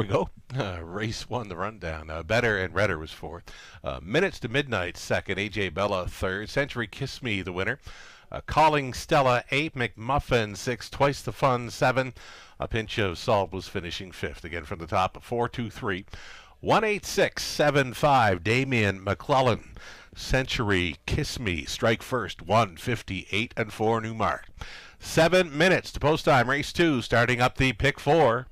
we go. Race 1, the rundown. Better and Redder was fourth. Minutes to Midnight second. AJ Bella third. Century Kiss Me the winner. Calling Stella 8. McMuffin 6. Twice the Fun 7. A Pinch of Salt was finishing fifth. Again from the top, 4-2-3. 18675. Damian McClellan. Century Kiss Me strike first. 158 and 4 new mark. 7 minutes to post time. Race 2 starting up the pick 4.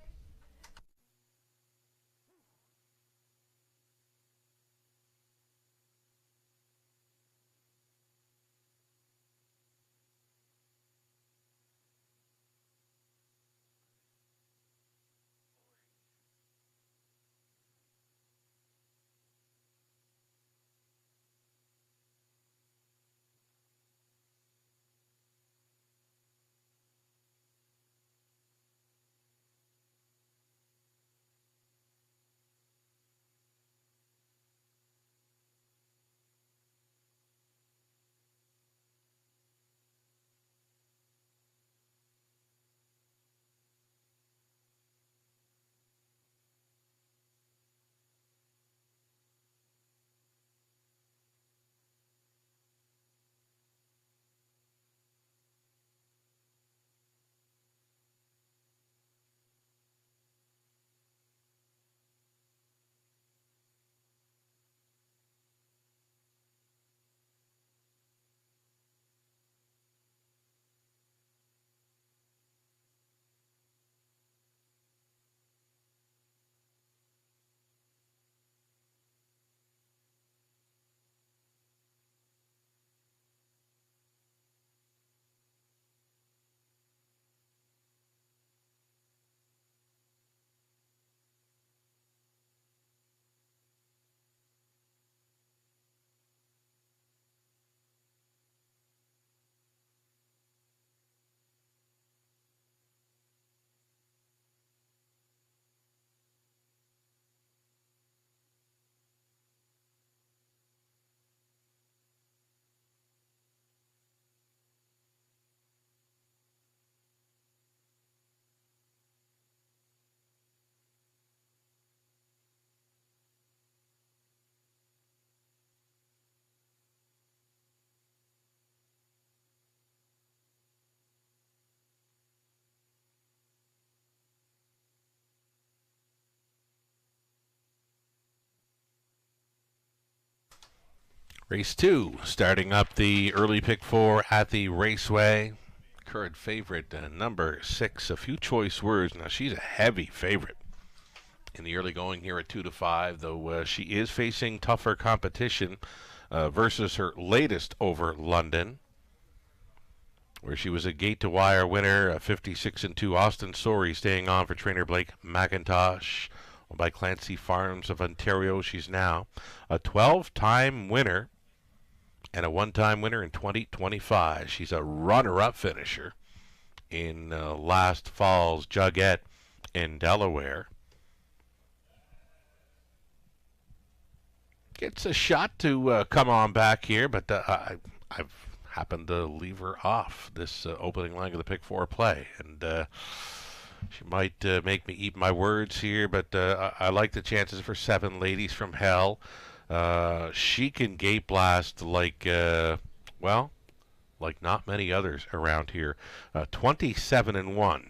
Race 2, starting up the early pick 4 at the Raceway. Current favorite, number 6, A Few Choice Words. Now, she's a heavy favorite in the early going here at 2-5, though she is facing tougher competition versus her latest over London, where she was a gate-to-wire winner, 56-2. Austin Sorey staying on for trainer Blake McIntosh. By Clancy Farms of Ontario, she's now a 12-time winner and a one-time winner in 2025. She's a runner-up finisher in last fall's Jugette in Delaware. Gets a shot to come on back here, but I've happened to leave her off this opening leg of the pick 4 play, and she might make me eat my words here, but I like the chances for 7 Ladies from Hell. She can gate blast like, like not many others around here. 27-1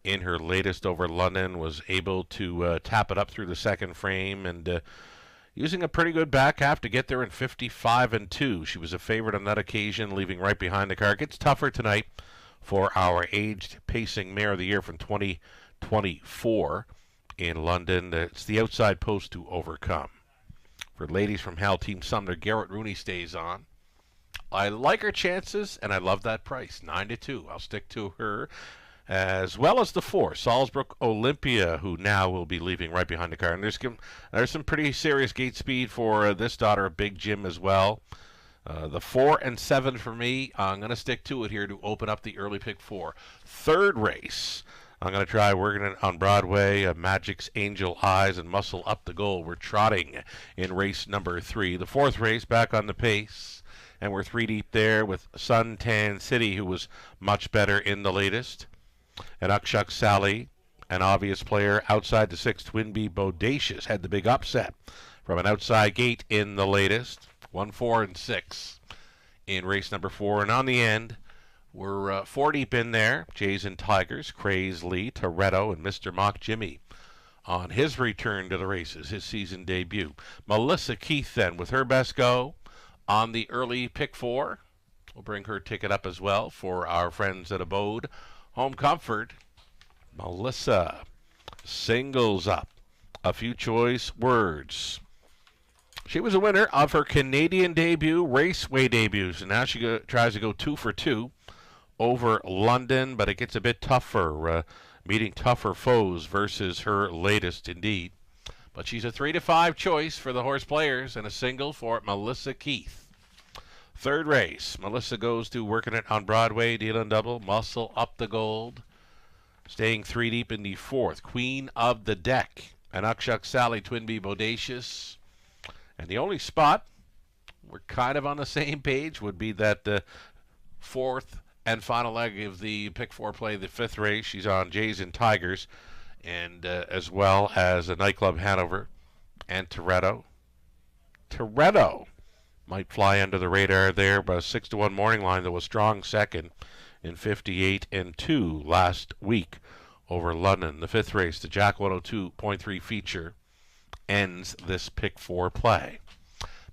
in her latest over London. Was able to tap it up through the second frame and using a pretty good back half to get there in 55-2. She was a favorite on that occasion, leaving right behind the car. It gets tougher tonight for our aged pacing mare of the year from 2024 in London. It's the outside post to overcome. For Ladies from Hell, Team Sumner, Garrett Rooney stays on. I like her chances, and I love that price, 9-2. I'll stick to her, as well as the 4, Salzbrook Olympia, who now will be leaving right behind the car. And there's some pretty serious gate speed for this daughter of Big Jim as well. The 4 and 7 for me. I'm going to stick to it here to open up the early pick 4. Third race, I'm going to try working it on Broadway. Magic's Angel Eyes and Muscle Up the Goal. We're trotting in race number 3. The 4th race back on the pace, and we're 3 deep there with Suntan City, who was much better in the latest. And Ukshuk Sally an obvious player outside the 6, Twin Bee Bodacious, had the big upset from an outside gate in the latest. 1, 4, and 6 in race number 4. And on the end, we're 4 deep in there. Jays and Tigers, Craze Lee, Toretto, and Mr. Mock Jimmy on his return to the races, his season debut. Melissa Keith then with her best go on the early pick 4. We'll bring her ticket up as well for our friends at Abode Home Comfort. Melissa singles up a few choice words. She was a winner of her Canadian debut, Raceway debuts, and now she tries to go 2 for 2 over London, but it gets a bit tougher, meeting tougher foes versus her latest indeed. But she's a 3 to 5 choice for the horse players and a single for Melissa Keith. Third race, Melissa goes to Working It on Broadway, dealing double, Muscle Up the Gold. Staying 3 deep in the 4th, Queen of the Deck, and Ukshuk Sally, Twin Bee Bodacious. And the only spot we're kind of on the same page would be that 4th and final leg of the pick 4 play, the 5th race. She's on Jays and Tigers, and as well as a Nightclub Hanover and Toretto. Toretto might fly under the radar there, but a 6 to 1 morning line that was strong second in 58 and 2 last week over London. The 5th race, the Jack 102.3 feature, ends this pick 4 play.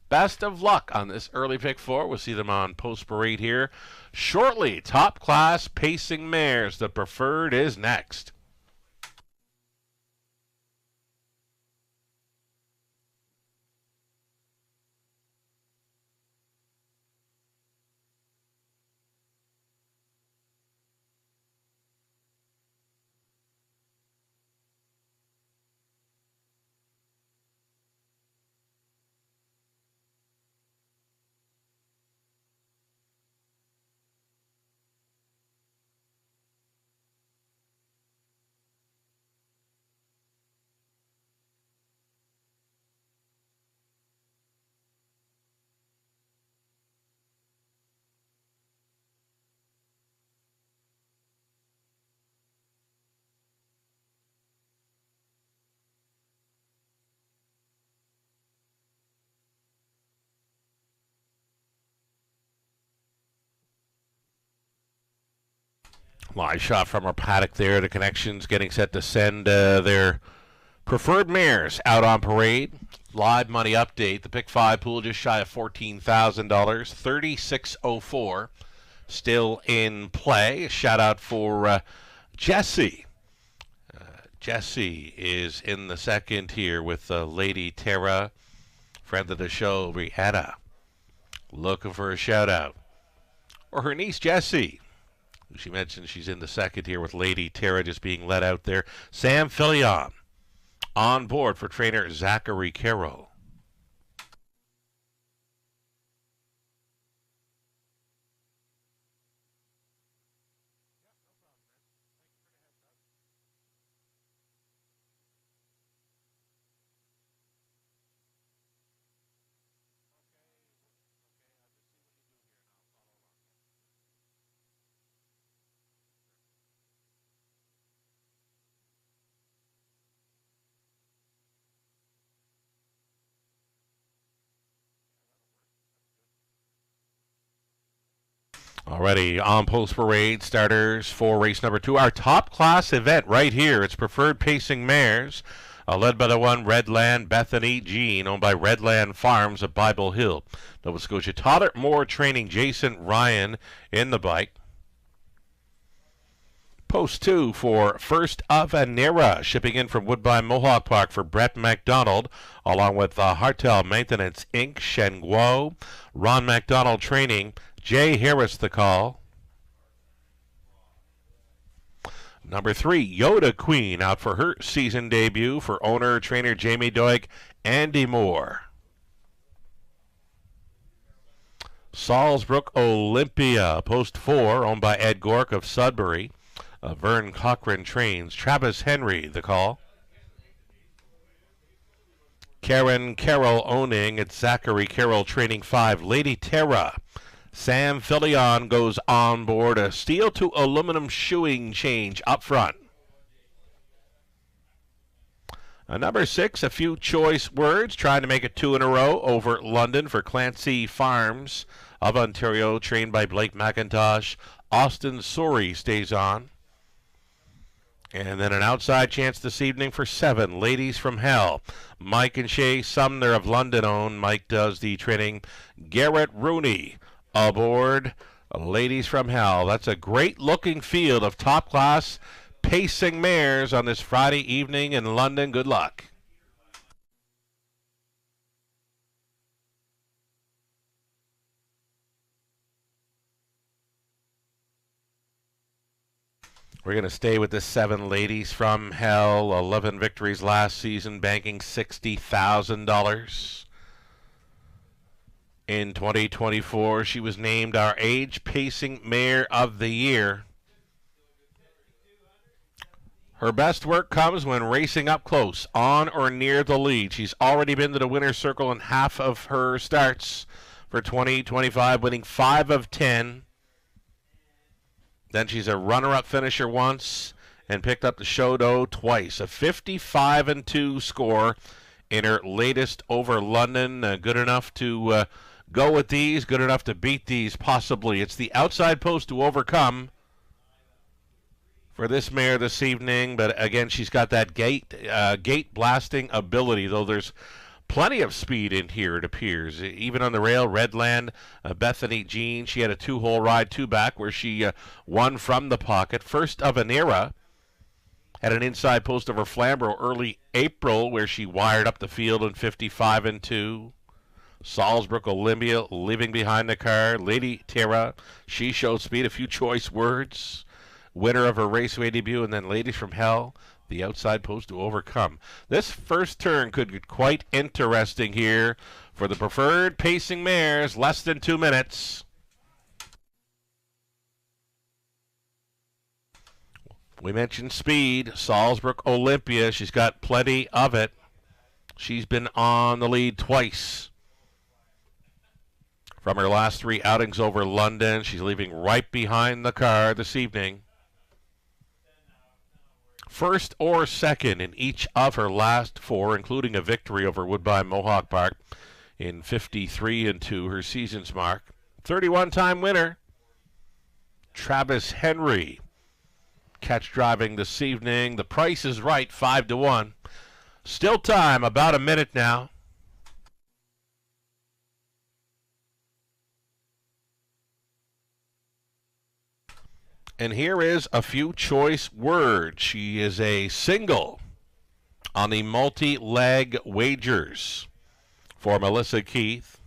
Best of luck on this early pick 4. We'll see them on Post Parade here shortly. Top class pacing mares. The preferred is next. Live shot from our paddock there. The Connections getting set to send their preferred mares out on parade. Live money update. The pick 5 pool just shy of $14,000. 3604 still in play. A shout out for Jesse. Jesse is in the second here with Lady Tara, friend of the show, Rihanna. Looking for a shout out. Or her niece Jessie. She mentioned she's in the second here with Lady Tara just being let out there. Sam Fillion on board for trainer Zachary Carroll. Already on Post Parade, starters for race number 2. Our top class event right here. It's preferred pacing mares, led by the one Redland Bethany Jean, owned by Redland Farms of Bible Hill, Nova Scotia. Toddart Moore training Jason Ryan in the bike. Post 2 for First of an Era, shipping in from Woodbine Mohawk Park for Brett McDonald, along with Hartel Maintenance Inc., Shen Guo, Ron McDonald training, Jay Harris the call. Number 3, Yoda Queen, out for her season debut for owner-trainer Jamie Doig, Andy Moore. Salisbrook Olympia, post 4, owned by Ed Gork of Sudbury. Vern Cochran trains, Travis Henry the call. Karen Carroll owning, it's Zachary Carroll training 5, Lady Tara. Sam Fillion goes on board, a steel to aluminum shoeing change up front. Number 6, A Few Choice Words, trying to make it 2 in a row over London for Clancy Farms of Ontario, trained by Blake McIntosh. Austin Sorey stays on. And then an outside chance this evening for 7, Ladies from Hell. Mike and Shay Sumner of London own. Mike does the training. Garrett Rooney aboard Ladies from Hell. That's a great looking field of top class pacing mares on this Friday evening in London. Good luck. We're going to stay with the 7, Ladies from Hell. 11 victories last season, banking $60,000. In 2024, she was named our Age Pacing Mare of the Year. Her best work comes when racing up close, on or near the lead. She's already been to the winner's circle in half of her starts for 2025, winning 5 of 10. Then she's a runner-up finisher once and picked up the Shodo twice. A 55-2 score in her latest over London. Good enough to go with these, good enough to beat these, possibly. It's the outside post to overcome for this mare this evening, but again, she's got that gate blasting ability, though there's plenty of speed in here, it appears. Even on the rail, Redland, Bethany Jean, she had a 2-hole ride, 2 back, where she won from the pocket. First of an Era had an inside post over Flamborough early April, where she wired up the field in 55-2. Salzburg Olympia leaving behind the car. Lady Terra, she showed speed. A Few Choice Words, winner of her raceway debut, and then Ladies from Hell, the outside post to overcome. This first turn could get quite interesting here for the preferred pacing mares. Less than 2 minutes. We mentioned speed. Salzburg Olympia, she's got plenty of it. She's been on the lead twice from her last 3 outings over London. She's leaving right behind the car this evening. First or second in each of her last 4, including a victory over Woodbine Mohawk Park in 53-2, her season's mark. 31-time winner, Travis Henry. Catch driving this evening. The price is right, 5-1. Still time, about a minute now. And here is A Few Choice Words. She is a single on the multi-leg wagers for Melissa Keith.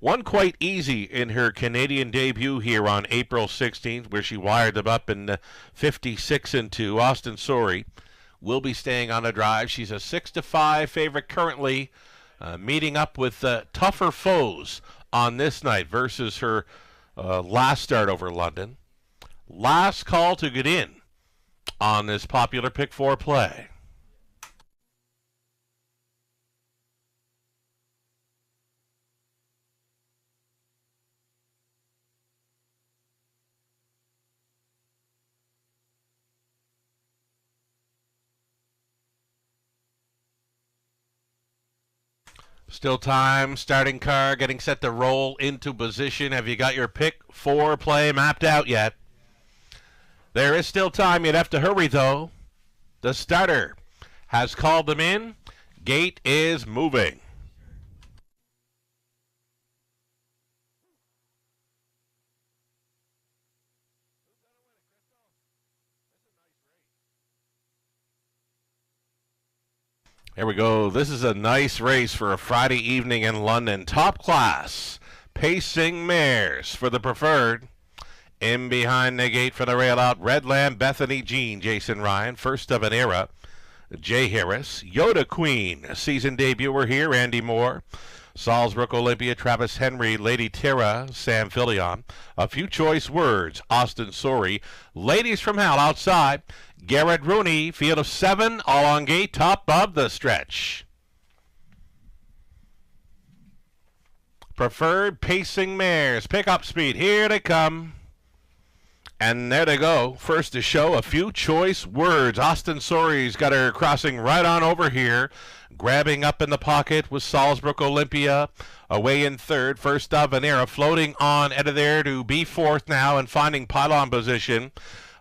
Won quite easy in her Canadian debut here on April 16th, where she wired them up in 56-2. Austin Sorey will be staying on the drive. She's a 6-5 favorite currently, meeting up with tougher foes on this night versus her last start over London. Last call to get in on this popular Pick 4 play. Still time, starting car getting set to roll into position. Have you got your Pick 4 play mapped out yet? There is still time. You'd have to hurry, though. The starter has called them in. Gate is moving. Here we go. This is a nice race for a Friday evening in London. Top class pacing mares for the preferred. In behind the gate for the rail out, Redland, Bethany Jean, Jason Ryan. First of an Era, Jay Harris. Yoda Queen, season debuter here, Andy Moore. Salzburg Olympia, Travis Henry. Lady Terra, Sam Fillion. A Few Choice Words, Austin Sorey. Ladies from Hell outside, Garrett Rooney. Field of 7, all on gate, top of the stretch. Preferred pacing mares, pick up speed, here they come. And there they go. First to show a few choice words. Austin Sori's got her crossing right on over here. Grabbing up in the pocket was Salzburg Olympia. Away in third. First of Venera floating on out of there to be fourth now and finding pylon position.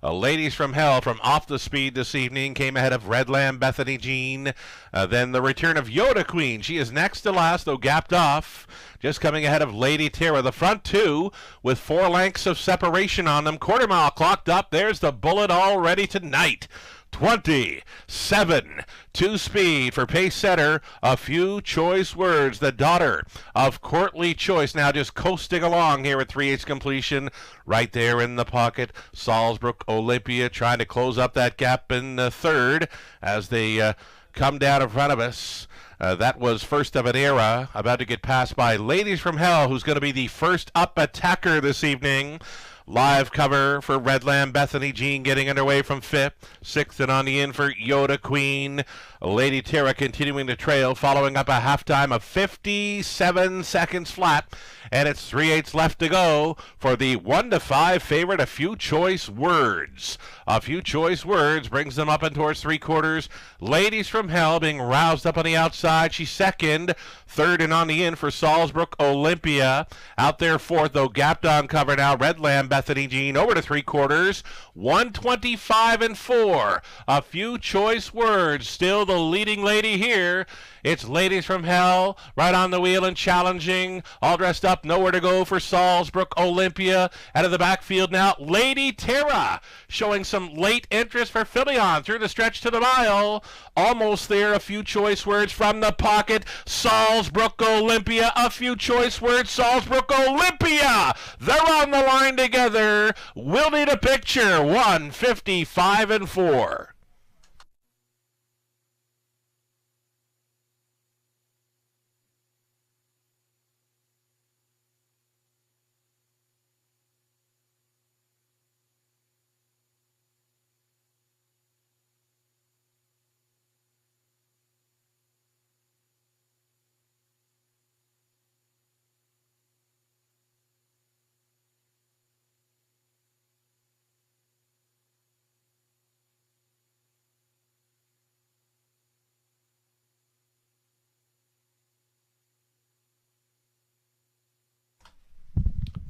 Ladies from Hell from off the speed this evening came ahead of Redland Bethany Jean. Then the return of Yoda Queen. She is next to last, though gapped off. Just coming ahead of Lady Terra. The front two with 4 lengths of separation on them. Quarter mile clocked up. There's the bullet all ready tonight. 27, 2 speed for pace setter. A few choice words. The daughter of Courtly Choice now just coasting along here at 3/8 completion. Right there in the pocket. Salzburg Olympia trying to close up that gap in third as they come down in front of us. That was First of an Era, about to get passed by Ladies from Hell, who's going to be the first up attacker this evening. Live cover for Redland Bethany Jean getting underway from fifth. Sixth and on the in for Yoda Queen. Lady Terra continuing to trail, following up a halftime of 57 seconds flat. And it's 3/8 left to go for the 1-5 favorite. A few choice words. A few choice words brings them up and towards 3/4. Ladies from Hell being roused up on the outside. She's second. Third and on the in for Salzburg Olympia. Out there fourth, though, gapped on cover now. Redland Bethany Jean over to 3/4. 125 and 4. A few choice words. Still the leading lady here. It's Ladies from Hell right on the wheel and challenging. All dressed up, nowhere to go for Salzburg Olympia. Out of the backfield now, Lady Terra showing some late interest for Filion through the stretch to the mile. Almost there, a few choice words from the pocket. Salzburg Olympia, a few choice words. Salzburg Olympia, they're on the line together. We'll need a picture. 155 and 4.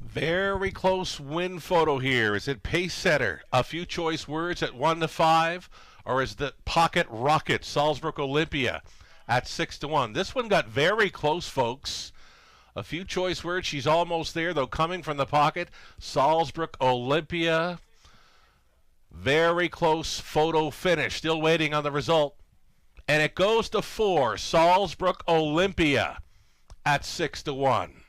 Very close win photo here. Is it pace setter? A few choice words at 1-5, or is the pocket rocket Salzburg Olympia at 6-1? This one got very close, folks. A few choice words. She's almost there, though, coming from the pocket. Salzburg Olympia. Very close photo finish. Still waiting on the result. And it goes to 4. Salzburg Olympia at 6-1.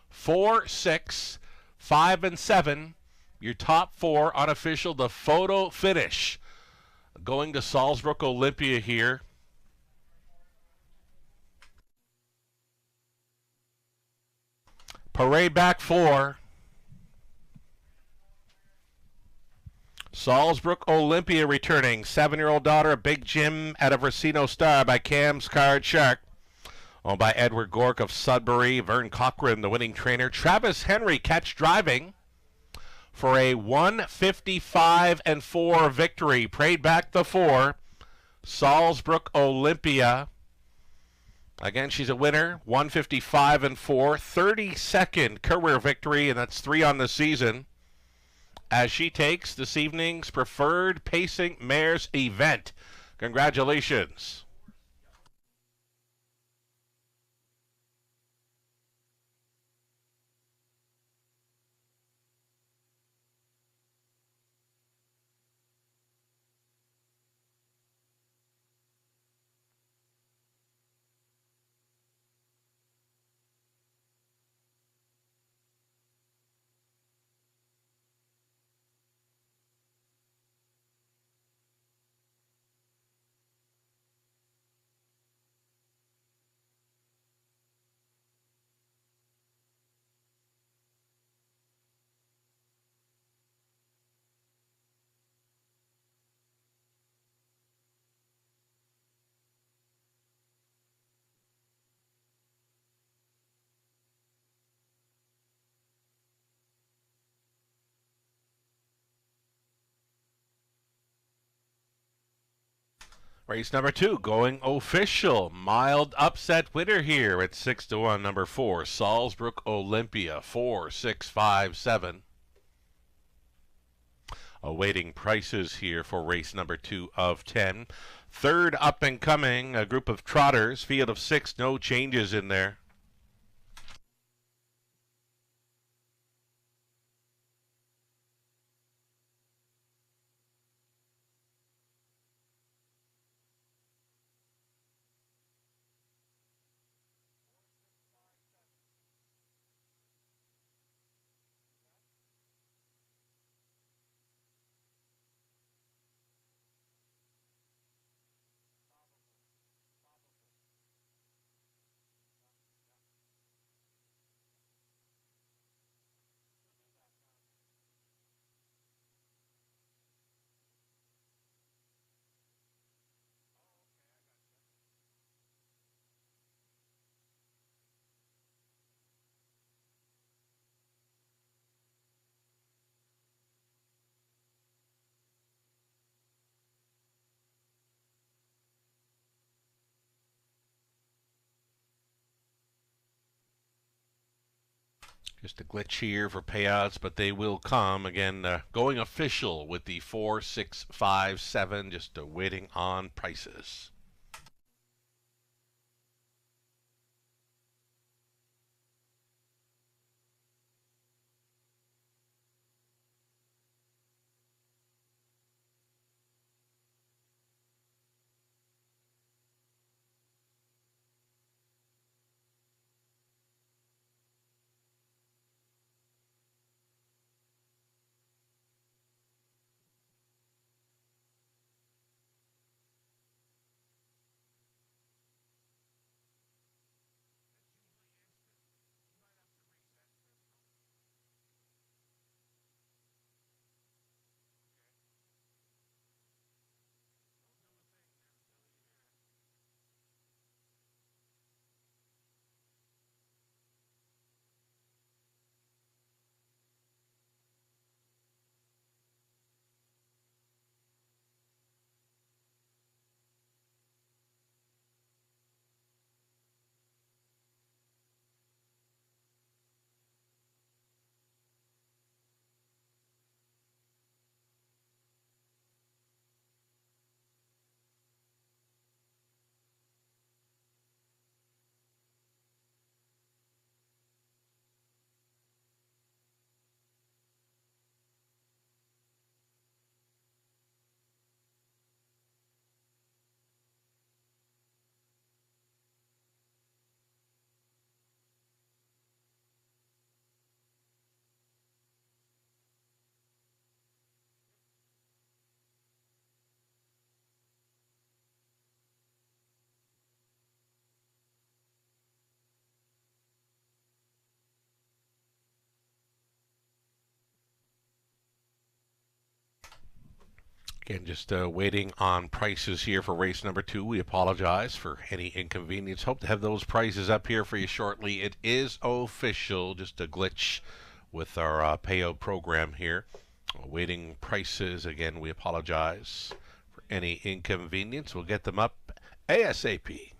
4, 6, 5, and 7. Your top 4 unofficial. The photo finish going to Salzburg Olympia here. Parade back 4. Salzburg Olympia returning. 7-year-old daughter of Big Jim out of Racino Star by Cam's Card Shark. Owned by Edward Gork of Sudbury. Vern Cochran, the winning trainer. Travis Henry catch driving for a 155 and 4 victory. Prayed back the 4. Salzburg Olympia. Again, she's a winner. 155 and 4. 32nd career victory, and that's 3 on the season. As she takes this evening's preferred pacing mares event. Congratulations. Race number 2 going official. Mild upset winner here at 6-1. Number 4, Salzburg Olympia, 4-6-5-7. Awaiting prices here for race number 2 of 10. Third up and coming, a group of trotters, field of 6, no changes in there. Just a glitch here for payouts, but they will come. Again, going official with the 4-6-5-7, just waiting on prices. Again, just waiting on prices here for race number 2. We apologize for any inconvenience. Hope to have those prices up here for you shortly. It is official, just a glitch with our payout program here. Waiting prices. Again, we apologize for any inconvenience. We'll get them up ASAP.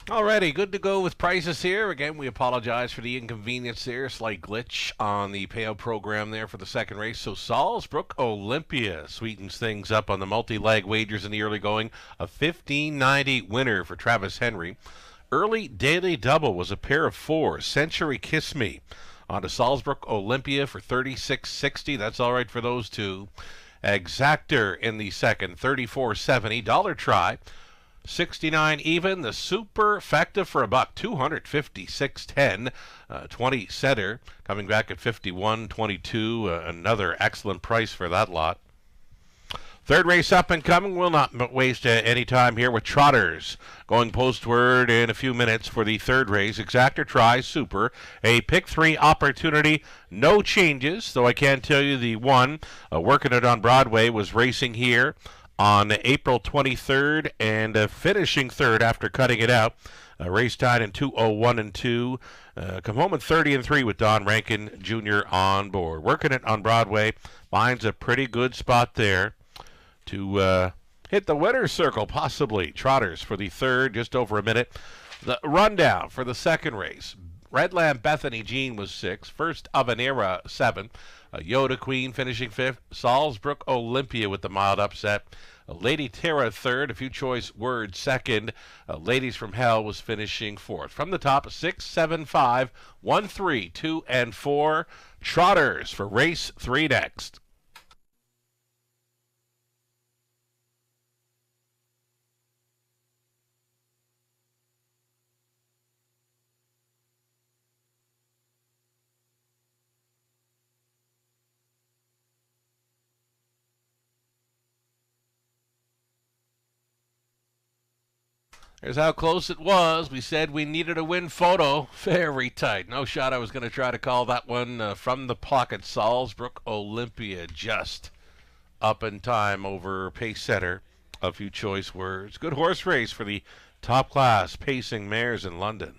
Alrighty, good to go with prices here. Again, we apologize for the inconvenience there. Slight glitch on the payout program there for the second race. So Salzbrook Olympia sweetens things up on the multi-leg wagers in the early going. A 1590 winner for Travis Henry. Early daily double was a pair of 4. Century Kiss Me on to Salzbrook Olympia for 36.60. That's all right for those two. Exactor in the second, 34.70. Dollar Try. 69 even. The super effective for a buck, 256.10. 20 setter coming back at 51.22. Another excellent price for that lot. Third race up and coming. We'll not waste any time here with Trotters. Going postward in a few minutes for the third race. Exactor Try Super. A pick 3 opportunity. No changes, though I can tell you the one working it on Broadway was racing here on April 23rd and finishing third after cutting it out. Race tied in 2:01 and 2. Come home in 30 and 3 with Don Rankin Jr. on board. Working it on Broadway. Finds a pretty good spot there to hit the winner's circle, possibly. Trotters for the third, just over a minute. The rundown for the second race. Redland Bethany Jean was 6. First Avenera 7. Yoda Queen finishing 5th. Salzbrook Olympia with the mild upset. Lady Terra 3rd. A Few Choice Words 2nd. Ladies from Hell was finishing 4th. From the top, 6, 7, 5, 1, 3, 2, and 4. Trotters for race 3 next. Here's how close it was. We said we needed a win photo. Very tight. No shot I was going to try to call that one from the pocket. Salzbrook Olympia just up in time over pace setter. A Few Choice Words. Good horse race for the top class pacing mares in London.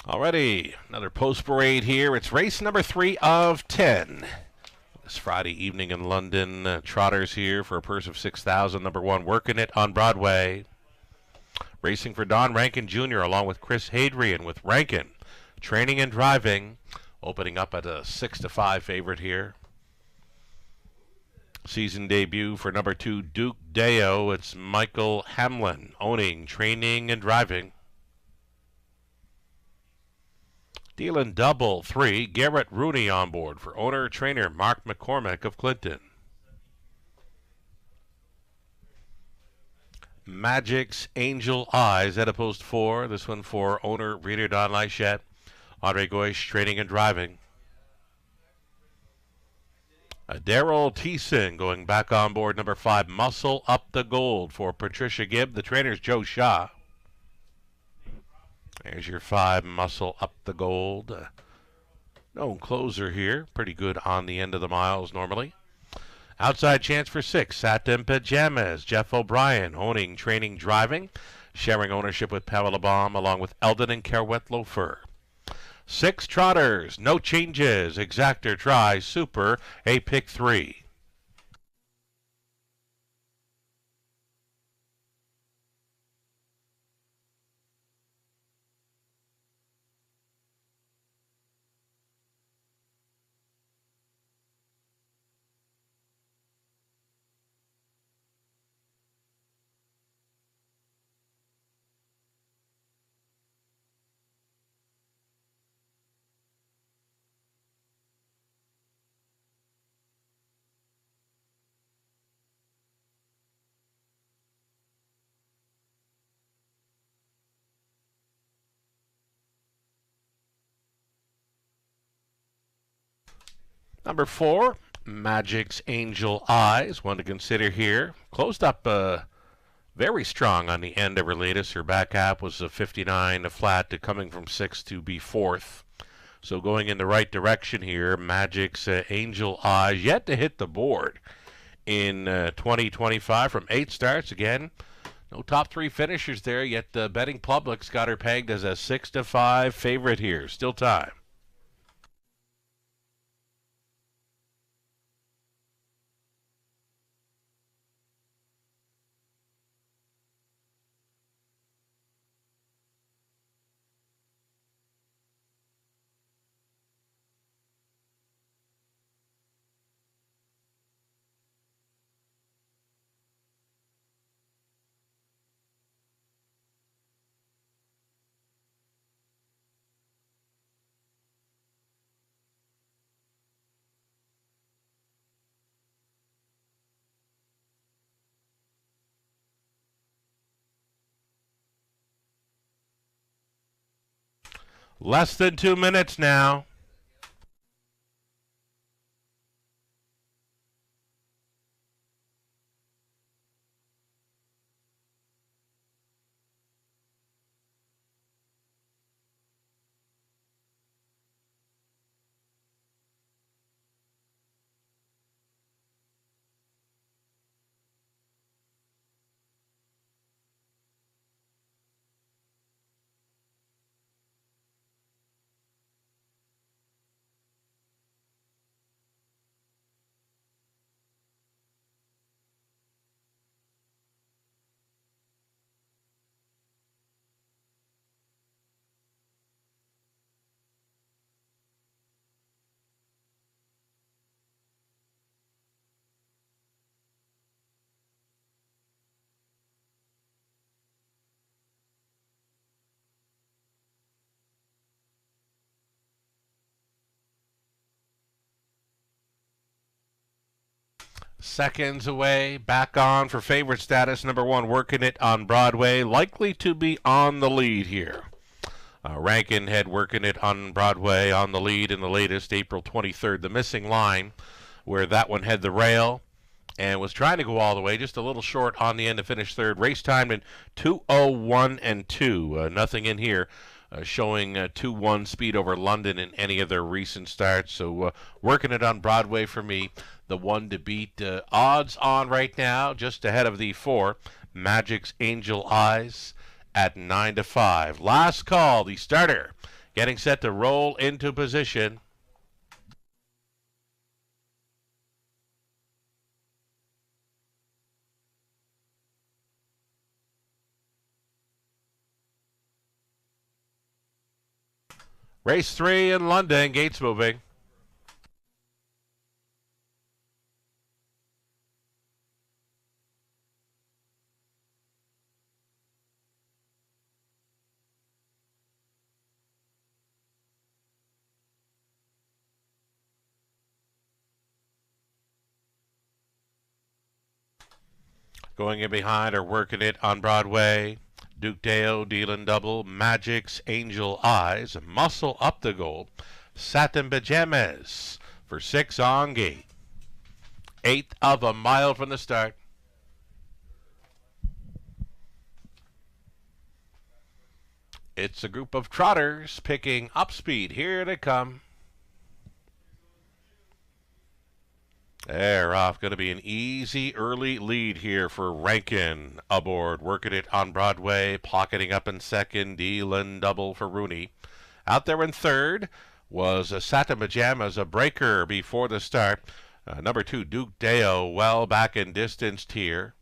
Alrighty, another post parade here. It's race number 3 of 10. This Friday evening in London, trotters here for a purse of $6,000. Number 1, Working It on Broadway. Racing for Don Rankin Jr. along with Chris Hadrian with Rankin. Training and Driving, opening up at a 6-5 favorite here. Season debut for number 2, Duke Deo. It's Michael Hamlin owning Training and Driving. Dealing double 3, Garrett Rooney on board for owner-trainer Mark McCormick of Clinton. Magic's Angel Eyes at a post 4. This one for owner Reader Don Lychette. Andre Goish, Training and Driving. Daryl Thiessen going back on board number 5, Muscle Up the Gold for Patricia Gibb. The trainer's Joe Shaw. There's your 5, Muscle Up the Gold. Known closer here. Pretty good on the end of the miles normally. Outside chance for 6, Satin Pajamas. Jeff O'Brien owning Training Driving. Sharing ownership with Pamela Baum along with Eldon and Kerwet Loafer. 6 trotters. No changes. Exactor Try. Super. A pick 3. Number 4, Magic's Angel Eyes. One to consider here. Closed up very strong on the end of her latest. Her back half was a 59 flat to coming from 6th to be 4th. So going in the right direction here. Magic's Angel Eyes yet to hit the board in 2025 from 8 starts. Again, no top 3 finishers there, yet the betting public's got her pegged as a 6-5 favorite here. Still time. Less than 2 minutes now. Seconds away, back on for favorite status. Number 1, Working It on Broadway, likely to be on the lead here. Rankin had Working It on Broadway on the lead in the latest, April 23rd. The missing line, where that one had the rail and was trying to go all the way, just a little short on the end to finish 3rd. Race time in 2:01 and 2. Nothing in here showing 2:1 speed over London in any of their recent starts. So Working It on Broadway for me, the one to beat. Odds on right now, just ahead of the 4, Magic's Angel Eyes at 9-5. Last call, the starter Getting set to roll into position. Race 3 in London. Gates moving. Going in behind or working it on Broadway. Duke Deo, dealing double. Magic's Angel Eyes. Muscle Up the Goal. Satin Pajamas for 6 on gate. 1/8 of a mile from the start. It's a group of trotters picking up speed. Here they come. They're off. Going to be an easy early lead here for Rankin. Aboard, working it on Broadway, pocketing up in second, dealing double for Rooney. Out there in third was Satin Pajamas, a breaker before the start. Number 2, Duke Deo, well back in distanced here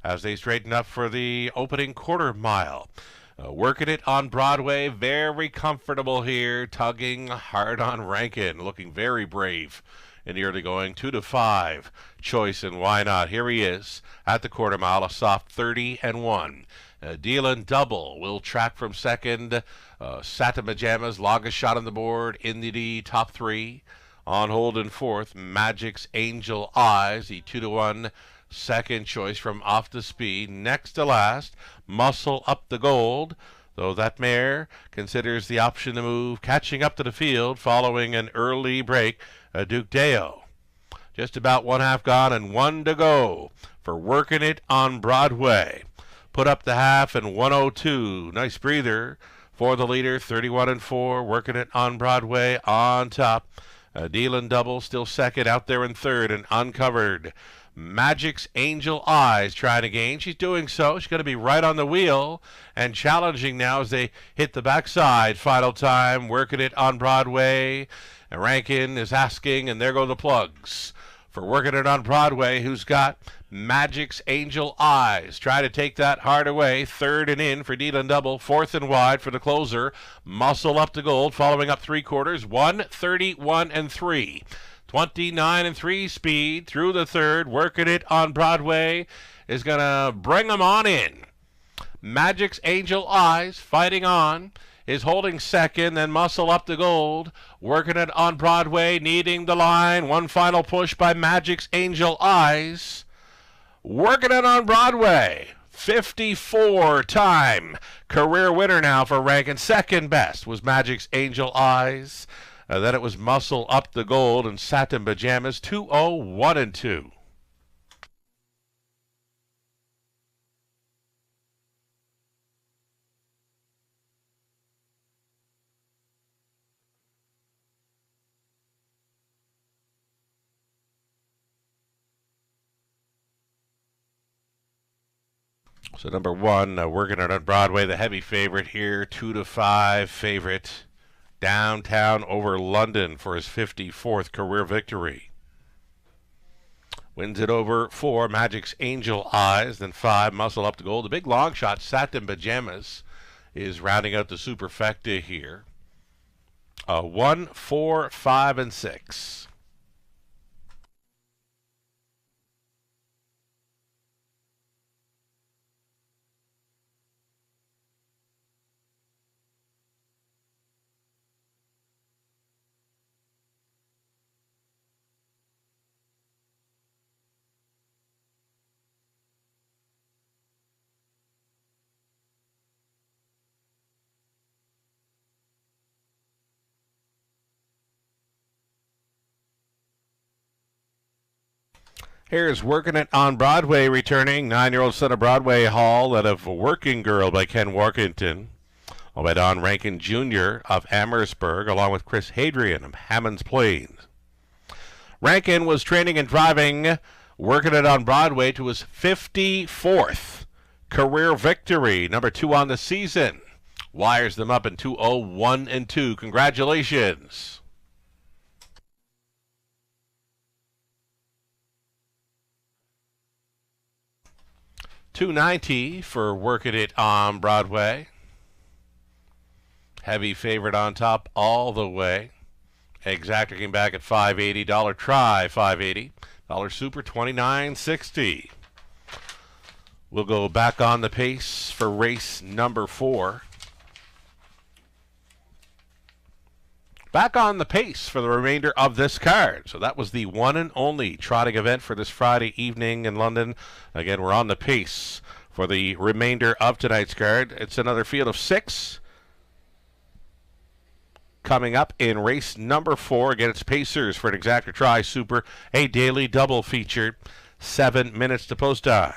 as they straighten up for the opening quarter mile. Working it on Broadway, very comfortable here, tugging hard on Rankin, looking very brave in the early going. 2 to 5. Choice and Why Not. Here he is at the quarter mile, a soft 30-1. Dealing double will track from second. Satin Pajamas, longest shot on the board in the top 3. On hold in fourth, Magic's Angel Eyes, the 2-1 second choice from Off the Speed. Next to last, Muscle Up the Gold, though that mare considers the option to move, catching up to the field following an early break. Duke Deo. Just about 1/2 gone and 1 to go for working it on Broadway. Put up the half and 102. Nice breather for the leader, 31-4. Working it on Broadway on top. Dealing double, still second, out there in third and uncovered. Magic's Angel Eyes trying to gain. She's doing so. She's going to be right on the wheel and challenging now as they hit the backside. Final time, working it on Broadway. And Rankin is asking, and there go the plugs for working it on Broadway. Who's got Magic's Angel Eyes? Try to take that hard away. Third and in for dealing double. Fourth and wide for the closer. Muscle Up to Gold, following up 3/4. 1:31-3. 29-3 speed through the third. Working it on Broadway is going to bring them on in. Magic's Angel Eyes fighting on. Is holding second, then Muscle Up the Gold. Working it on Broadway, needing the line. One final push by Magic's Angel Eyes. Working it on Broadway. 54 time. Career winner now for Rankin. Second best was Magic's Angel Eyes. Then it was Muscle Up the Gold and Satin Pajamas. 2-0-1-2. So number 1, working it on Broadway, the heavy favorite here, 2 to 5 favorite, downtown over London for his 54th career victory. Wins it over 4, Magic's Angel Eyes, then 5, Muscle Up the Gold. The big long shot, Satin Pajamas, is rounding out the superfecta here. 1, 4, 5, and 6. Here's Working It on Broadway returning. 9-year-old son of Broadway Hall out of Working Girl by Ken Workington. By Don Rankin Jr. of Amherstburg, along with Chris Hadrian of Hammonds Plains. Rankin was training and driving Working It on Broadway to his 54th career victory, number 2 on the season. Wires them up in 2-0, 1 and 2. Congratulations. $2.90 for Working It on Broadway. Heavy favorite on top all the way. Exactor came back at $5.80. Dollar try $5.80. Dollar super $29.60. We'll go back on the pace for race number 4. Back on the pace for the remainder of this card. So that was the one and only trotting event for this Friday evening in London. Again, we're on the pace for the remainder of tonight's card. It's another field of 6. Coming up in race number 4. Again, it's Pacers for an Exactor Try Super, a daily double featured. 7 minutes to post time.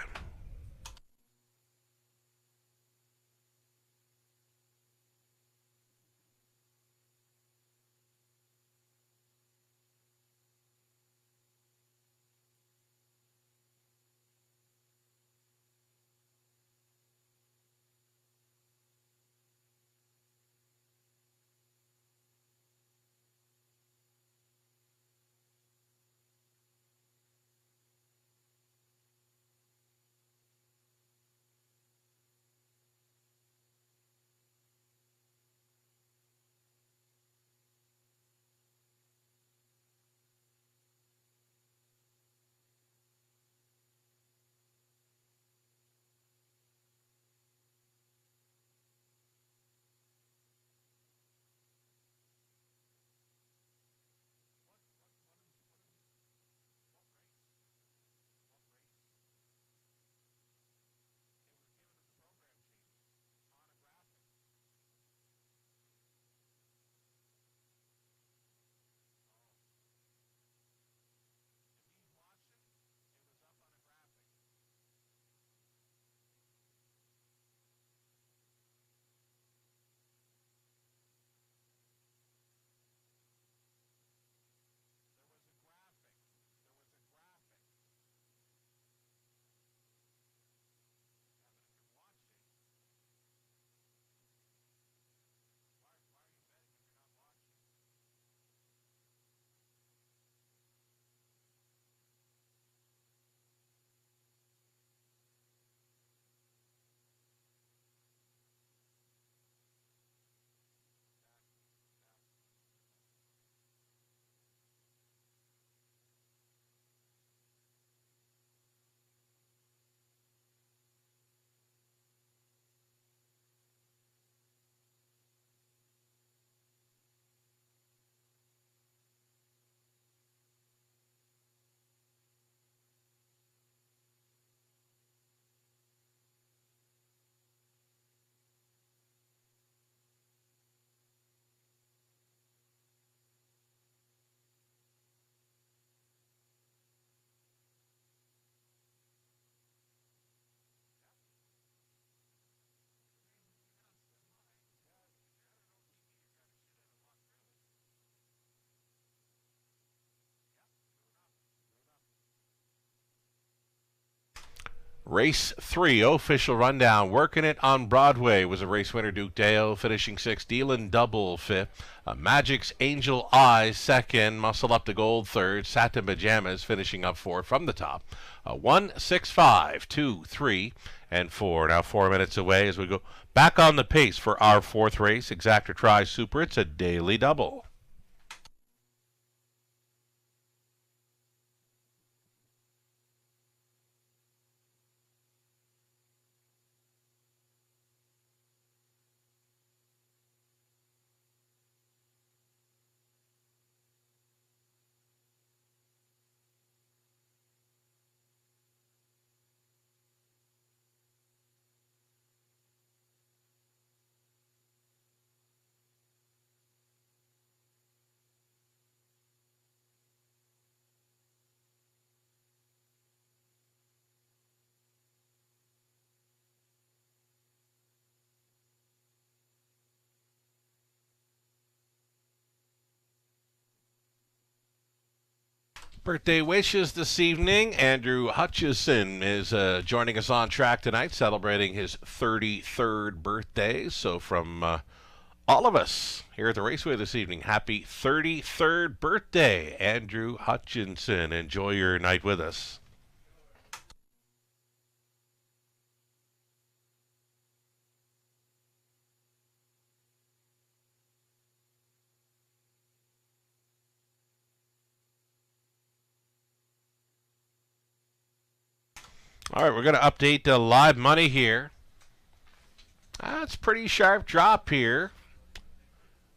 Race 3, official rundown. Working It on Broadway was a race winner, Duke Dale, finishing 6th. Dealin' Double 5th. Magic's Angel Eyes 2nd. Muscle Up to Gold 3rd. Satin Pajamas finishing up 4th from the top. 1, 6, 5, 2, 3, and 4. Now 4 minutes away as we go back on the pace for our 4th race. Exactor Try Super. It's a daily double. Birthday wishes this evening. Andrew Hutchison is joining us on track tonight, celebrating his 33rd birthday. So from all of us here at the Raceway this evening, happy 33rd birthday, Andrew Hutchinson. Enjoy your night with us. All right, we're going to update the live money here. That's a pretty sharp drop here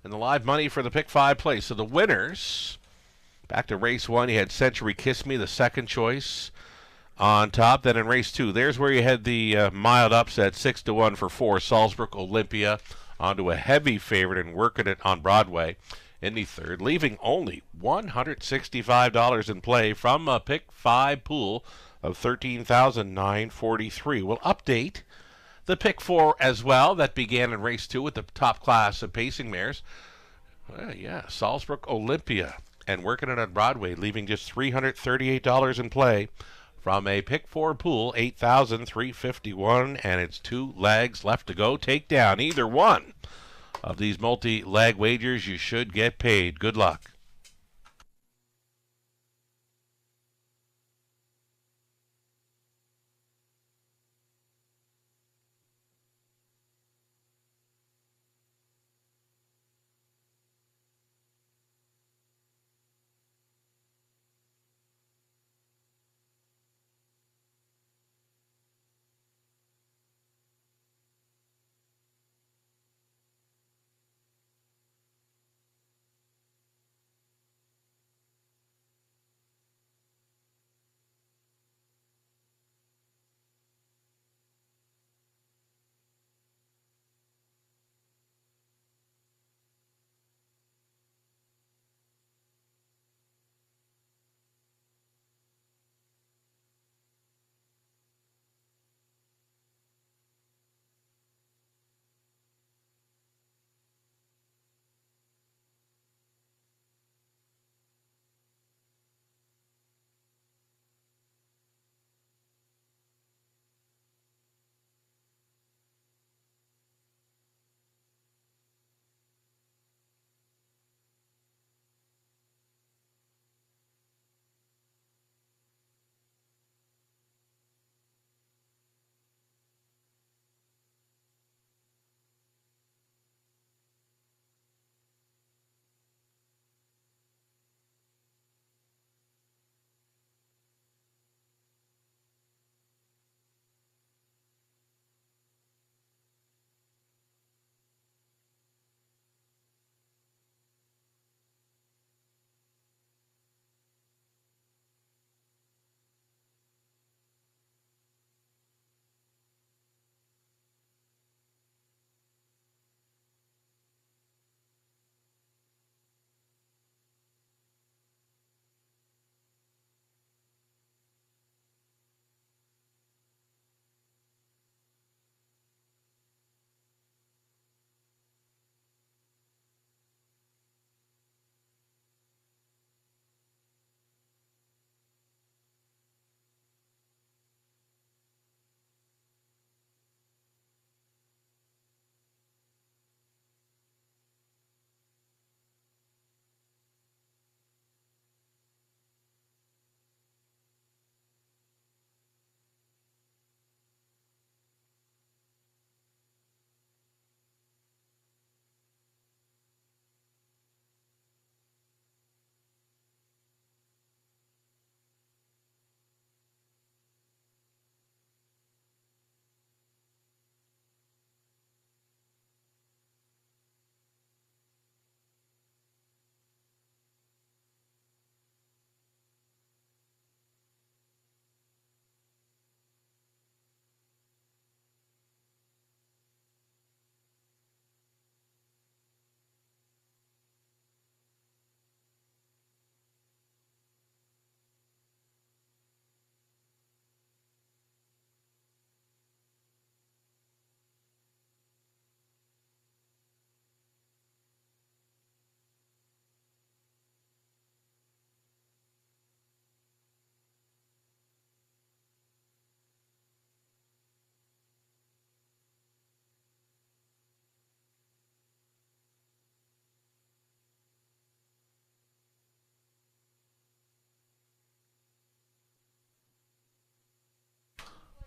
in the live money for the pick 5 place. So the winners, back to race 1, you had Century Kiss Me, the second choice on top. Then in race 2, there's where you had the mild upset, 6-1 for 4, Salzburg Olympia, onto a heavy favorite and working it on Broadway in the third, leaving only $165 in play from a pick 5 pool of $13,943. We'll update the pick 4 as well. That began in race 2 with the top class of pacing mares. Salzburg Olympia and working it on Broadway, leaving just $338 in play from a pick 4 pool, $8,351, and it's 2 legs left to go. Take down either one of these multi-leg wagers. You should get paid. Good luck.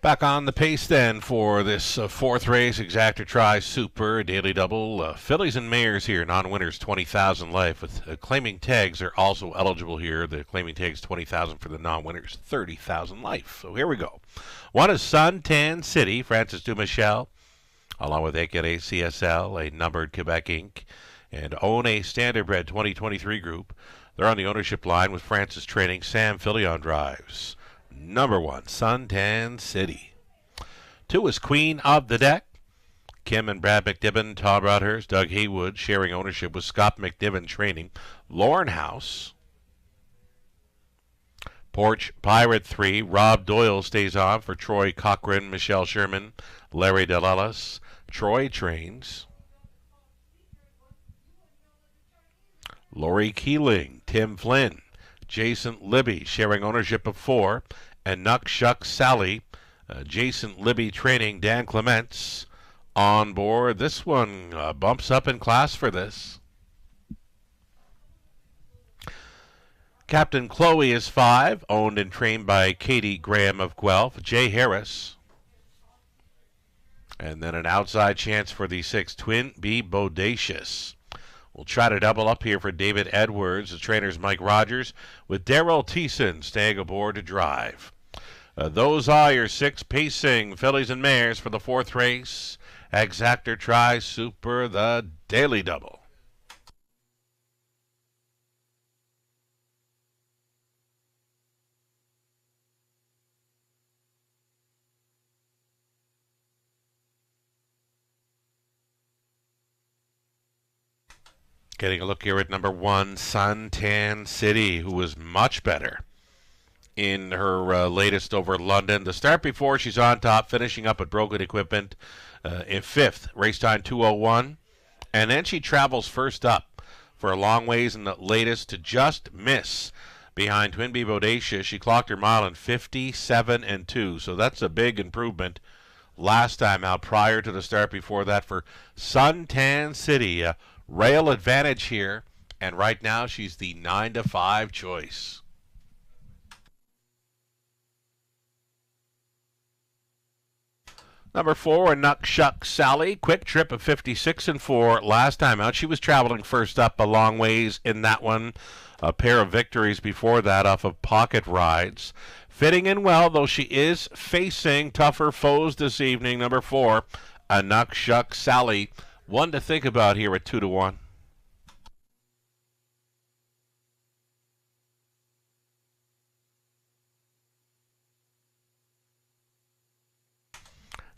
Back on the pace then for this fourth race, Exactor Try Super Daily Double. Fillies and mares here, non-winners 20,000 life. With claiming tags are also eligible here. The claiming tags 20,000 for the non-winners, 30,000 life. So here we go. One is Suntan City, Francis Dumichel, along with Ekere CSL, a numbered Quebec Inc., and Own a Standardbred 2023 group. They're on the ownership line with Francis Training, Sam Fillion drives. Number one, Suntan City. Two is Queen of the Deck. Kim and Brad McNiven, Todd Rodhurst, Doug Haywood sharing ownership with Scott McNiven Training. Lauren House. Porch Pirate 3. Rob Doyle stays on for Troy Cochran, Michelle Sherman, Larry DeLellis. Troy trains. Lori Keeling, Tim Flynn, Jason Libby sharing ownership of 4, and Nuck Shuck Sally, Jason Libby training, Dan Clements on board. This one bumps up in class for this. Captain Chloe is 5, owned and trained by Katie Graham of Guelph, Jay Harris. And then an outside chance for the 6, Twin B Bodacious. We'll try to double up here for David Edwards. The trainer's Mike Rogers with Daryl Thiessen staying aboard to drive. Those are your 6 pacing fillies and mares for the fourth race. Exactor Try Super, the Daily Double. Getting a look here at number 1, Suntan City, who was much better in her latest over London. The start before, she's on top, finishing up at Broken Equipment in 5th, race time 2:01. And then she travels first up for a long ways in the latest to just miss behind Twin B Bodacious. She clocked her mile in 57-2, so that's a big improvement last time out prior to the start before that for Suntan City. Rail advantage here, and right now she's the 9-5 choice. Number 4, a Nuck Shuck Sally. Quick trip of 56-4 last time out. She was traveling first up a long ways in that one. A pair of victories before that off of pocket rides. Fitting in well, though she is facing tougher foes this evening. Number 4, a Nuck Shuck Sally. One to think about here at 2-1.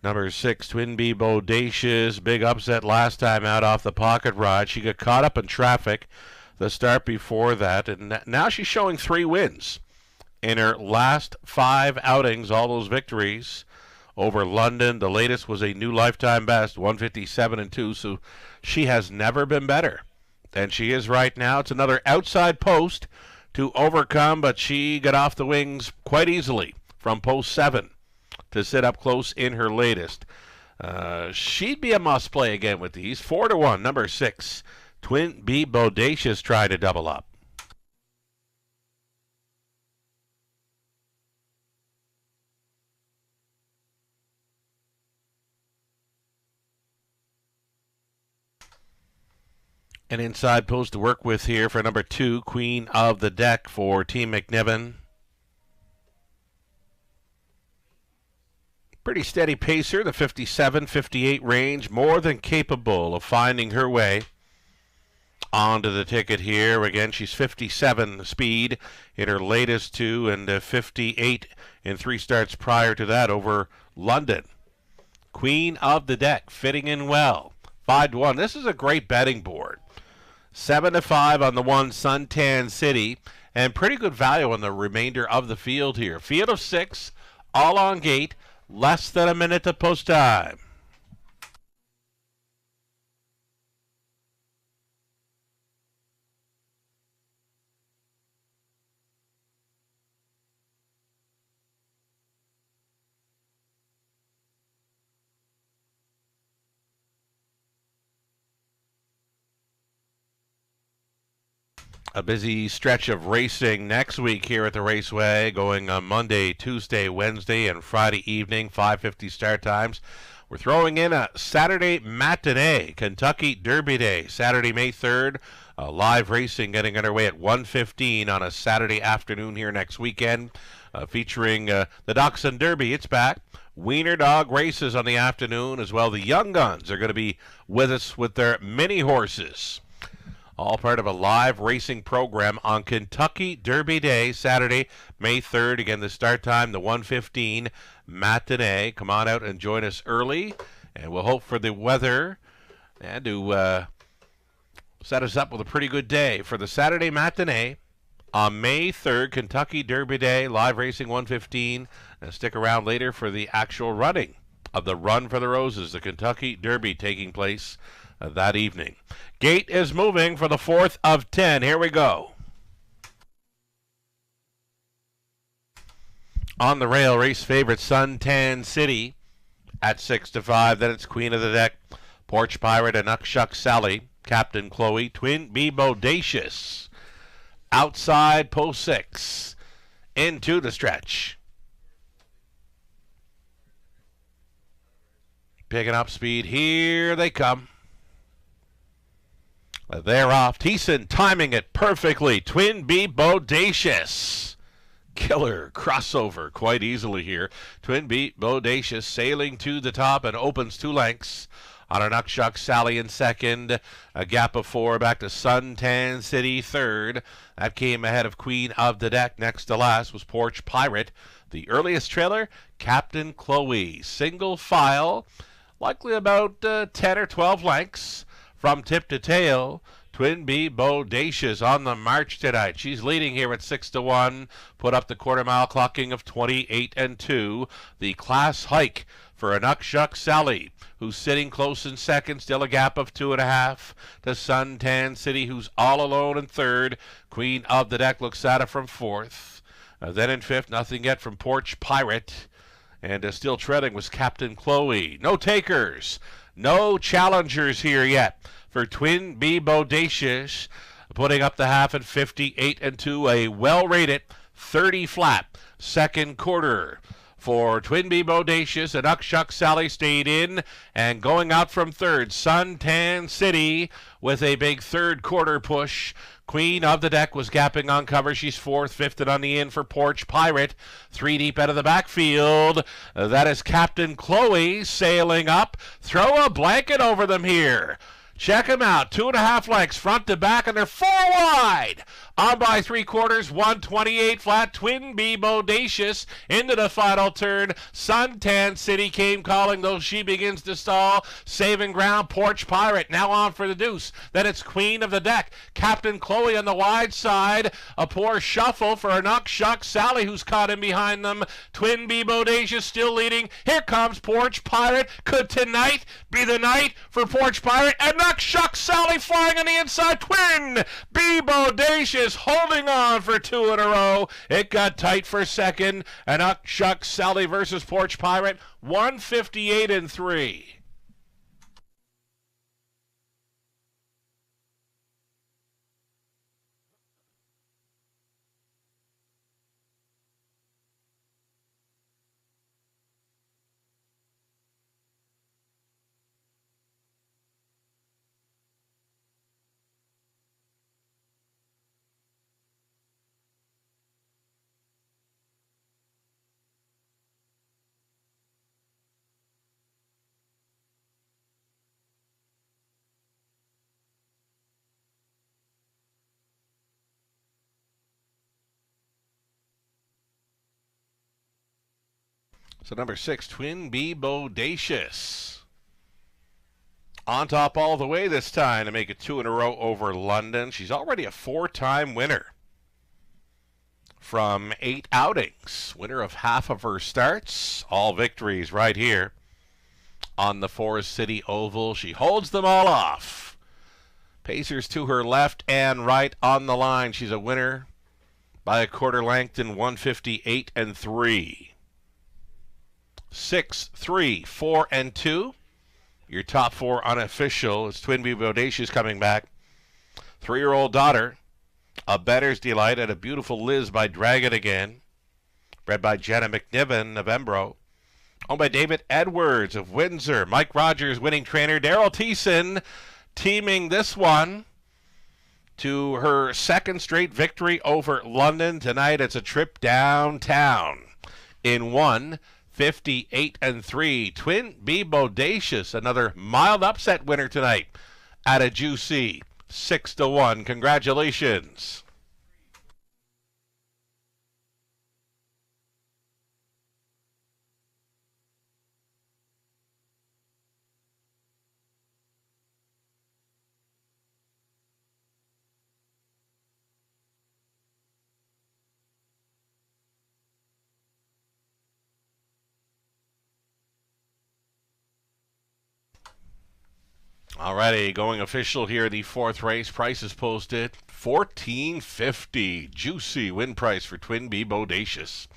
Number 6, Twin B Bodacious. Big upset last time out off the pocket ride. She got caught up in traffic the start before that, and now she's showing 3 wins in her last 5 outings, all those victories over London. The latest was a new lifetime best, 157-2, so she has never been better than she is right now. It's another outside post to overcome, but she got off the wings quite easily from post 7 to sit up close in her latest. She'd be a must-play again with these. 4-1, number 6, Twin B Bodacious trying to double up. An inside post to work with here for number 2, Queen of the Deck for Team McNiven. Pretty steady pacer, the 57-58 range, more than capable of finding her way onto the ticket here. Again, she's 57 speed in her latest 2 and 58 in 3 starts prior to that over London. Queen of the Deck fitting in well. 5-1. This is a great betting board. 7-5 on the 1, Suntan City, and pretty good value on the remainder of the field here. Field of 6, all on gate, less than a minute to post time. A busy stretch of racing next week here at the Raceway, going on Monday, Tuesday, Wednesday, and Friday evening, 5:50 start times. We're throwing in a Saturday matinee, Kentucky Derby Day, Saturday, May 3rd. Live racing getting underway at 1:15 on a Saturday afternoon here next weekend, featuring the Dachshund Derby. It's back. Wiener Dog races on the afternoon as well. The Young Guns are going to be with us with their mini horses. All part of a live racing program on Kentucky Derby Day, Saturday, May 3rd. Again, the start time, the 1:15 matinee. Come on out and join us early, and we'll hope for the weather and to set us up with a pretty good day for the Saturday matinee on May 3rd, Kentucky Derby Day, live racing 1:15. And stick around later for the actual running of the Run for the Roses, the Kentucky Derby taking place that evening. Gate is moving for the 4th of 10. Here we go. On the rail, race favorite Suntan City at 6-5. Then it's Queen of the Deck, Porch Pirate, and Uckshuck Sally, Captain Chloe, Twin B Bodacious. Outside post 6 into the stretch. Picking up speed. Here they come. They're off. Thiessen timing it perfectly. Twin B Bodacious. Killer crossover quite easily here. Twin B Bodacious sailing to the top and opens 2 lengths on an Uckshuck Sally in second. A gap of 4 back to Suntan City third. That came ahead of Queen of the Deck. Next to last was Porch Pirate. The earliest trailer, Captain Chloe. Single file, likely about 10 or 12 lengths. From tip to tail, Twin B Bodacious on the march tonight. She's leading here at 6-1. Put up the quarter-mile clocking of 28-2. The class hike for an Uckshuck Sally, who's sitting close in second. Still a gap of 2.5 to Suntan City, who's all alone in third. Queen of the Deck looks at it from fourth. Then in fifth, nothing yet from Porch Pirate. And still treading was Captain Chloe. No takers. No challengers here yet for Twin B Bodacious, putting up the half at 58-2, a well-rated 30 flat second quarter for Twin B Bodacious. And Uckshuck Sally stayed in, and going out from third, Suntan City with a big third quarter push. Queen of the Deck was gapping on cover. She's fourth, fifth, and on the in for Porch Pirate. 3 deep out of the backfield. That is Captain Chloe sailing up. Throw a blanket over them here. Check them out. 2.5 lengths front to back, and they're 4 wide. On by 3/4, 128 flat. Twin B Bodacious into the final turn. Suntan City came calling, though she begins to stall. Saving ground, Porch Pirate now on for the deuce. Then it's Queen of the Deck. Captain Chloe on the wide side. A poor shuffle for an Uckshuck Sally, who's caught in behind them. Twin B Bodacious still leading. Here comes Porch Pirate. Could tonight be the night for Porch Pirate? And Uckshuck Sally flying on the inside. Twin B Bodacious holding on for 2 in a row. It got tight for second. And Uckshuck Sally versus Porch Pirate, 158-3. So number 6, Twin B Bodacious. On top all the way this time to make it 2 in a row over London. She's already a 4-time winner from 8 outings. Winner of half of her starts. All victories right here on the Forest City Oval. She holds them all off. Pacers to her left and right on the line. She's a winner by a quarter length in 158-3. 6, 3, 4, and 2. Your top 4 unofficial. It's Twin B Bodacious coming back. 3-year-old daughter A Better's Delight and a Beautiful Liz by Dragon Again. Bred by Jenna McNiven of Embro. Owned by David Edwards of Windsor. Mike Rogers, winning trainer. Daryl Thiessen teaming this one to her second straight victory over London. Tonight it's a trip downtown. In 158-3. Twin B Bodacious, another mild upset winner tonight at a juicy 6-1. Congratulations. Alrighty, going official here, the fourth race. Price is posted $14.50. Juicy win price for Twin B Bodacious.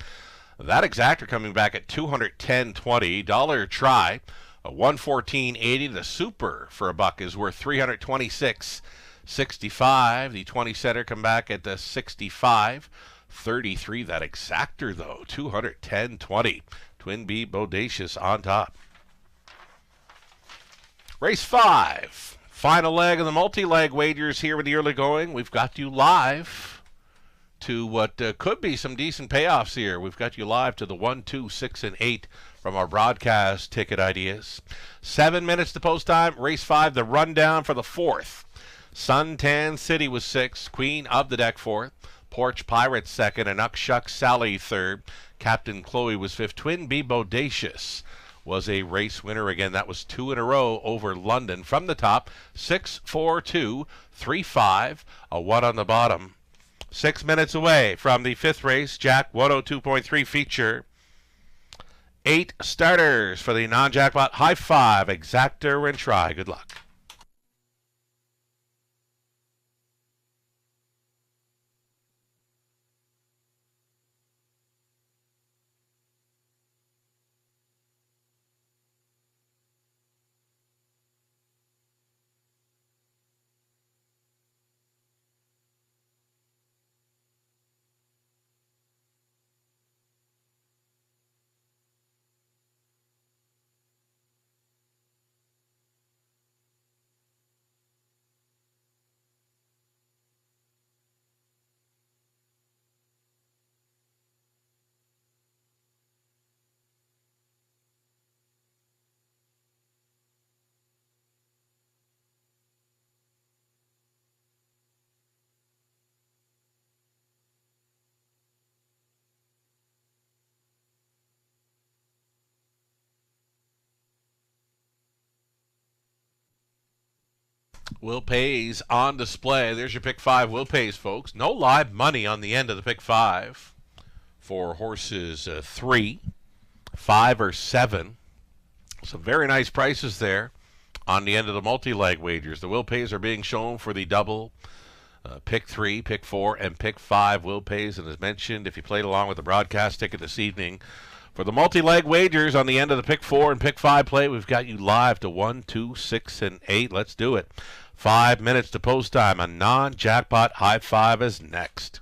That exactor coming back at $210.20. Dollar try, a $114.80. The super for a buck is worth $326.65. The 20 center come back at the $65.33. That exactor though, $210.20. Twin B Bodacious on top. Race 5, final leg of the multi-leg wagers here with the early going. We've got you live to what could be some decent payoffs here. We've got you live to the 1, 2, 6, and 8 from our broadcast ticket ideas. 7 minutes to post time. Race 5, the rundown for the fourth. Suntan City was 6th, Queen of the Deck 4th, Porch Pirates 2nd, and Uckshuck Sally 3rd. Captain Chloe was 5th. Twin B Bodacious was a race winner again. That was 2 in a row over London. From the top, 6, 4, 2, 3, 5, a 1 on the bottom. 6 minutes away from the fifth race, Jack 102.3 feature. 8 starters for the non-jackpot high five, exactor and try. Good luck. Will Pays on display. There's your pick 5. Will Pays, folks. No live money on the end of the pick 5 for horses 3, 5, or 7. Some very nice prices there on the end of the multi-leg wagers. The Will Pays are being shown for the double, pick 3, pick 4, and pick 5 Will Pays. And as mentioned, if you played along with the broadcast ticket this evening, for the multi-leg wagers on the end of the pick 4 and pick 5 play, we've got you live to 1, 2, 6, and 8. Let's do it. 5 minutes to post time. A non-jackpot high five is next.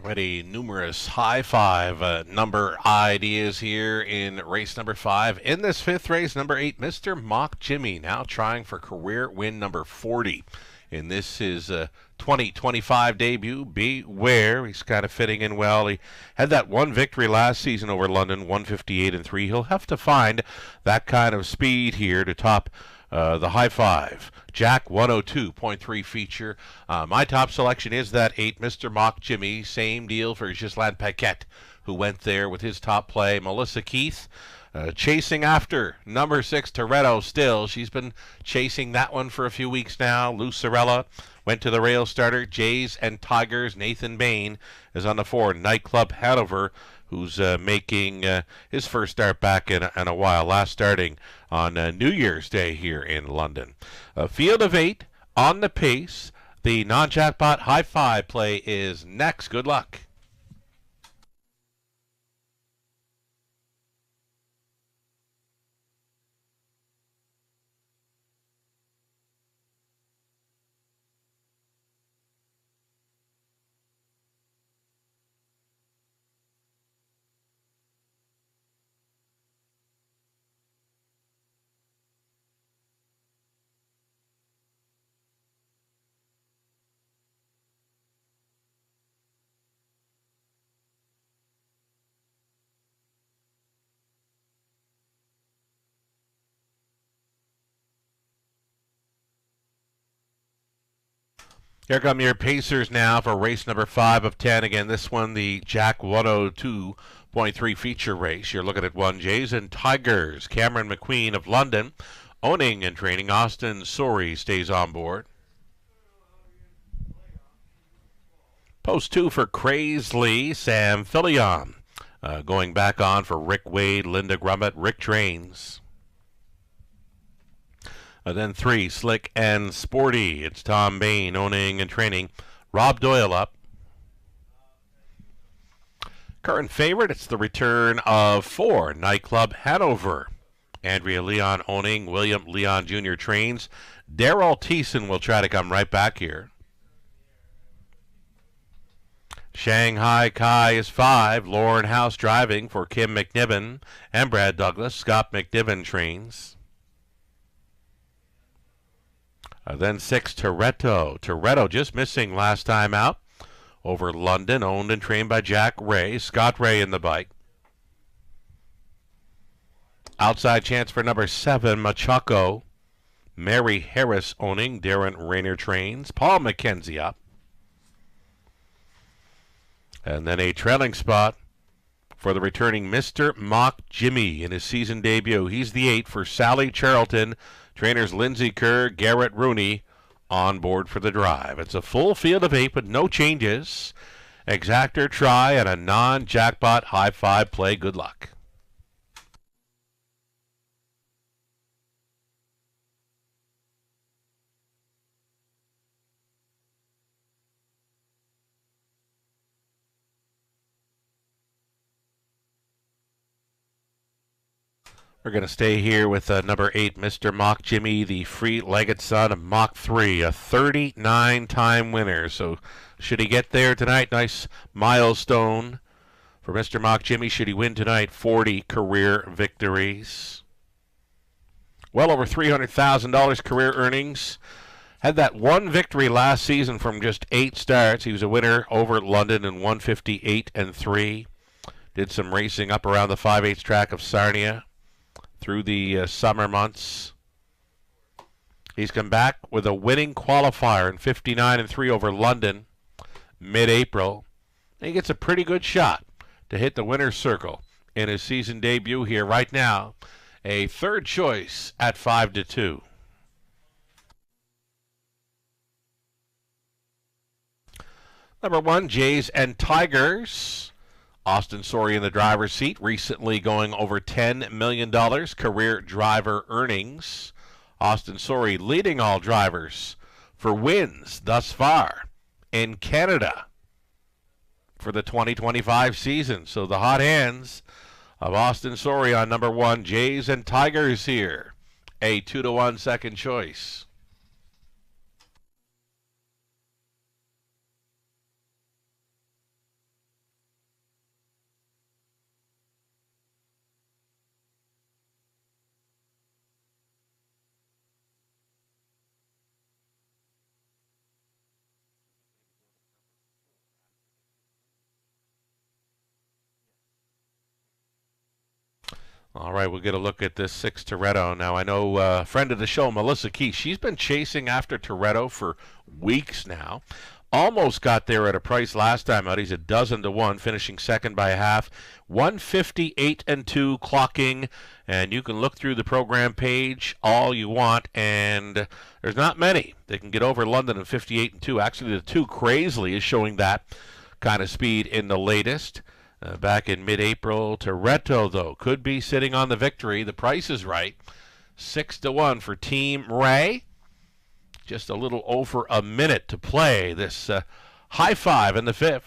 Already numerous high five number ideas here in race number 5. In this 5th race, number 8, Mr. Mock Jimmy, now trying for career win number 40. In this his 2025 debut. Beware, he's kind of fitting in well. He had that one victory last season over London, 158-3. He'll have to find that kind of speed here to top the high five. Jack 102.3 feature. My top selection is that 8, Mr. Mock Jimmy. Same deal for Ghislaine Paquette, who went there with his top play. Melissa Keith chasing after number 6, Toretto still. She's been chasing that one for a few weeks now. Lucarella went to the rail starter. Jays and Tigers. Nathan Bain is on the 4, Nightclub Hanover, who's making his first start back in a while, last starting on New Year's Day here in London. A field of 8 on the pace. The non-jackpot high five play is next. Good luck. Here come your pacers now for race number 5 of 10. Again, this one, the Jack 102.3 feature race. You're looking at 1, Jays and Tigers. Cameron McQueen of London, owning and training. Austin Sorey stays on board. Post 2 for Crazely, Sam Filion. Going back on for Rick Wade, Linda Grummett, Rick Trains. Then 3, Slick and Sporty. It's Tom Bain owning and training. Rob Doyle up. Current favorite, it's the return of 4, Nightclub Hanover. Andrea Leon owning. William Leon Jr. trains. Daryl Thiessen will try to come right back here. Shanghai Kai is 5. Lauren House driving for Kim McNiven and Brad Douglas. Scott McNiven trains. Then 6, Toretto. Toretto just missing last time out over London, owned and trained by Jack Ray. Scott Ray in the bike. Outside chance for number 7, Machaco. Mary Harris owning. Darren Rayner trains. Paul McKenzie up. And then a trailing spot for the returning Mr. Mock Jimmy in his season debut. He's the 8 for Sally Charlton. Trainers Lindsay Kerr, Garrett Rooney on board for the drive. It's a full field of 8 with no changes. Exactor try and a non-jackpot high five play. Good luck. We're going to stay here with number 8, Mr. Mock Jimmy, the free-legged son of Mock 3, a 39-time winner. So should he get there tonight, nice milestone for Mr. Mock Jimmy. Should he win tonight, 40 career victories. Well over $300,000 career earnings. Had that one victory last season from just 8 starts. He was a winner over London in 158-3. Did some racing up around the 5/8 track of Sarnia through the summer months. He's come back with a winning qualifier in 59-3 over London mid-April. He gets a pretty good shot to hit the winner's circle in his season debut here right now. A third choice at 5-2. Number 1, Jays and Tigers. Austin Sorey in the driver's seat, recently going over $10 million career driver earnings. Austin Sorey leading all drivers for wins thus far in Canada for the 2025 season. So the hot hands of Austin Sorey on number 1, Jays and Tigers here. A 2-1 second choice. All right, we'll get a look at this 6 Toretto. Now, I know friend of the show, Melissa Key, she's been chasing after Toretto for weeks now. Almost got there at a price last time out. He's 12-1, finishing second by a half. 158-2 clocking, and you can look through the program page all you want, and there's not many that can get over London in 58-2. Actually, the 2 Crazily is showing that kind of speed in the latest. Back in mid-April, Toretto, though, could be sitting on the victory. The price is right. 6-1 for Team Ray. Just a little over a minute to play this high five in the 5th.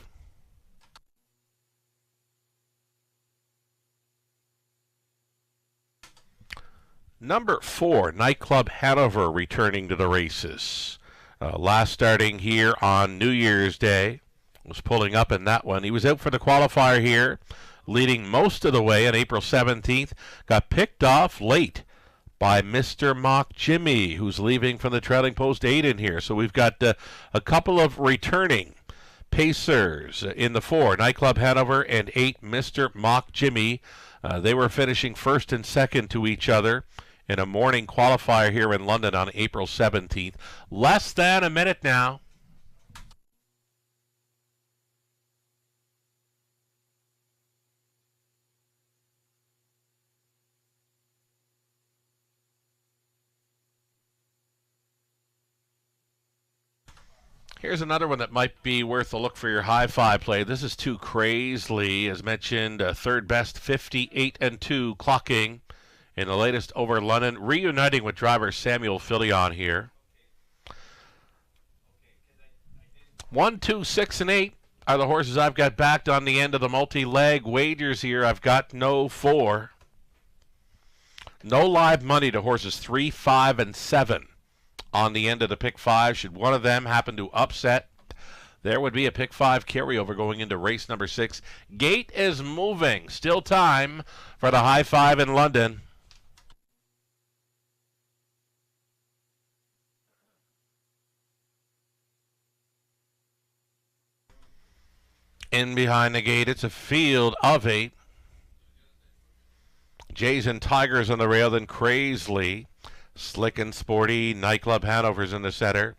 Number 4, Nightclub Hanover returning to the races. Last starting here on New Year's Day. Was pulling up in that one. He was out for the qualifier here, leading most of the way on April 17th. Got picked off late by Mr. Mock Jimmy, who's leaving from the trailing post 8 in here. So we've got a couple of returning pacers in the 4, Nightclub Hanover, and 8, Mr. Mock Jimmy. They were finishing first and second to each other in a morning qualifier here in London on April 17th. Less than a minute now. Here's another one that might be worth a look for your high five play. This is 2 Crazily, as mentioned, third best, 58-2 clocking in the latest over London, reuniting with driver Samuel Filion here. 1, 2, 6, and 8 are the horses I've got backed on the end of the multi-leg wagers here. I've got no 4. No live money to horses 3, 5, and 7. On the end of the pick 5. Should one of them happen to upset, there would be a pick 5 carryover going into race number 6. Gate is moving. Still time for the high five in London. In behind the gate, it's a field of 8. Jays and Tigers on the rail, then Crazily. Slick and Sporty, Nightclub Hanover's in the center.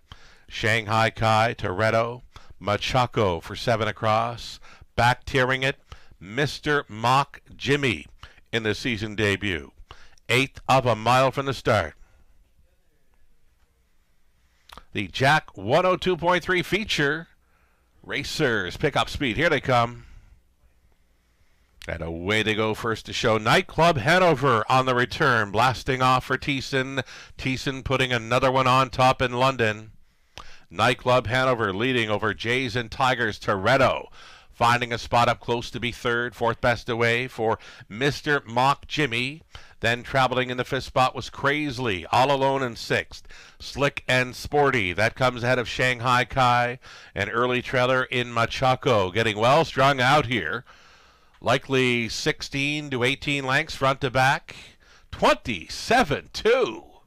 Shanghai Kai, Toretto, Machaco for 7 across. Back tearing it, Mr. Mock Jimmy in the season debut. 1/8 of a mile from the start. The Jack 102.3 feature. Racers pick up speed. Here they come. And away they go first to show. Nightclub Hanover on the return, blasting off for Thiessen. Thiessen putting another one on top in London. Nightclub Hanover leading over Jays and Tigers. Toretto finding a spot up close to be third. 4th best away for Mr. Mock Jimmy. Then traveling in the 5th spot was Crazily, all alone in 6th. Slick and Sporty, that comes ahead of Shanghai Kai. An early trailer in Machaco, getting well strung out here. Likely 16 to 18 lengths front to back. 27-2.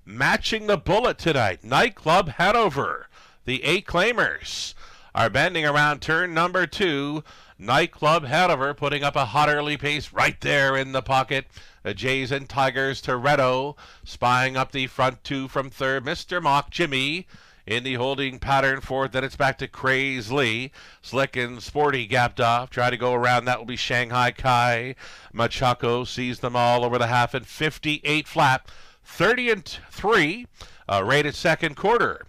Matching the bullet tonight. Nightclub Hanover. The 8 claimers are bending around turn number 2. Nightclub Hanover putting up a hot early pace right there in the pocket. The Jays and Tigers, Toretto spying up the front 2 from 3rd. Mr. Mock Jimmy in the holding pattern 4th. Then it's back to Crazily. Slick and Sporty gapped off. Try to go around. That will be Shanghai Kai. Machaco sees them all over the half and 58 flat. 30-3. Rated second quarter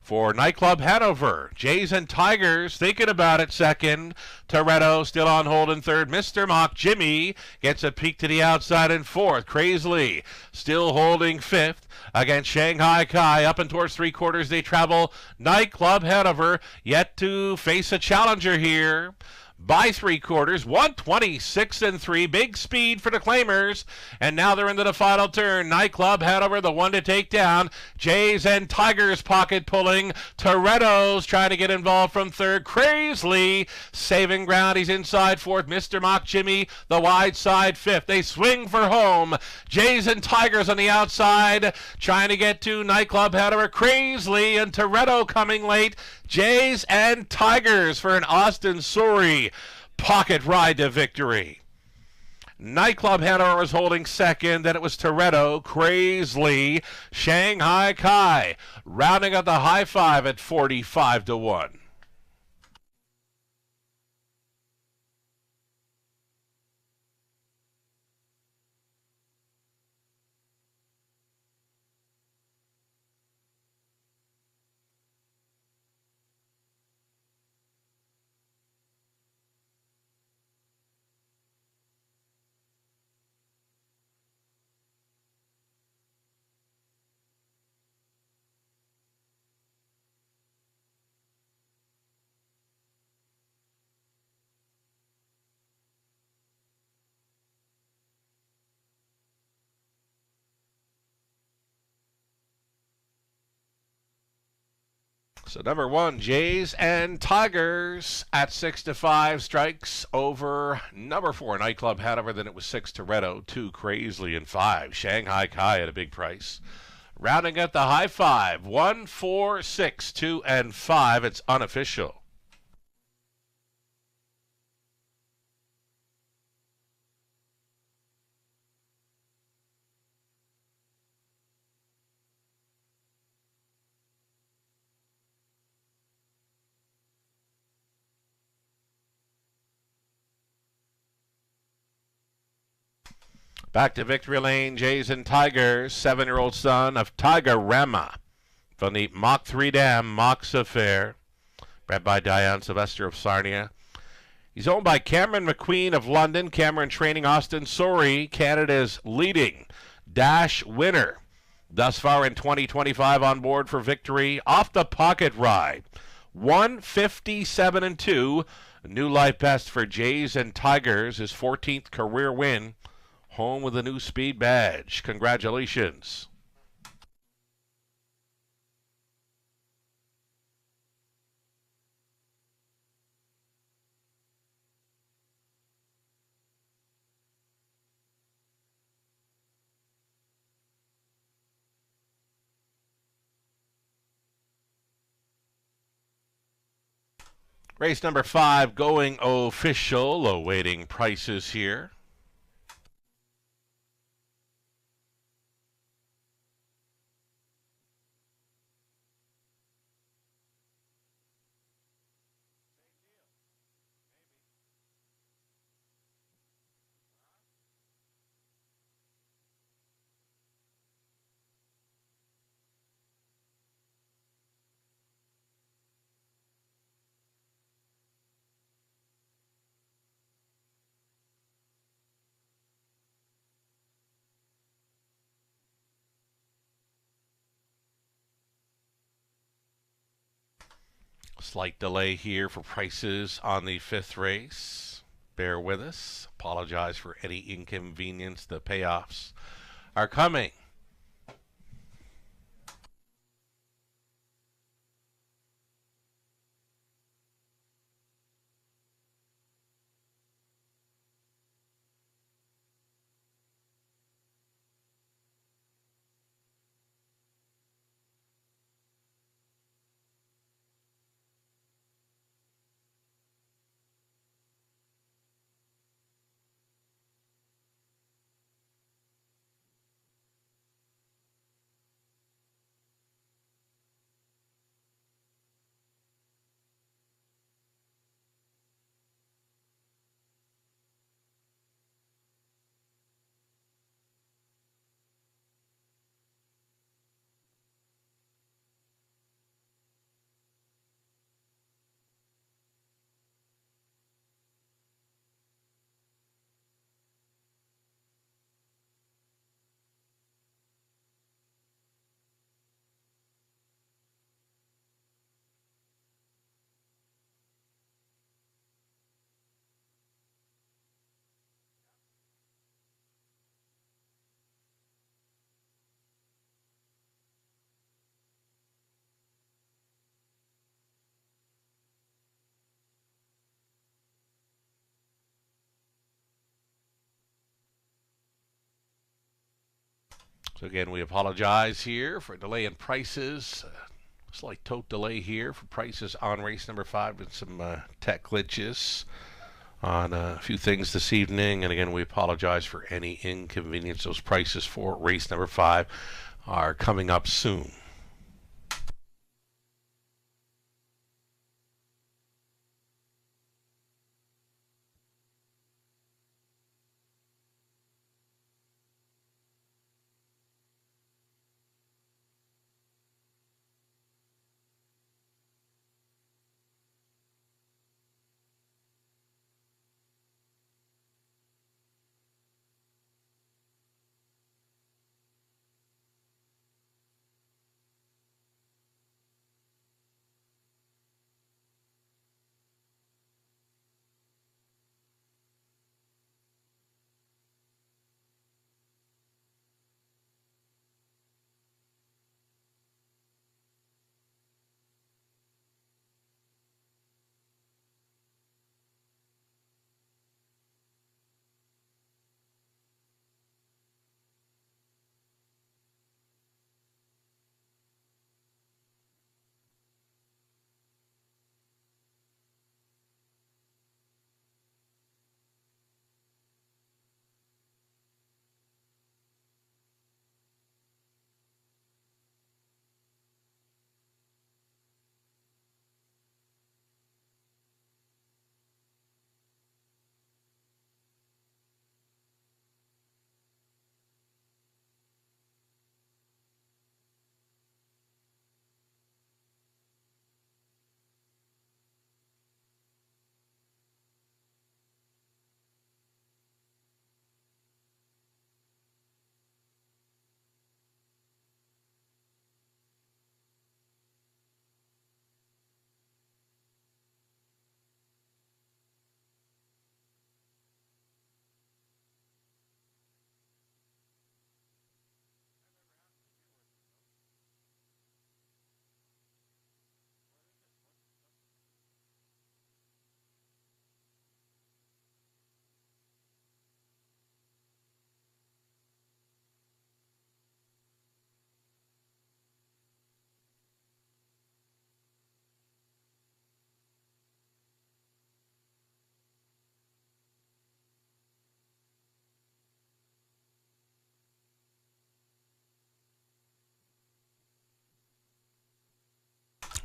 for Nightclub Hanover. Jays and Tigers thinking about it second. Toretto still on hold in 3rd. Mr. Mock Jimmy gets a peek to the outside in 4th. Crazily still holding 5th against Shanghai Kai. Up and towards 3/4 they travel. Nightclub Hanover yet to face a challenger here. By 3/4, 126-3. Big speed for the claimers. And now they're into the final turn. Nightclub Hanover, the one to take down. Jays and Tigers pocket pulling. Toretto's trying to get involved from 3rd. Crazily saving ground. He's inside 4th. Mr. Mock Jimmy, the wide side 5th. They swing for home. Jays and Tigers on the outside trying to get to Nightclub Hanover. Crazily and Toretto coming late. Jays and Tigers for an Austin Surrey pocket ride to victory. Nightclub Hanover was holding second. Then it was Toretto, Crazily, Shanghai Kai, rounding out the high five at 45-1. So number one, Jays and Tigers at 6-5 strikes over number four, Nightclub Hanover. Then it was 6 Toretto, 2 Crazily, and 5 Shanghai Kai at a big price. Rounding at the high five, 1, 4, 6, 2, and 5. It's unofficial. Back to victory lane, Jays and Tigers. 7-year-old son of Tiger Rama from the Mach 3 Dam Mox Affair, bred by Diane Sylvester of Sarnia. He's owned by Cameron McQueen of London. Cameron training Austin Sori, Canada's leading dash winner thus far in 2025, on board for victory off the pocket ride. 157-2. New life best for Jays and Tigers. His 14th career win. Home with a new speed badge. Congratulations. Race number 5 going official. Awaiting prices here. Slight delay here for prices on the 5th race. Bear with us. Apologize for any inconvenience. The payoffs are coming. So again, we apologize here for delay in prices. Slight tote delay here for prices on race number 5 with some tech glitches on a few things this evening. And again, we apologize for any inconvenience. Those prices for race number 5 are coming up soon.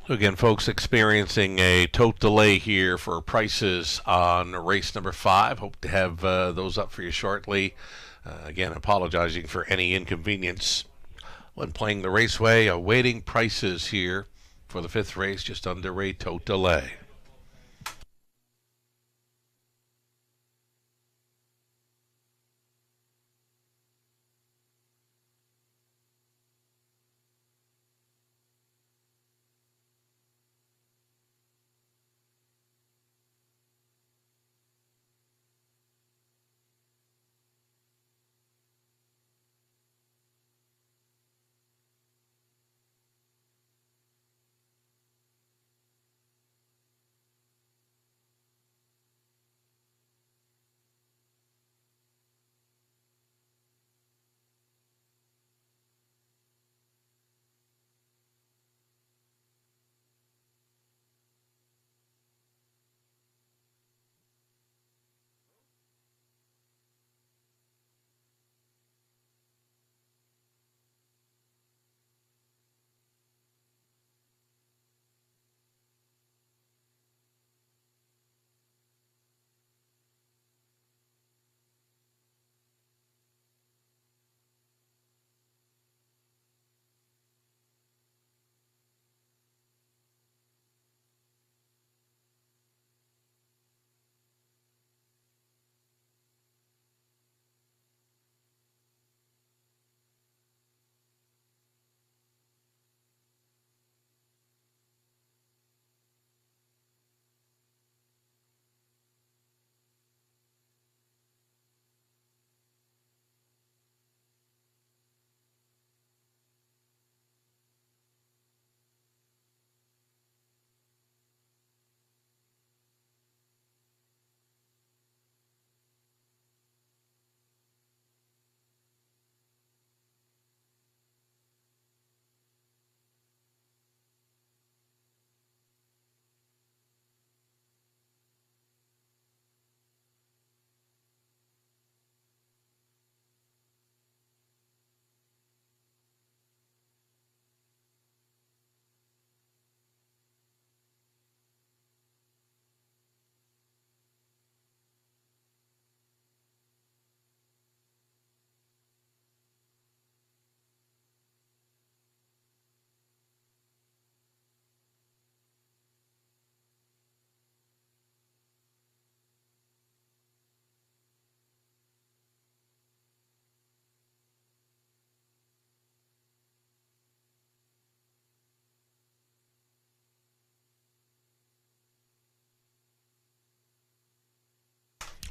Again, folks, experiencing a tote delay here for prices on race number 5. Hope to have those up for you shortly. Again, apologizing for any inconvenience when playing the raceway. Awaiting prices here for the 5th race, just under a tote delay.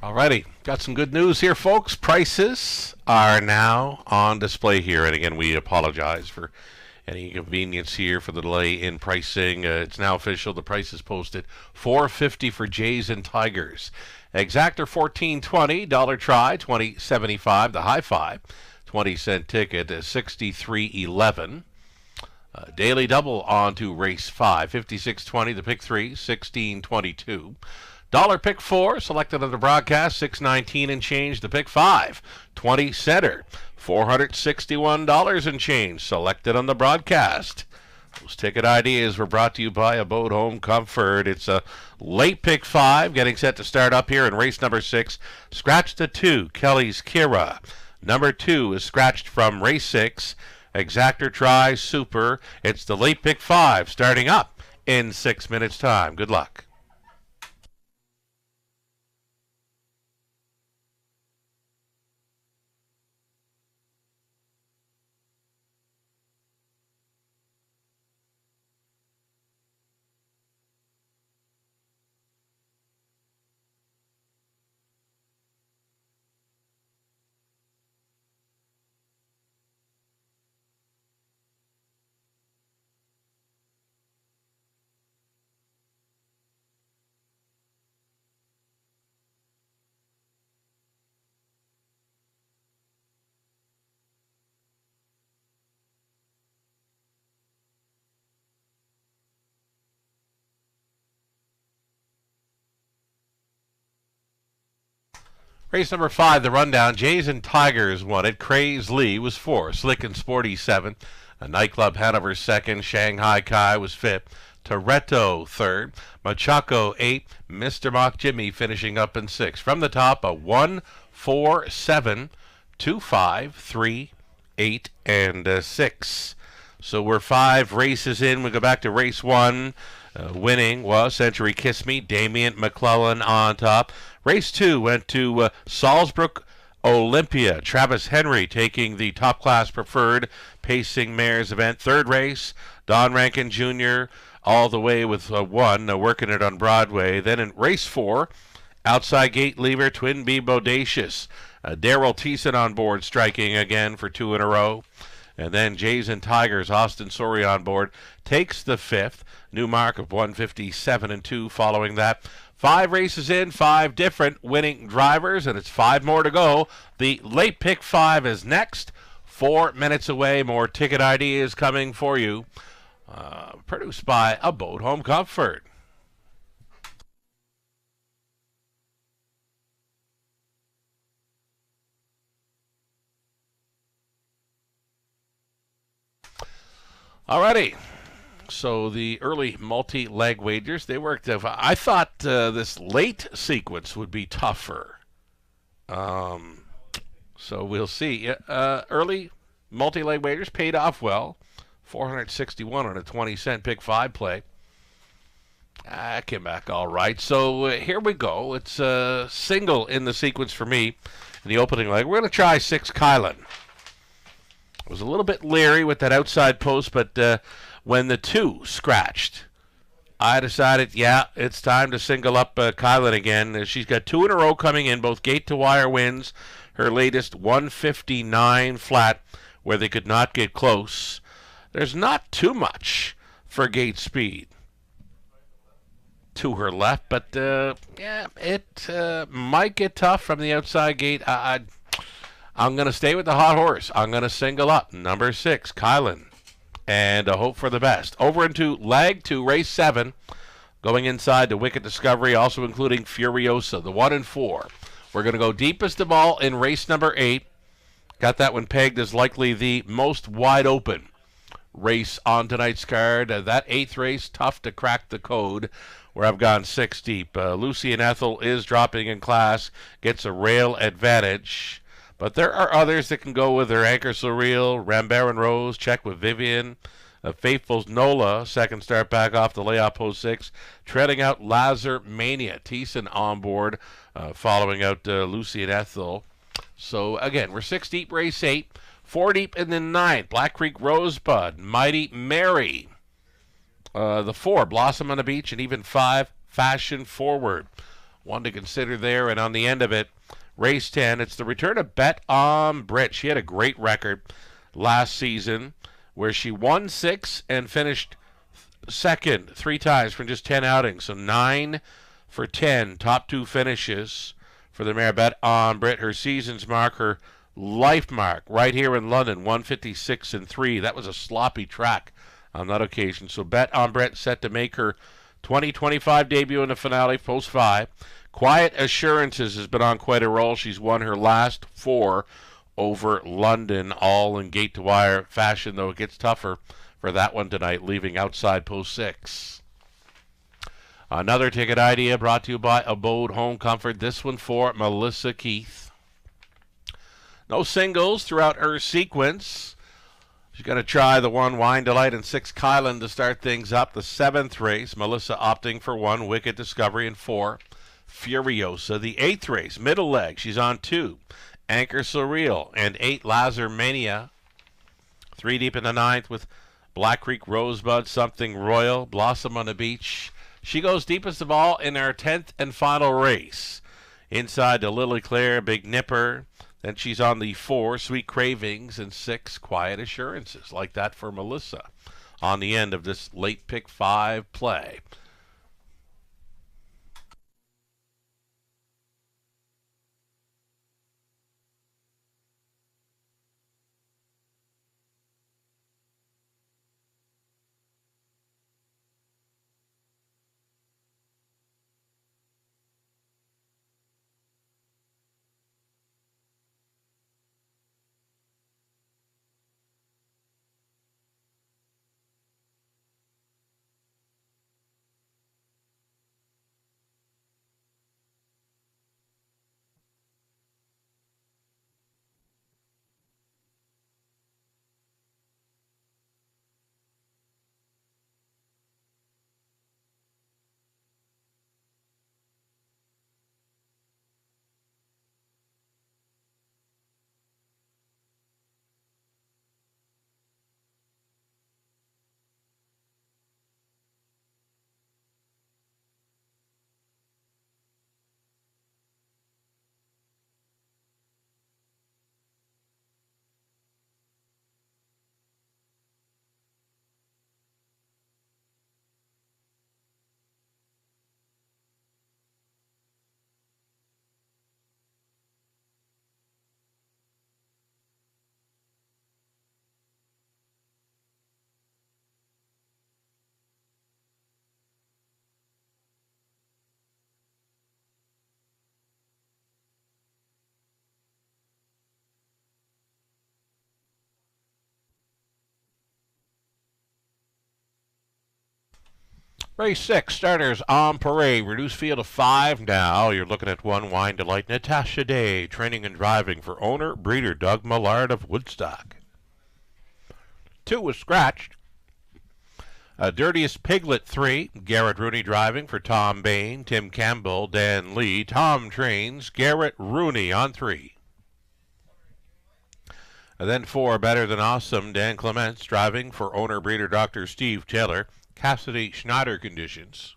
Alrighty, got some good news here, folks. Prices are now on display here, and again, we apologize for any inconvenience here for the delay in pricing. It's now official. The price is posted. $4.50 for Jays and Tigers. Exactor $14.20. Dollar try $20.75. The high five 20-cent ticket is $63.11. Daily double on to race 5, 56.20. The pick 3, 16.22. Dollar pick 4, selected on the broadcast, 6.19 and change. The pick 5, 20 center, $461 and change, selected on the broadcast. Those ticket ideas were brought to you by Abode Home Comfort. It's a late pick 5, getting set to start up here in race number 6. Scratched to 2, Kelly's Kira. Number 2 is scratched from race 6. Exactor try super. It's the late pick 5 starting up in 6 minutes time. Good luck. Race number 5, the rundown. Jays and Tigers won it. Craze Lee was 4. Slick and Sporty 7. A Nightclub Hanover 2nd. Shanghai Kai was 5th. Toretto 3rd. Machaco 8th. Mr. Mock Jimmy finishing up in 6th. From the top, a 1, 4, 7, 2, 5, 3, 8, and 6. So we're 5 races in. We go back to race 1. Winning was Century Kiss Me, Damian McClellan on top. Race 2 went to Salzbrook Olympia. Travis Henry taking the top class preferred pacing mares event. Third race, Don Rankin Jr. all the way with 1, working it on Broadway. Then in race 4, Outside Gate Lever, Twin B Bodacious. Daryl Thiessen on board, striking again for 2 in a row. And then Jays and Tigers, Austin Sori on board, takes the 5th. New mark of 157 and 2 following that. 5 races in, 5 different winning drivers, and it's 5 more to go. The late pick 5 is next. 4 minutes away. More ticket ideas coming for you. Produced by Abode Home Comfort. Alrighty. So the early multi-leg wagers, they worked. I thought this late sequence would be tougher. So we'll see. Early multi-leg wagers paid off well. $461 on a 20-cent pick 5 play. I came back all right. So here we go. It's a single in the sequence for me in the opening leg. We're going to try 6 Kylan. I was a little bit leery with that outside post, but when the 2 scratched, I decided, yeah, it's time to single up Kylan again. She's got 2 in a row coming in, both gate-to-wire wins. Her latest 159 flat, where they could not get close. There's not too much for gate speed to her left, but yeah, it might get tough from the outside gate. I'm going to stay with the hot horse. I'm going to single up number 6, Kylan, and hope for the best. Over into leg 2, race 7, going inside to Wicked Discovery, also including Furiosa, the 1 and 4. We're going to go deepest of all in race number 8. Got that one pegged as likely the most wide open race on tonight's card. That 8th race, tough to crack the code, where I've gone 6 deep. Lucy and Ethel is dropping in class, gets a rail advantage. But there are others that can go with their Anchor Surreal, Rambaran Rose, check with Vivian, Faithful's Nola, second start back off the layout post 6, treading out Lazar Mania, Thiessen on board, following out Lucy and Ethel. So again, we're 6 deep, race 8, 4 deep in the 9th, Black Creek Rosebud, Mighty Mary, the 4, Blossom on the Beach, and even 5, Fashion Forward. one to consider there. And on the end of it, race 10, it's the return of Bet on Brit. She had a great record last season where she won 6 and finished second 3 times from just 10 outings. So 9 for 10, top 2 finishes for the mare Bet on Brit. Her season's mark, her life mark, right here in London, 156 and 3. That was a sloppy track on that occasion. So Bet on Brit set to make her 2025 debut in the finale, post 5. Quiet Assurances has been on quite a roll. She's won her last 4 over London, all in gate-to-wire fashion, though it gets tougher for that one tonight, leaving outside post 6. Another ticket idea brought to you by Abode Home Comfort. This one for Melissa Keith. No singles throughout her sequence. She's going to try the 1 Wine Delight and 6 Kylan to start things up. The 7th race, Melissa opting for 1 Wicked Discovery and 4 Furiosa. The 8th race, middle leg, she's on 2 Anchor Surreal and 8 Lazar Mania. 3 deep in the 9th with Black Creek Rosebud, Something Royal, Blossom on the Beach. She goes deepest of all in our 10th and final race. Inside the Lily Claire, Big Nipper. Then she's on the 4 Sweet Cravings and 6 Quiet Assurances. Like that for Melissa on the end of this late pick 5 play. Race 6, starters on parade. Reduced field of 5 now. You're looking at 1 Wine Delight. Natasha Day, training and driving for owner, breeder Doug Millard of Woodstock. 2 was scratched. Dirtiest Piglet 3, Garrett Rooney driving for Tom Bain, Tim Campbell, Dan Lee. Tom trains, Garrett Rooney on 3. And then 4, Better Than Awesome, Dan Clements driving for owner, breeder Dr. Steve Taylor. Cassidy Schneider conditions.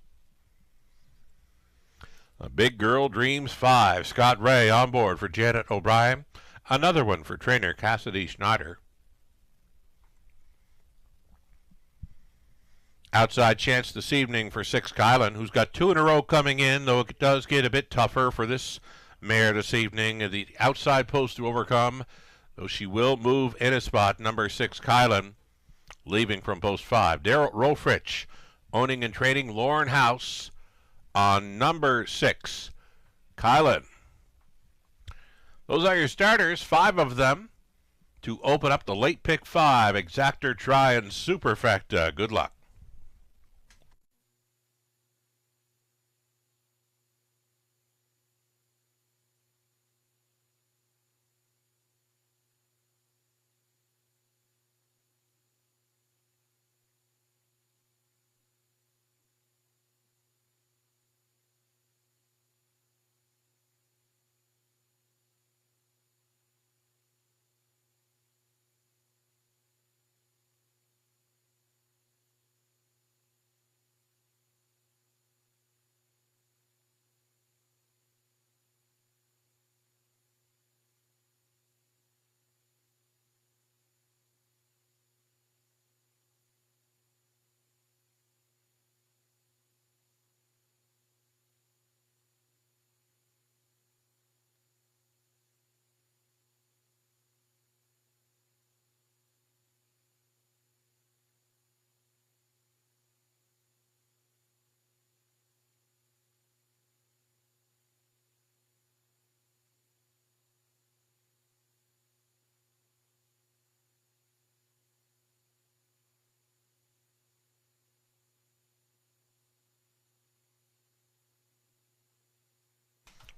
A Big Girl Dreams 5. Scott Ray on board for Janet O'Brien. Another one for trainer Cassidy Schneider. Outside chance this evening for 6 Kylan, who's got 2 in a row coming in, though it does get a bit tougher for this mare this evening. The outside post to overcome, though she will move in a spot. Number 6 Kylan. Leaving from post 5. Daryl Rolfrich owning and training Lauren House on number 6. Kylan. Those are your starters, 5 of them, to open up the late pick 5. Exactor, Try, and Superfecta. Good luck.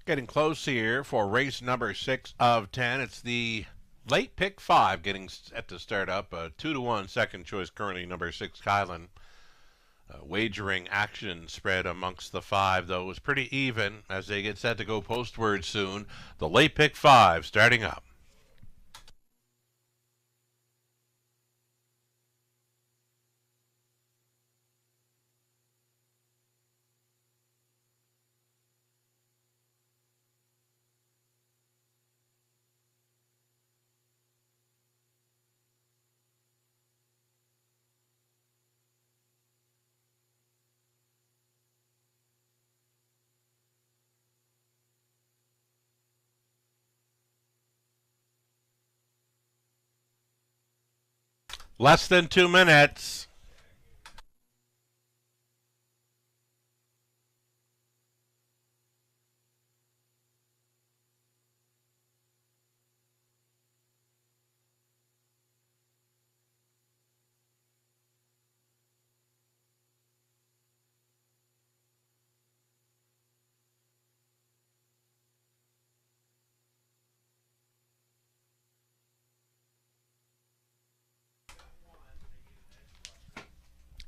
Getting close here for race number 6 of 10. It's the late pick 5 getting set to start up. 2-1 second choice currently number 6 Kylan. Wagering action spread amongst the 5 though is pretty even as they get set to go postward soon. The late pick 5 starting up. Less than 2 minutes.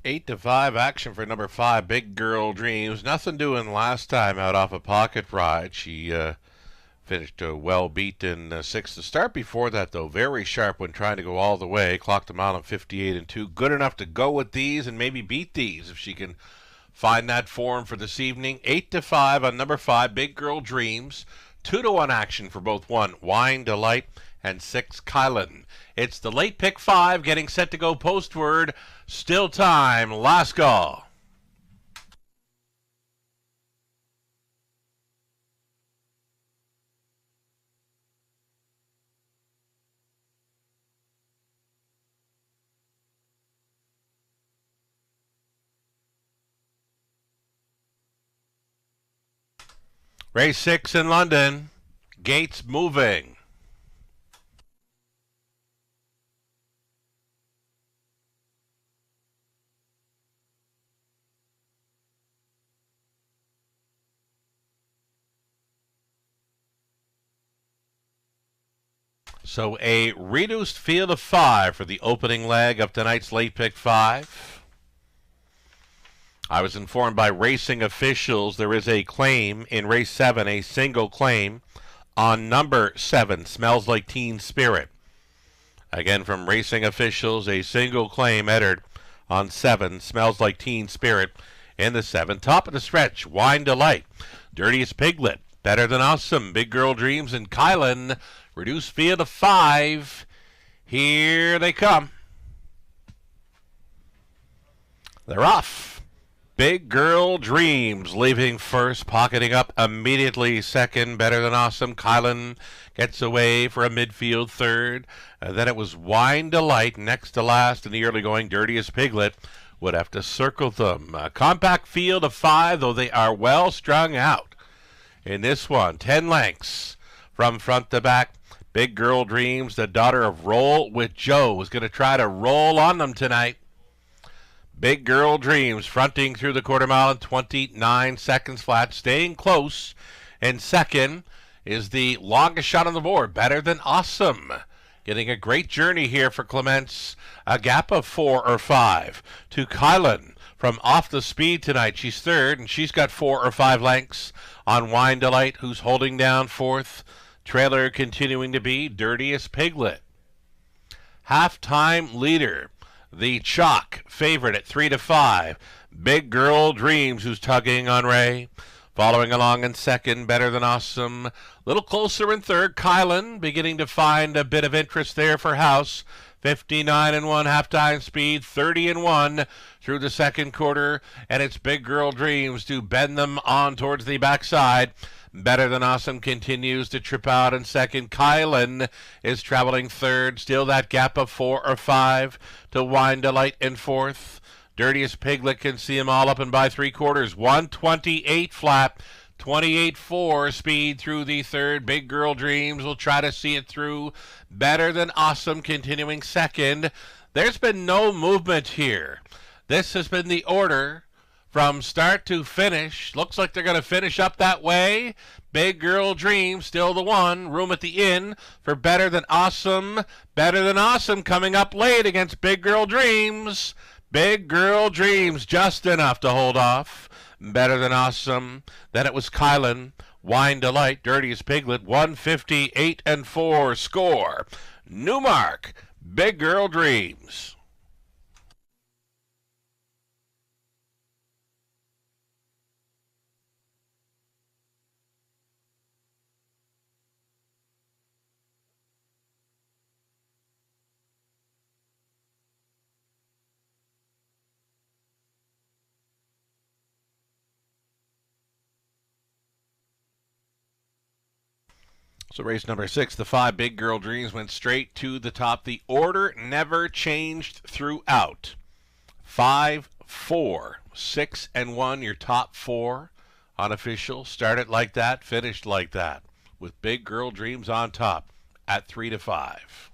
Eight to 5 action for number 5, Big Girl Dreams. Nothing doing last time out off a pocket ride. She finished well beaten 6 to start before that, though. Very sharp when trying to go all the way. Clocked them out on 58 and 2. Good enough to go with these and maybe beat these if she can find that form for this evening. 8 to 5 on number 5, Big Girl Dreams. 2-1 action for both 1, Wine Delight, and 6, Kylan. It's the late pick 5 getting set to go postward. Still time. Last call. Race 6 in London. Gates moving. So a reduced field of 5 for the opening leg of tonight's late pick 5. I was informed by racing officials there is a claim in race 7, a single claim on number 7, Smells Like Teen Spirit. Again, from racing officials, a single claim entered on 7, Smells Like Teen Spirit in the 7. Top of the stretch, Wine Delight, Dirtiest Piglet, Better Than Awesome, Big Girl Dreams, and Kylan. Reduced field of 5. Here they come. They're off. Big Girl Dreams leaving first, pocketing up immediately second. Better Than Awesome. Kylan gets away for a midfield third. Then it was Wine Delight next to last in the early going. Dirtiest Piglet would have to circle them. A compact field of 5, though they are well strung out in this one. 10 lengths from front to back. Big Girl Dreams, the daughter of Roll with Joe, is going to try to roll on them tonight. Big Girl Dreams fronting through the quarter mile in 29 seconds flat, staying close. And second is the longest shot on the board, Better Than Awesome. Getting a great journey here for Clements. A gap of 4 or 5 to Kylan from Off the Speed tonight. She's third, and she's got 4 or 5 lengths on Wine Delight, who's holding down fourth. Trailer continuing to be Dirtiest Piglet. Halftime leader, the chalk favorite at 3 to 5. Big Girl Dreams, who's tugging on Ray. Following along in second, Better Than Awesome. Little closer in third, Kylan, beginning to find a bit of interest there for House. 59 and 1 halftime speed, 30 and 1 through the second quarter, and it's Big Girl Dreams to bend them on towards the backside. Better Than Awesome continues to trip out in second. Kylan is traveling third. Still that gap of 4 or 5 to Wine Delight in fourth. Dirtiest Piglet can see him all up and by 3/4. 128 flat. 28.4 speed through the third. Big Girl Dreams will try to see it through. Better Than Awesome continuing second. There's been no movement here. This has been the order from start to finish. Looks like they're going to finish up that way. Big Girl Dream, still the one. Room at the inn for Better Than Awesome. Better Than Awesome coming up late against Big Girl Dreams. Big Girl Dreams, just enough to hold off. Better Than Awesome. Then it was Kylan. Wine Delight, Dirtiest Piglet, 158 and 4 score. New mark, Big Girl Dreams. So race number 6, the 5 Big Girl Dreams went straight to the top. The order never changed throughout. 5, 4, 6, and 1, your top 4 unofficial. Started like that, finished like that, with Big Girl Dreams on top at 3 to 5.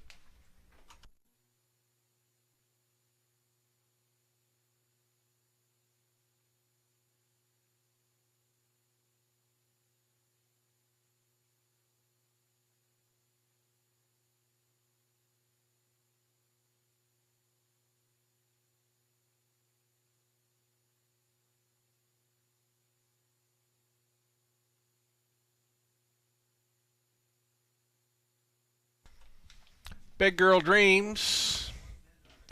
Big Girl Dreams,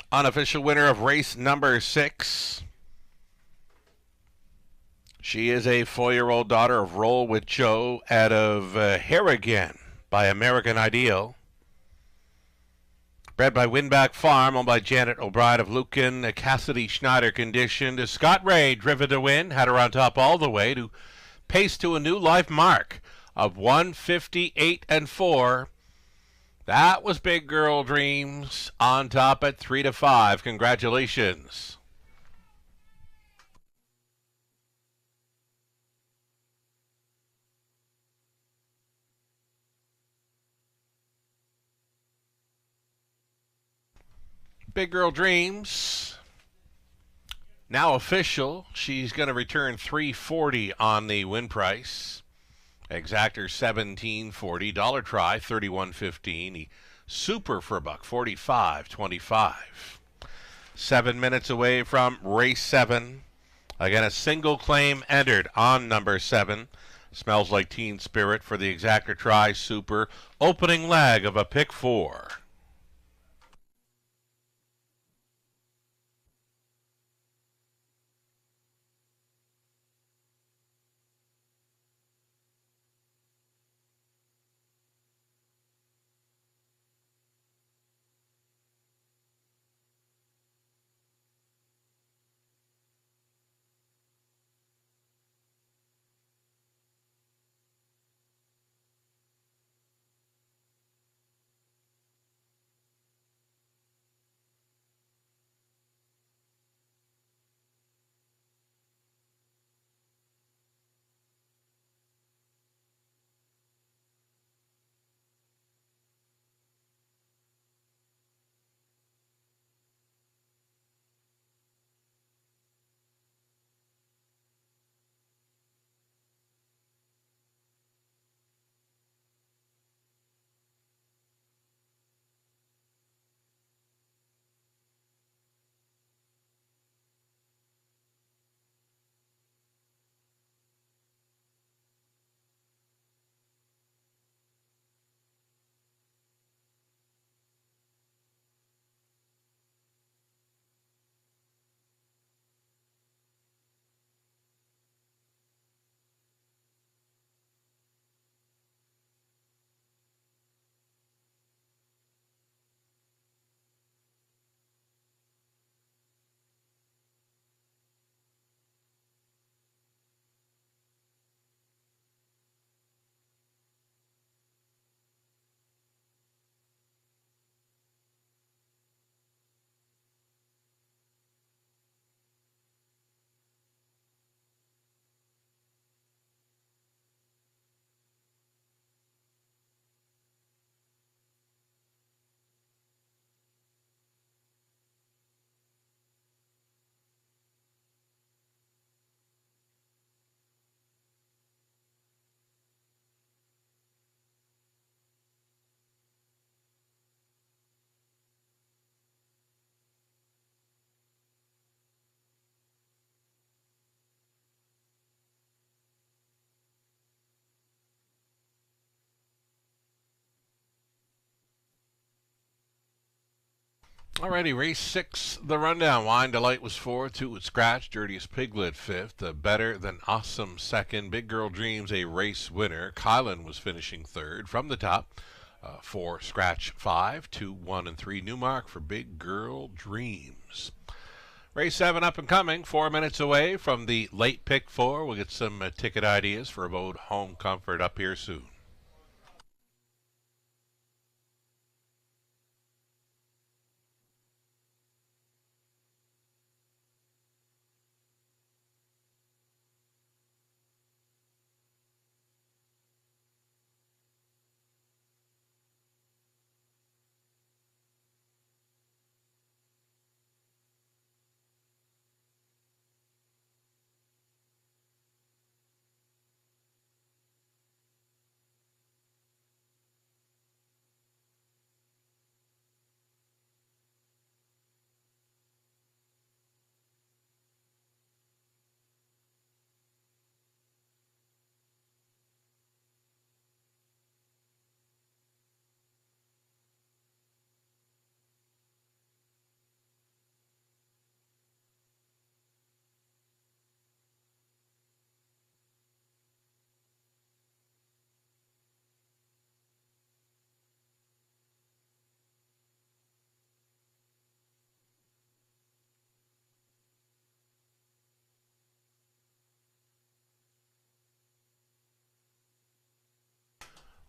unofficial winner of race number 6. She is a 4-year-old daughter of Roll with Joe out of Harrigan by American Ideal. Bred by Winback Farm, owned by Janet O'Brien of Lucan. Cassidy Schneider conditioned. Scott Ray driven to win, had her on top all the way to pace to a new life mark of 158 and 4. That was Big Girl Dreams on top at 3 to 5. Congratulations. Big Girl Dreams, now official. She's going to return $340 on the win price. Exactor $17.40. Dollar try $31.15. Super for $1.45.25. 7 minutes away from race 7. Again, a single claim entered on number 7. Smells Like Teen Spirit for the Exactor try Super. Opening leg of a pick 4. Alrighty, race 6, the rundown. Wine Delight was 4, 2 with Scratch, Dirtiest Piglet 5th, Better Than Awesome 2nd, Big Girl Dreams a race winner. Kylan was finishing 3rd from the top. 4 Scratch 5, 2, 1, and 3 Newmark for Big Girl Dreams. Race 7 up and coming, 4 minutes away from the late pick 4. We'll get some ticket ideas for Abode Home Comfort up here soon.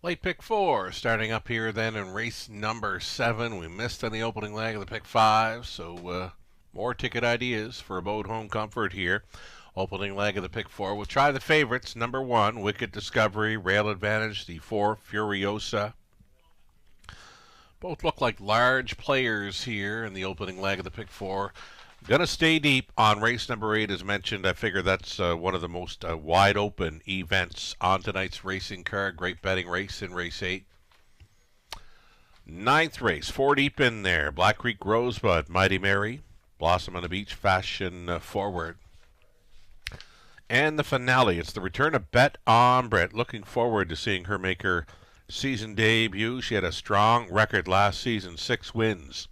Late pick 4, starting up here then in race number 7. We missed on the opening leg of the pick 5, so more ticket ideas for Abode Home Comfort here. Opening leg of the pick 4. We'll try the favorites. Number 1, Wicked Discovery, Rail Advantage, the 4, Furiosa. Both look like large players here in the opening leg of the pick 4. Going to stay deep on race number 8, as mentioned. I figure that's one of the most wide open events on tonight's racing card. Great betting race in race 8. Ninth race, 4 deep in there. Black Creek Rosebud, Mighty Mary, Blossom on the Beach, Fashion Forward. And the finale, it's the return of Bet on Brett. Looking forward to seeing her make her season debut. She had a strong record last season, 6 wins.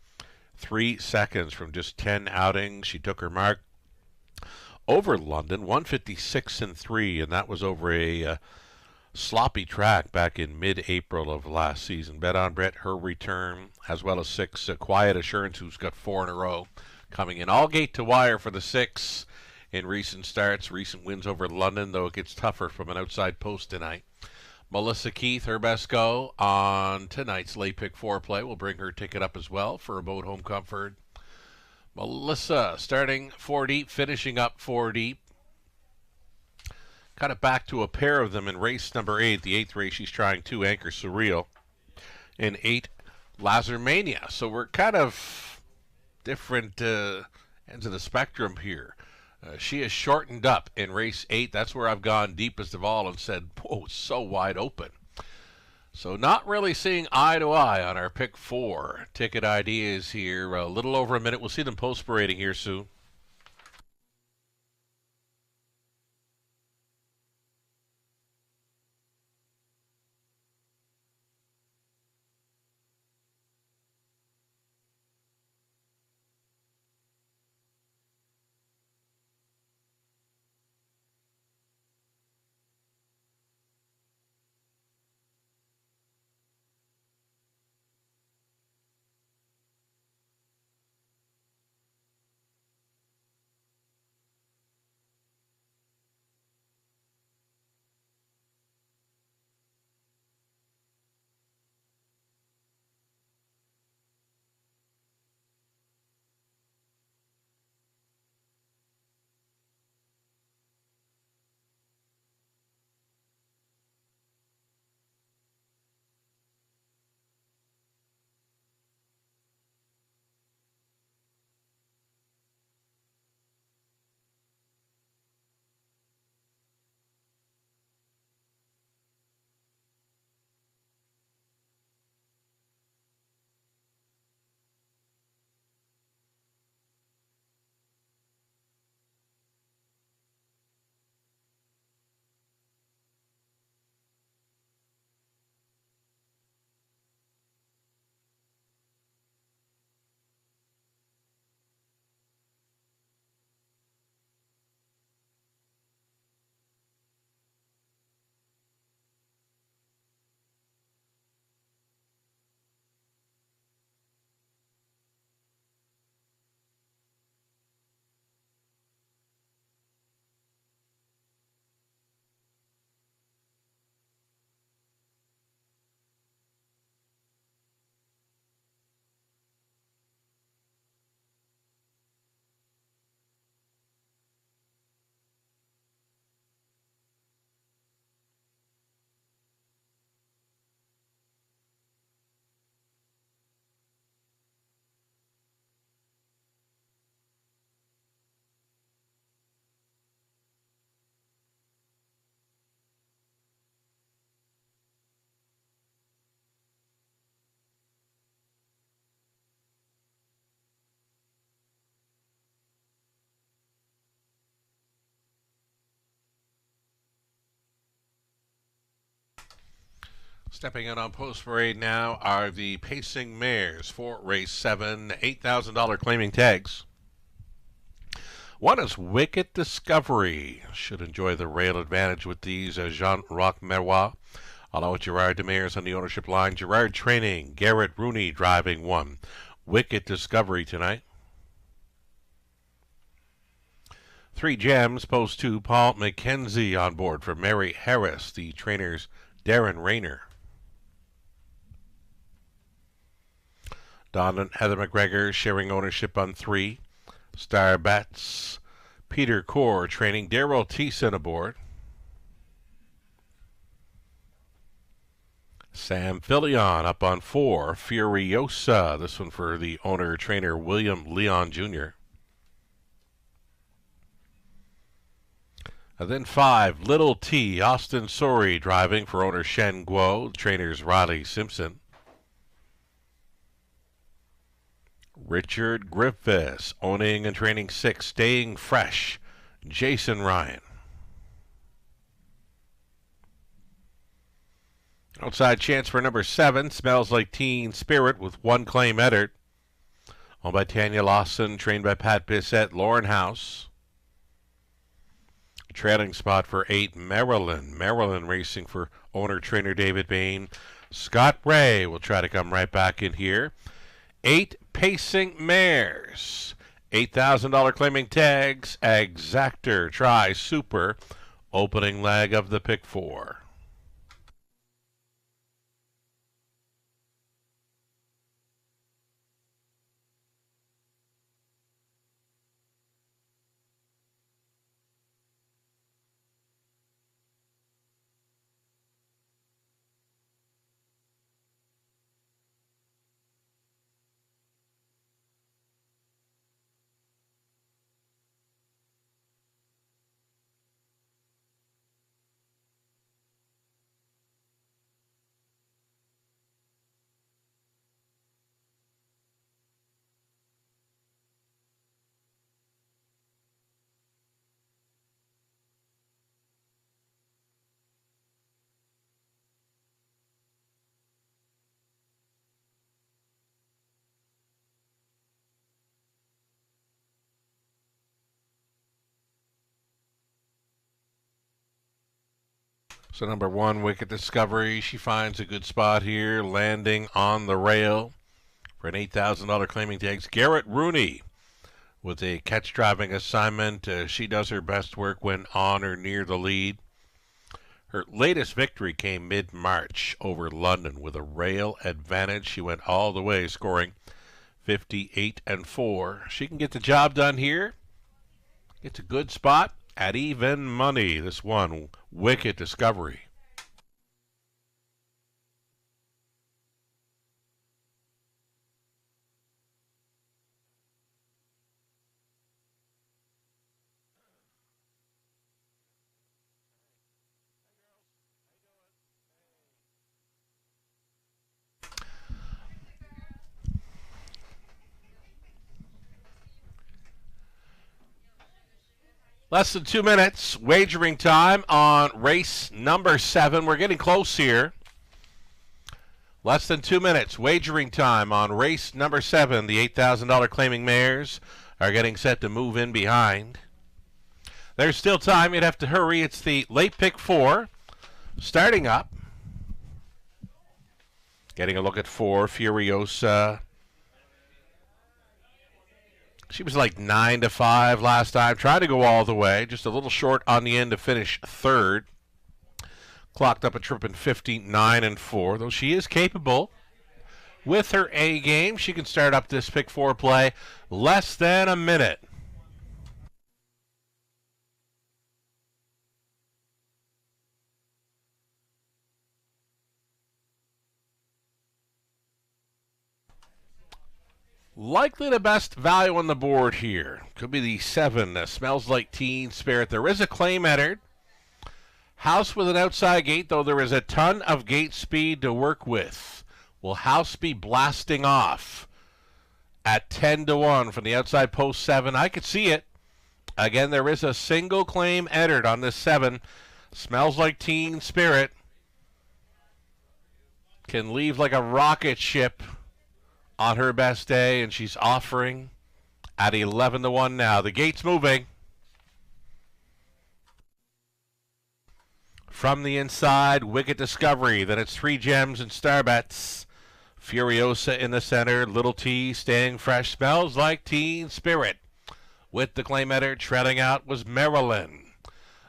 3 seconds from just 10 outings. She took her mark over London, 156 and 3, and that was over a sloppy track back in mid-April of last season. Bet on Brett, her return, as well as 6 Quiet Assurance, who's got 4 in a row, coming in all gate to wire for the 6 in recent starts, recent wins over London, though it gets tougher from an outside post tonight. Melissa Keith, her best go on tonight's late pick 4 play. We'll bring her ticket up as well for Abode Home Comfort. Melissa starting 4 deep, finishing up 4 deep. Got it back to a pair of them in race number 8. The 8th race she's trying 2, Anchor Surreal. And 8, Lazarmania. So we're kind of different ends of the spectrum here. She has shortened up in race 8. That's where I've gone deepest of all and said, whoa, it's so wide open. So not really seeing eye to eye on our pick 4. Ticket ideas here. A little over a minute. We'll see them post-parading here soon. Stepping out on post parade now are the pacing mares for race 7, $8,000 claiming tags. One is Wicked Discovery. Should enjoy the rail advantage with these Jean-Roch Merois. Along with Gerard Demers on the ownership line. Gerard training. Garrett Rooney driving 1. Wicked Discovery tonight. 3 Gems, post 2. Paul McKenzie on board for Mary Harris. The trainers Darren Rayner. Don and Heather McGregor sharing ownership on 3. Star Bets. Peter Core training. Daryl Thiessen aboard. Sam Fillion up on 4. Furiosa. This one for the owner-trainer William Leon Jr. And then 5. Little T. Austin Sori driving for owner Shen Guo. Trainers Riley Simpson. Richard Griffiths owning and training 6. Staying Fresh. Jason Ryan. Outside chance for number 7. Smells Like Teen Spirit with 1 claim entered. Owned by Tanya Lawson. Trained by Pat Bissett. Lauren House. Trailing spot for 8. Maryland. Maryland racing for owner-trainer David Bain. Scott Ray will try to come right back in here. 8 Pacing Mares. $8,000 claiming tags. Exactor. Try Super. Opening leg of the pick 4. So number 1, Wicked Discovery. She finds a good spot here, landing on the rail for an $8,000 claiming tags. Garrett Rooney with a catch driving assignment. She does her best work when on or near the lead. Her latest victory came mid-March over London with a rail advantage. She went all the way, scoring 58-4. She can get the job done here. It's a good spot at even money. This one, Wicked Discovery. Less than 2 minutes, wagering time on race number 7. We're getting close here. Less than 2 minutes, wagering time on race number 7. The $8,000 claiming mares are getting set to move in behind. There's still time. You'd have to hurry. It's the late pick 4 starting up. Getting a look at 4, Furiosa. She was like 9-5 last time. Tried to go all the way. Just a little short on the end to finish 3rd. Clocked up a trip in 59-4. Though she is capable with her A game. She can start up this pick 4 play less than a minute. Likely the best value on the board here. Could be the 7. Smells Like Teen Spirit. There is a claim entered. House with an outside gate, though there is a ton of gate speed to work with. Will House be blasting off at 10-1 from the outside post 7? I could see it. Again, there is a single claim entered on this 7. Smells Like Teen Spirit. can leave like a rocket ship on her best day, and she's offering at 11-1 now. The gate's moving. From the inside, Wicked Discovery. Then it's 3 Gems and Star Bets. Furiosa in the center. Little T staying fresh. Smells Like Teen Spirit. With the claim header, trailing out was Maryland.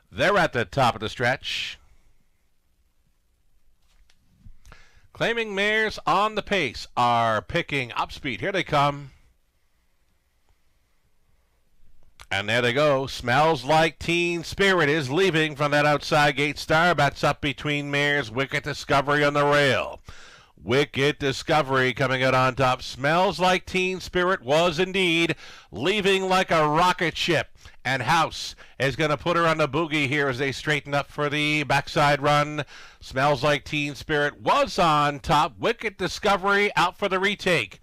They're at the top of the stretch. Claiming mares on the pace are picking up speed. Here they come. And there they go. Smells Like Teen Spirit is leaving from that outside gate. Star Bets up between mares. Wicked Discovery on the rail. Wicked Discovery coming out on top. Smells Like Teen Spirit was indeed leaving like a rocket ship. And House is going to put her on the boogie here as they straighten up for the backside run. Smells Like Teen Spirit was on top. Wicked Discovery out for the retake.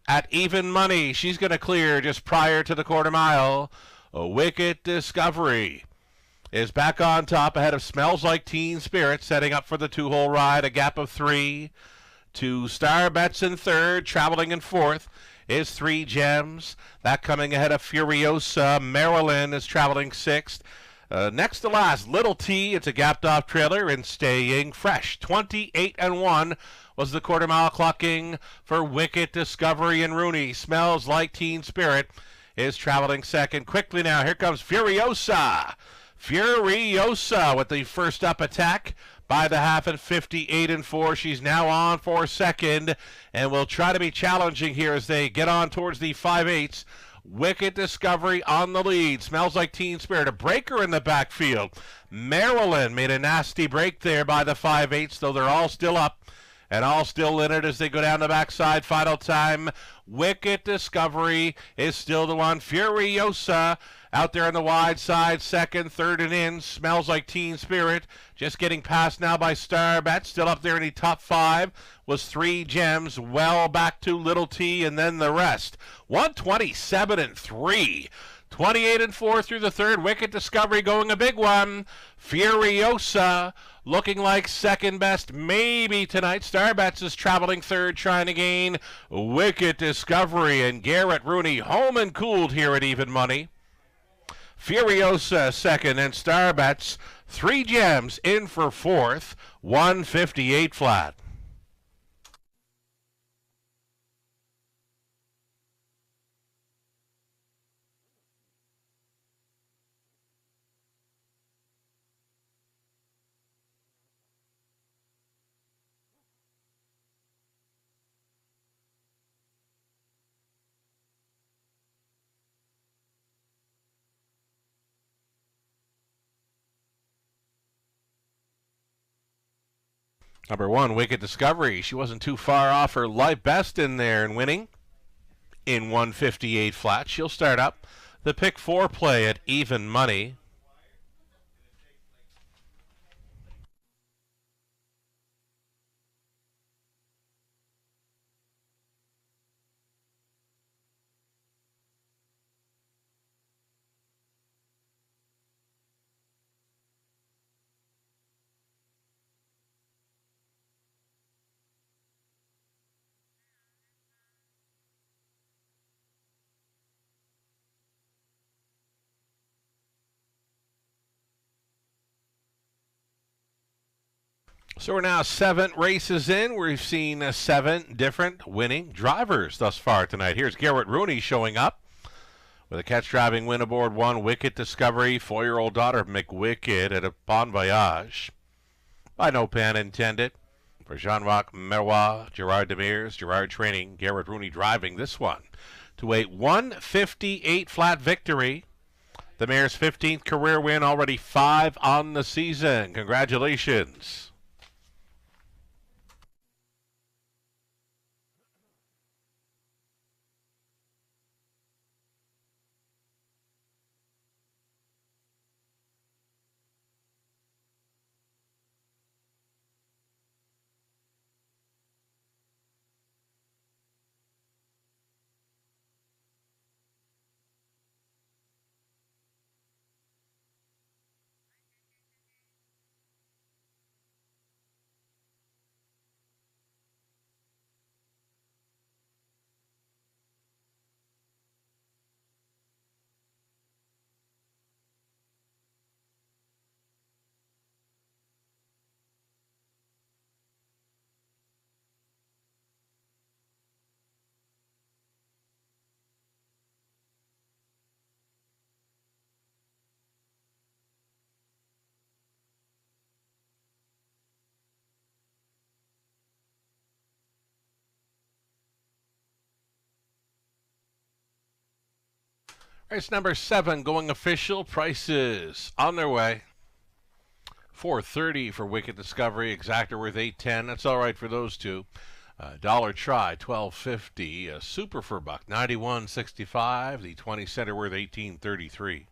At even money, she's going to clear just prior to the quarter mile. Wicked Discovery is back on top ahead of Smells Like Teen Spirit, setting up for the 2-hole ride, a gap of 3. 2 Star Bets in third, traveling in fourth is 3 Gems. That coming ahead of Furiosa. Maryland is traveling sixth. Next to last, Little T. It's a gapped off trailer and staying fresh. 28-1 was the quarter mile clocking for Wicked Discovery and Rooney. Smells Like Teen Spirit is traveling second. Quickly now, here comes Furiosa. Furiosa with the first up attack by the half at 58-4. She's now on for second and will try to be challenging here as they get on towards the 5/8. Wicked Discovery on the lead. Smells Like Teen Spirit. A breaker in the backfield. Maryland made a nasty break there by the 5/8, though they're all still up and all still in it as they go down the backside. Final time. Wicked Discovery is still the one. Furiosa out there on the wide side, second, third, and in. Smells Like Teen Spirit. Just getting passed now by Star Bet. Still up there in the top 5 was 3 Gems. Well back to Little T, and then the rest. 127-3. 28-4 through the third. Wicked Discovery going a big one. Furiosa looking like second best maybe tonight. Star Bets is traveling third, trying to gain. Wicked Discovery and Garrett Rooney home and cooled here at even money. Furiosa second and Star Bets 3 Gems in for fourth. 158 flat. Number 1, Wicked Discovery. She wasn't too far off her life best in there and winning in 158 flat. She'll start up the pick 4 play at even money. So we're now 7 races in. We've seen 7 different winning drivers thus far tonight. Here's Garrett Rooney showing up with a catch-driving win aboard 1, Wicked Discovery, 4-year-old daughter of McWicked at a Bon Voyage. By no pun intended. For Jean-Marc Meroy, Gerard Demers, Gerard Training, Garrett Rooney driving this one to a 158 flat victory. The mare's 15th career win, already 5 on the season. Congratulations. Race number 7 going official. Prices on their way. 430 for Wicked Discovery. Exactor worth 810. That's all right for those two. Dollar try 1250. Super for buck 91.65. The 20 center worth 18.33.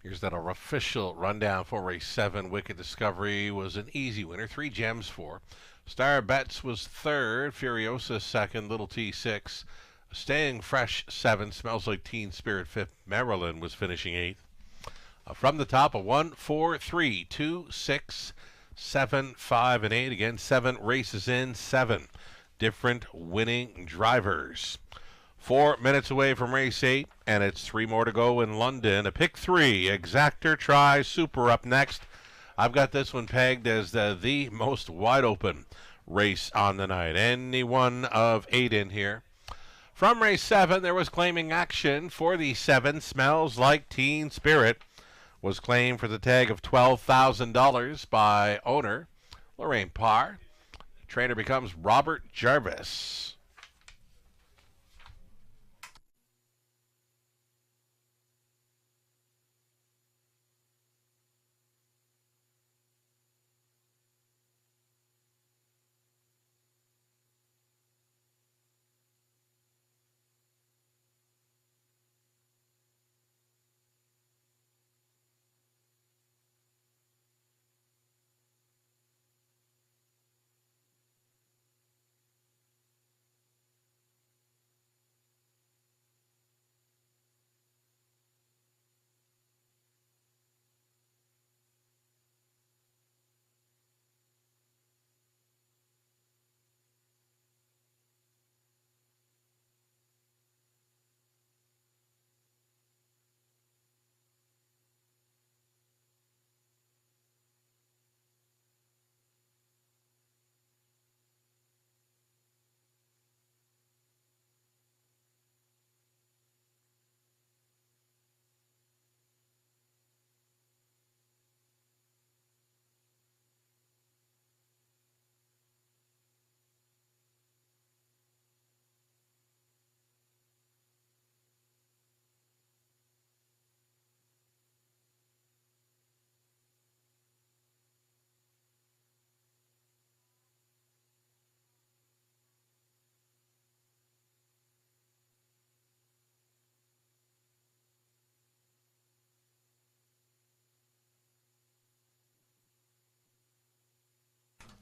Here's that official rundown for race 7. Wicked Discovery was an easy winner. 3 gems for. Star Bets was third. Furiosa second. Little T 6. Staying Fresh 7. Smells Like Teen Spirit 5th. Maryland was finishing 8th. From the top, a 1, 4, 3, 2, 6, 7, 5, and 8. Again, 7 races in. 7 different winning drivers. 4 minutes away from race 8, and it's 3 more to go in London. A pick 3, Exactor Try Super up next. I've got this one pegged as the most wide open race on the night. Any one of 8 in here. From race 7, there was claiming action for the 7. Smells Like Teen Spirit was claimed for the tag of $12,000 by owner Lorraine Parr. Trainer becomes Robert Jarvis.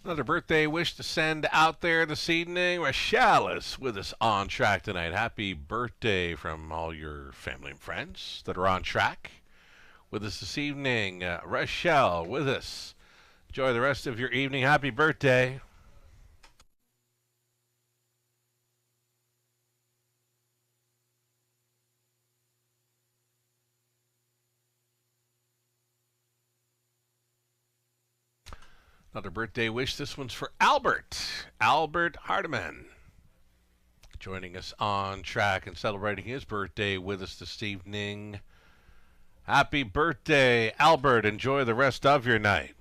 Another birthday wish to send out there this evening. Rochelle is with us on track tonight. Happy birthday from all your family and friends that are on track with us this evening. Rochelle with us. Enjoy the rest of your evening. Happy birthday. Another birthday wish. This one's for Albert. Albert Hardiman. Joining us on track and celebrating his birthday with us this evening. Happy birthday, Albert. Enjoy the rest of your night.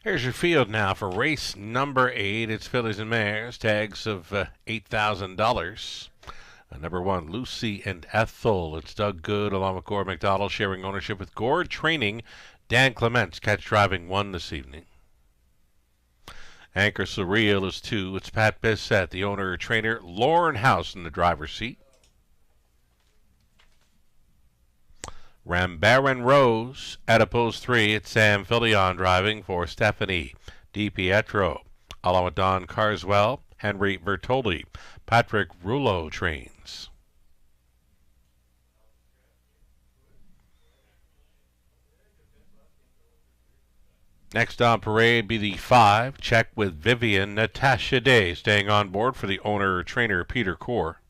Here's your field now for race number 8. It's fillies and mares, tags of $8,000. Number 1, Lucy and Ethel. It's Doug Good along with Gord McDonald, sharing ownership with Gord Training. Dan Clements, catch driving 1 this evening. Anchor Surreal is 2. It's Pat Bissett, the owner trainer. Lauren House in the driver's seat. Rambaran Rose, Adipose 3, it's Sam Fillion driving for Stephanie DiPietro, along with Don Carswell, Henry Bertoldi, Patrick Rouleau trains. Next on parade be the 5, Check with Vivian Natasha Day, staying on board for the owner-trainer Peter Core.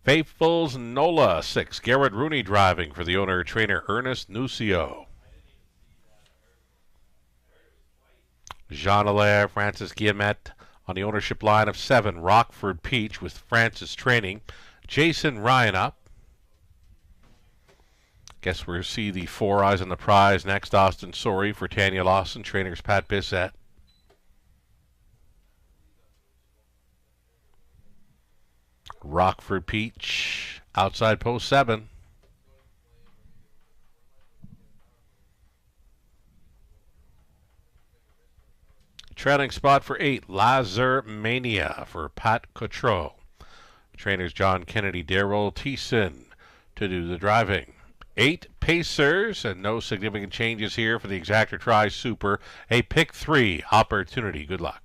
Faithful's Nola 6, Garrett Rooney driving for the owner-trainer Ernest Nucio. Jean Allaire, Francis Guillemette on the ownership line of 7, Rockford Peach with Francis training. Jason Ryan up. Guess we'll see the 4 Eyes on the Prize next. Austin Sorry for Tanya Lawson, trainers Pat Bissett. Rockford Peach, outside post 7. Trailing spot for 8, Lazar Mania for Pat Cotreau. Trainers John Kennedy, Darrell Thiessen, to do the driving. 8 pacers, and no significant changes here for the exactor try super. A pick 3 opportunity. Good luck.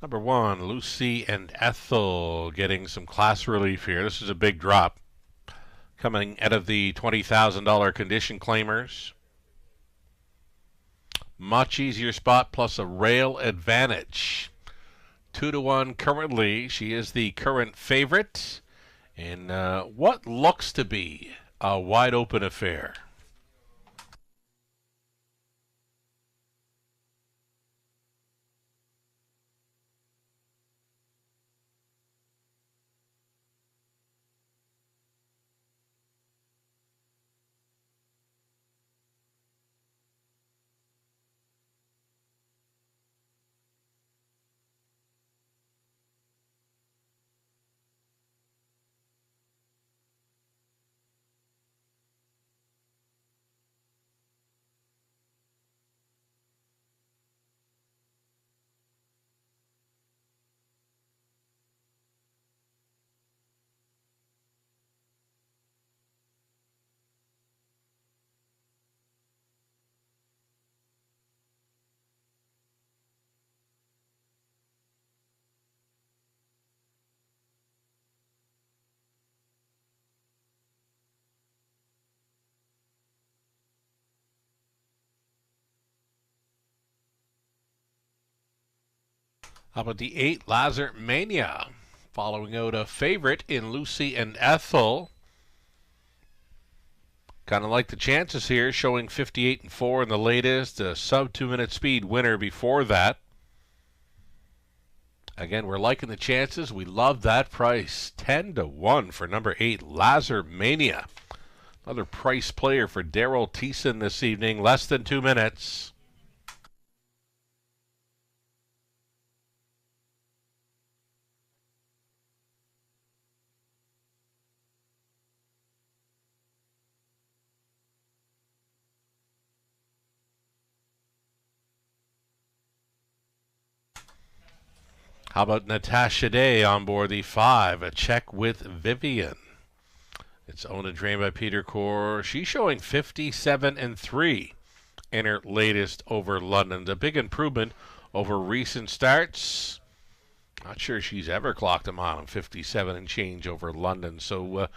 Number 1, Lucy and Ethel getting some class relief here. This is a big drop coming out of the $20,000 condition claimers. Much easier spot plus a rail advantage. 2-1 currently. She is the current favorite in what looks to be a wide open affair. How about the 8, Lazar Mania, following out a favorite in Lucy and Ethel. Kind of like the chances here, showing 58-4 in the latest, a sub 2-minute speed winner before that. Again, we're liking the chances. We love that price. 10-1 for number 8, Lazar Mania. Another price player for Daryl Thiessen this evening, less than 2 minutes. How about Natasha Day on board the 5, a check with Vivian. It's owned and trained by Peter Core. She's showing 57-3 in her latest over London. A big improvement over recent starts. Not sure she's ever clocked a mile in 57 and change over London. So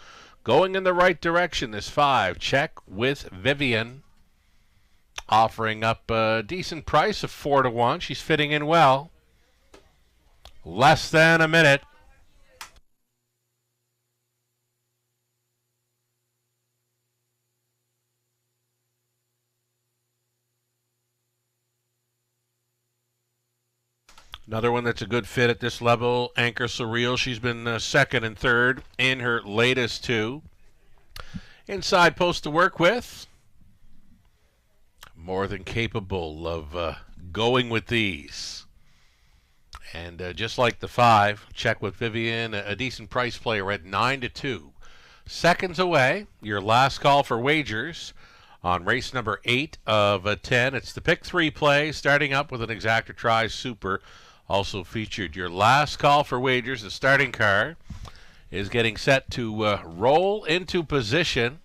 going in the right direction, this 5, check with Vivian. Offering up a decent price of 4-1. She's fitting in well. Less than a minute. Another one that's a good fit at this level, Anchor Surreal. She's been second and third in her latest 2. Inside post to work with. More than capable of going with these. And just like the 5, check with Vivian, a decent price player at 9-2. Seconds away, your last call for wagers on race number 8 of 10. It's the pick 3 play, starting up with an exactor try super. Also featured your last call for wagers. The starting car is getting set to roll into position.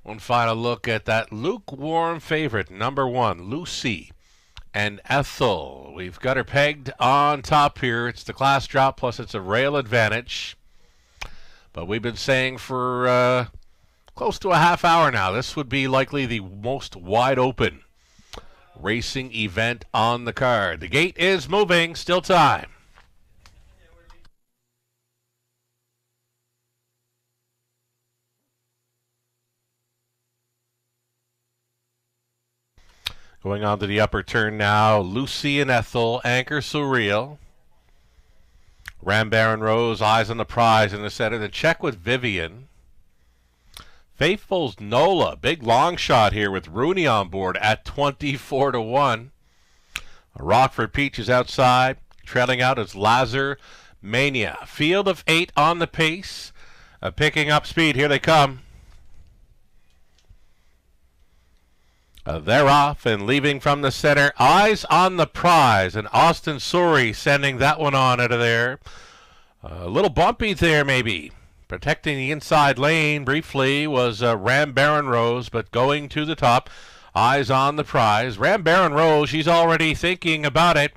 One final look at that lukewarm favorite, number 1, Lucy and Ethel. We've got her pegged on top here. It's the class drop, plus it's a rail advantage. But we've been saying for close to a half hour now, this would be likely the most wide open racing event on the card. The gate is moving, still time. Going on to the upper turn now, Lucy and Ethel, Anchor Surreal. Rambaron Rose, eyes on the prize in the center. The check with Vivian. Faithful's Nola, big long shot here with Rooney on board at 24-1. Rockford Peach is outside. Trailing out is Lazar Mania. Field of 8 on the pace. Picking up speed. Here they come. They're off and leaving from the center. Eyes on the Prize. And Austin Sori sending that one on out of there. A little bumpy there maybe. Protecting the inside lane briefly was Ram Baron Rose, but going to the top. Eyes on the Prize. Ram Baron Rose, she's already thinking about it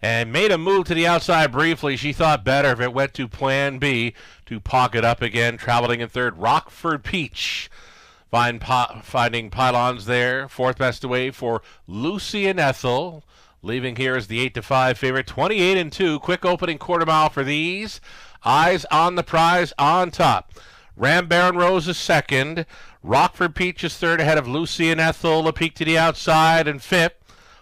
and made a move to the outside briefly. She thought better if it went to plan B to pocket up again. Traveling in third, Rockford Peach. Finding pylons there. Fourth best away for Lucy and Ethel. Leaving here is the 8-5 favorite. 28-2. Quick opening quarter mile for these. Eyes on the Prize on top. Ram Baron Rose is second. Rockford Peach is third ahead of Lucy and Ethel. A peek to the outside and fifth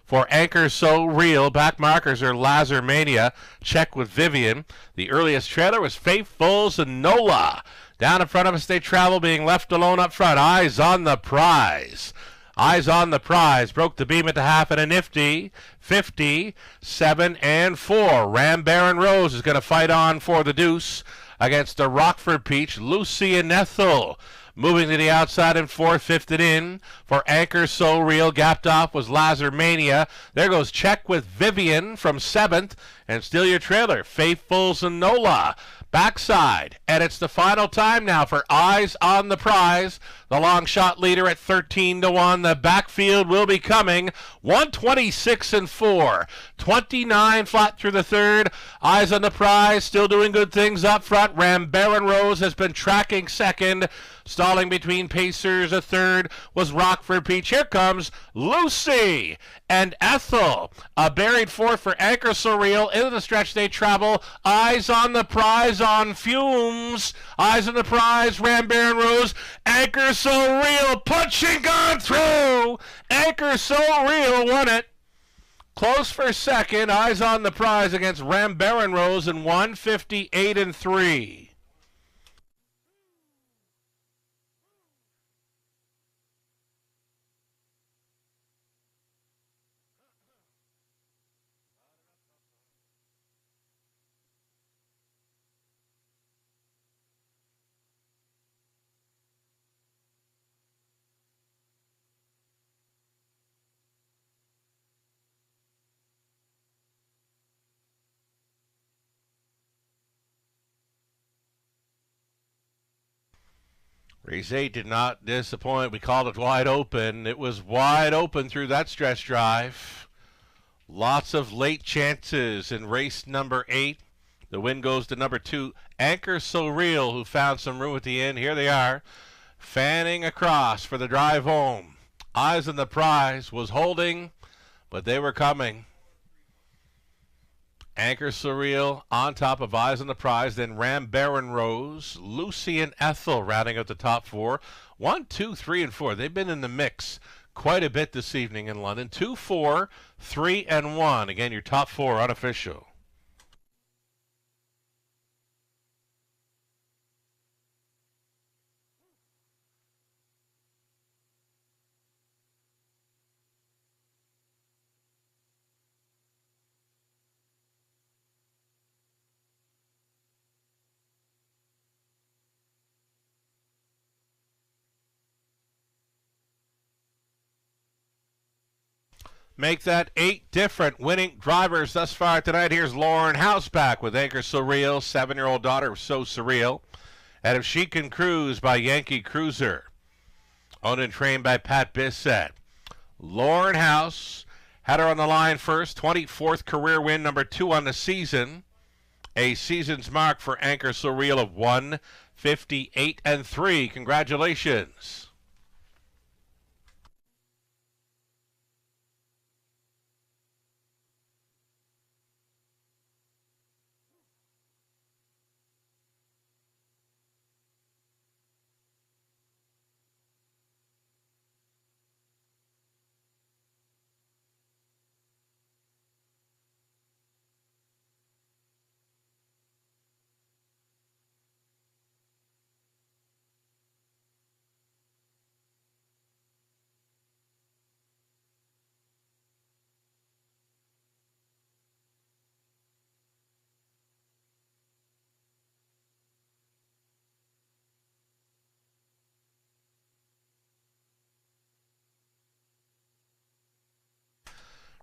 for Anchor So Real. Back markers are Lazar Mania. Check with Vivian. The earliest trailer was Faithful Zanola. Down in front of us they travel, being left alone up front. Eyes on the Prize. Eyes on the Prize. Broke the beam at the half and a nifty 50, 7, and 4. Ram Baron Rose is going to fight on for the deuce against the Rockford Peach. Lucy and Ethel moving to the outside in fourth, fifth and in for Anchor So Real. Gapped off was Lazar Mania. There goes Check with Vivian from seventh. And still your trailer, Faithful Zanola. Backside, and it's the final time now for Eyes on the Prize. The long shot leader at 13-1. The backfield will be coming. 126-4. 29 flat through the third. Eyes on the Prize still doing good things up front. Ram Baron Rose has been tracking second. Stalling between pacers. A third was Rockford Peach. Here comes Lucy and Ethel. A buried fourth for Anchor So Real. Into the stretch they travel. Eyes on the Prize on fumes. Eyes on the Prize. Ram Baron Rose. Anchor So Real. Punching gone through. Anchor So Real won it. Close for second. Eyes on the Prize against Ram Baron Rose in 158-3. Race 8 did not disappoint. We called it wide open. It was wide open through that stretch drive. Lots of late chances in race number 8. The win goes to number 2, Anchor So Real, who found some room at the end. Here they are, fanning across for the drive home. Eyes on the Prize was holding, but they were coming. Anchor So Real on top of Eyes on the Prize, then Ram Baron Rose, Lucy and Ethel rounding out the top 4. 1, 2, 3, and 4. They've been in the mix quite a bit this evening in London. 2, 4, 3, and 1. Again, your top 4 unofficial. Make that 8 different winning drivers thus far tonight. Here's Lauren House back with Anchor So Real. 7-year-old daughter, So Surreal. And If She Can Cruise by Yankee Cruiser. Owned and trained by Pat Bissett. Lauren House had her on the line first. 24th career win, number 2 on the season. A season's mark for Anchor So Real of 158-3. Congratulations.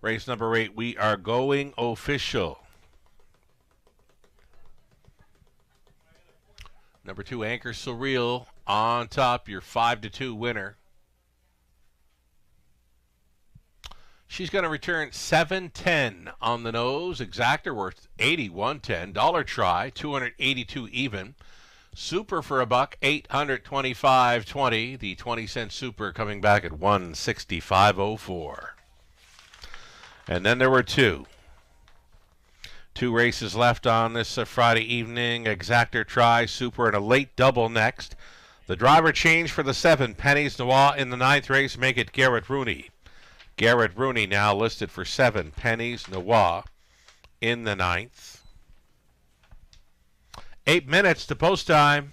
Race number 8, we are going official. Number 2, Anchor Surreal on top, your 5-2 winner. She's going to return $7.10 on the nose. Exactor worth $81.10. Dollar try, $282 even. Super for $1, $825.20. The 20-cent super coming back at $165.04. And then there were two races left on this Friday evening. Exactor try, super, and a late double next. The driver change for the 7, Pennies Noir in the 9th race, make it Garrett Rooney. Garrett Rooney now listed for 7, Pennies Noir in the 9th. 8 minutes to post time.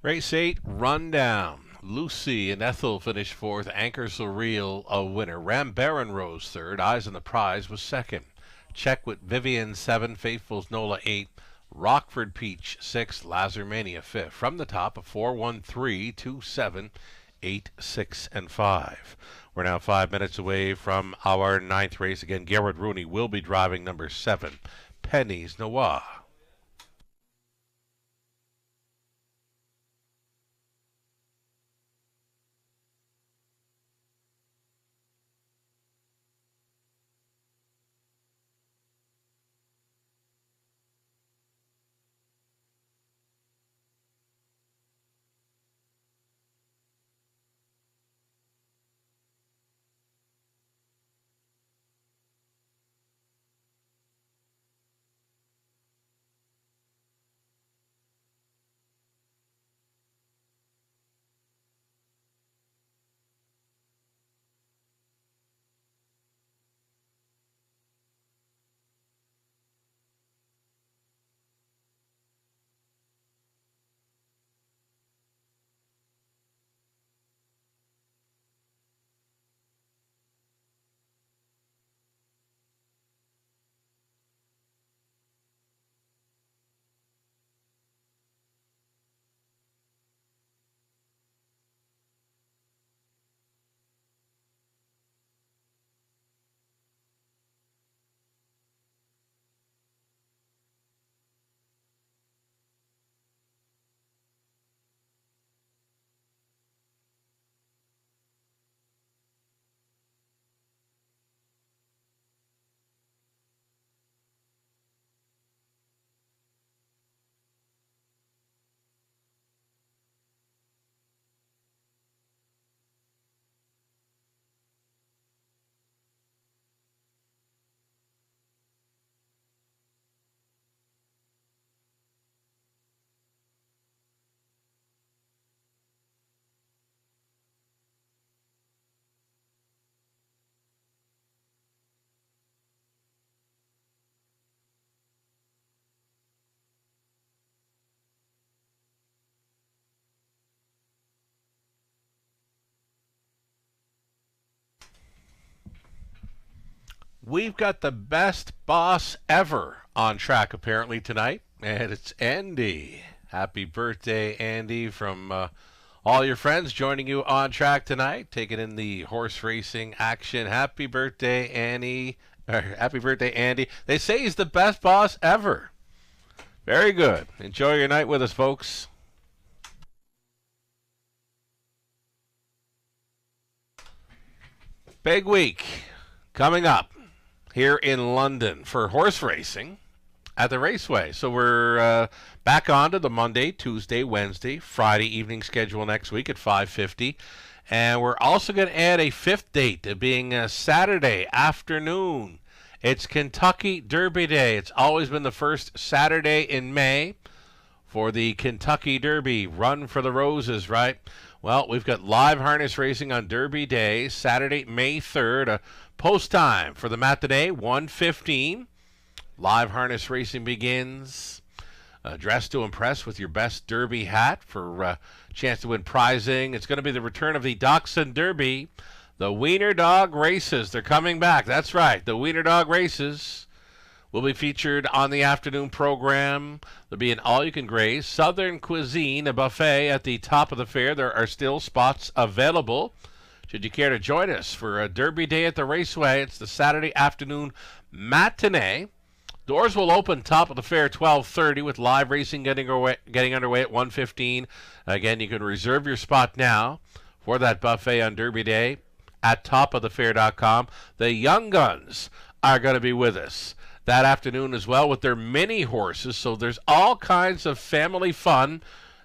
Race 8, rundown. Lucy and Ethel finished 4th. Anchor Surreal, a winner. Rambaran rose 3rd. Eyes on the Prize was 2nd. Check with Vivian 7. Faithful's Nola 8. Rockford Peach 6. Lazarmania 5th. From the top, a 4-1-3, 2-7, 8, 6, and 5. We're now 5 minutes away from our 9th race. Again, Garrett Rooney will be driving number 7, Pennies Noir. We've got the best boss ever on track apparently tonight, and it's Andy. Happy birthday, Andy, from all your friends joining you on track tonight, taking in the horse racing action. Happy birthday, Andy. Happy birthday, Andy. They say he's the best boss ever. Very good. Enjoy your night with us, folks. Big week coming up here in London for horse racing at the Raceway. So we're back on to the Monday, Tuesday, Wednesday, Friday evening schedule next week at 5:50. And we're also going to add a fifth date, being a Saturday afternoon. It's Kentucky Derby Day. It's always been the first Saturday in May for the Kentucky Derby. Run for the Roses, right? Well, we've got live harness racing on Derby Day, Saturday, May 3rd. Post time for the matinee, 1:15. Live harness racing begins. Dress to impress with your best Derby hat for a chance to win prizing. It's going to be the return of the Dachshund Derby. The Wiener Dog Races. They're coming back. That's right. The Wiener Dog Races will be featured on the afternoon program. There'll be an all-you-can-graze Southern cuisine, a buffet at the top of the fair. There are still spots available. Should you care to join us for a Derby Day at the Raceway, it's the Saturday afternoon matinee. Doors will open top of the fair 12:30 with live racing getting underway at 1:15. Again, you can reserve your spot now for that buffet on Derby Day at topofthefair.com. The Young Guns are going to be with us that afternoon as well with their mini horses. So there's all kinds of family fun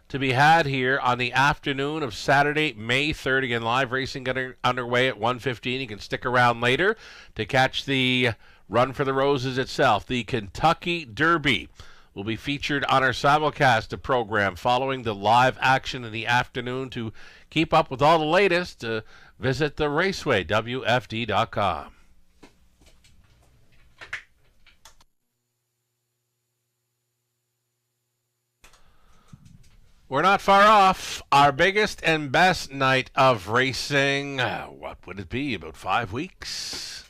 to be had here on the afternoon of Saturday, May 3rd. Again, live racing getting underway at 1:15. You can stick around later to catch the Run for the Roses itself. The Kentucky Derby will be featured on our simulcast program following the live action in the afternoon. To keep up with all the latest, visit the Raceway, WFD.com. We're not far off our biggest and best night of racing. What would it be? About 5 weeks?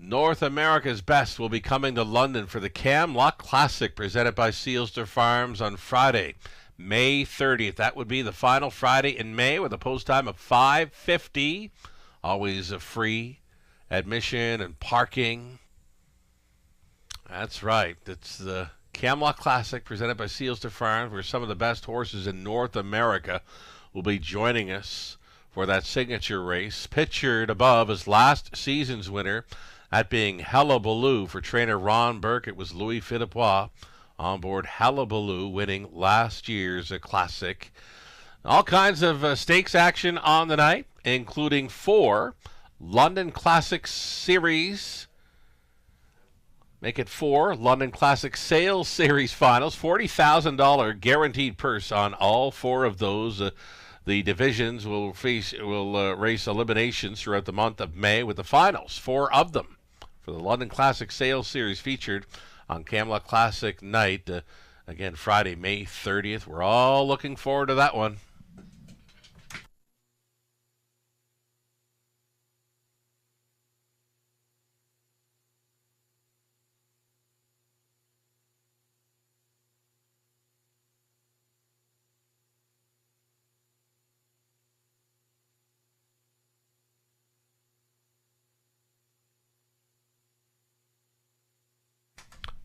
North America's Best will be coming to London for the Camlock Classic presented by Sealster Farms on Friday, May 30th. That would be the final Friday in May with a post time of 5:50. Always a free admission and parking. That's right. It's the Camlock Classic presented by Sealster Farms, where some of the best horses in North America will be joining us for that signature race. Pictured above as last season's winner, that being Hullabaloo for trainer Ron Burke. It was Louis Philippois on board Hullabaloo, winning last year's Classic. All kinds of stakes action on the night, including 4 London Classic Series. Make it 4 London Classic Sales Series finals. $40,000 guaranteed purse on all 4 of those. The divisions will race eliminations throughout the month of May, with the finals, 4 of them, for the London Classic Sales Series featured on Camlock Classic night. Again, Friday, May 30th. We're all looking forward to that one.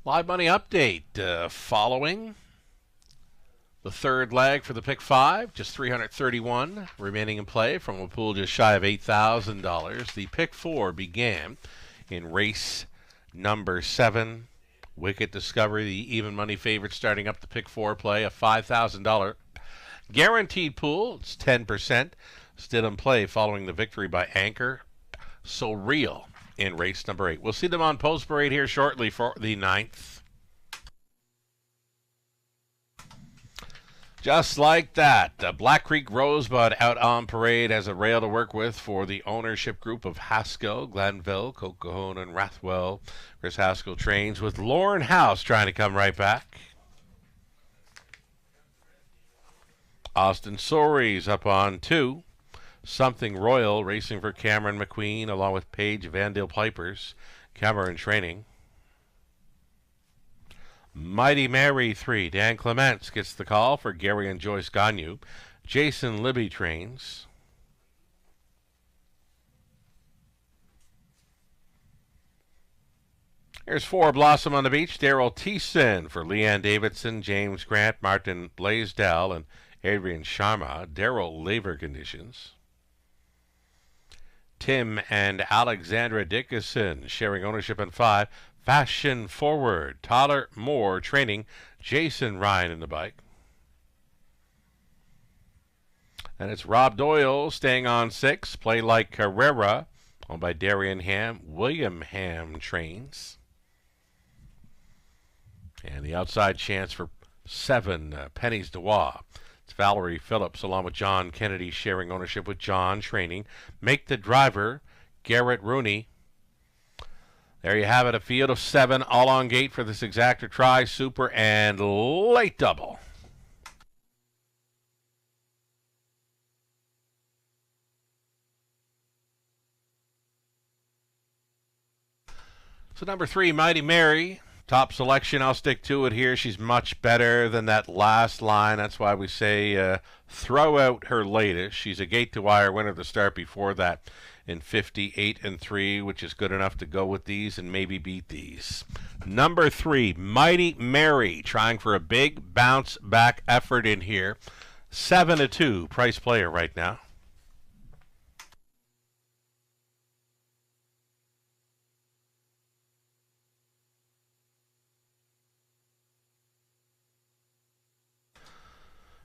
Live money update following the third leg for the pick 5, just 331 remaining in play from a pool just shy of $8,000. The pick 4 began in race number 7. Wicked Discovery, the even money favorite, starting up the pick 4 play, a $5,000 guaranteed pool. It's 10% still in play following the victory by Anchor So Real in race number 8. We'll see them on post parade here shortly for the 9th. Just like that, Black Creek Rosebud out on parade as a rail to work with for the ownership group of Haskell, Glanville, Coquihone, and Rathwell. Chris Haskell trains with Lauren House trying to come right back. Austin Sories up on 2. Something Royal racing for Cameron McQueen along with Paige Vandale Pipers. Cameron training. Mighty Mary 3. Dan Clements gets the call for Gary and Joyce Gagnon. Jason Libby trains. Here's 4 Blossom on the Beach. Daryl Thiessen for Leanne Davidson, James Grant, Martin Blaisdell, and Adrian Sharma. Daryl labor conditions. Tim and Alexandra Dickinson sharing ownership in 5. Fashion Forward. Tyler Moore training. Jason Ryan in the bike. And it's Rob Doyle staying on 6. Play Like Carrera, owned by Darian Ham. William Ham trains. And the outside chance for 7, Pennies Dewa. It's Valerie Phillips along with John Kennedy sharing ownership with John training. Make the Driver, Garrett Rooney. There you have it, a field of 7, all on gate for this exactor try, super, and late double. So number 3, Mighty Mary. Top selection, I'll stick to it here. She's much better than that last line. That's why we say throw out her latest. She's a gate-to-wire winner to start before that in 58-3, which is good enough to go with these and maybe beat these. Number 3, Mighty Mary, trying for a big bounce-back effort in here. 7-2, price player right now.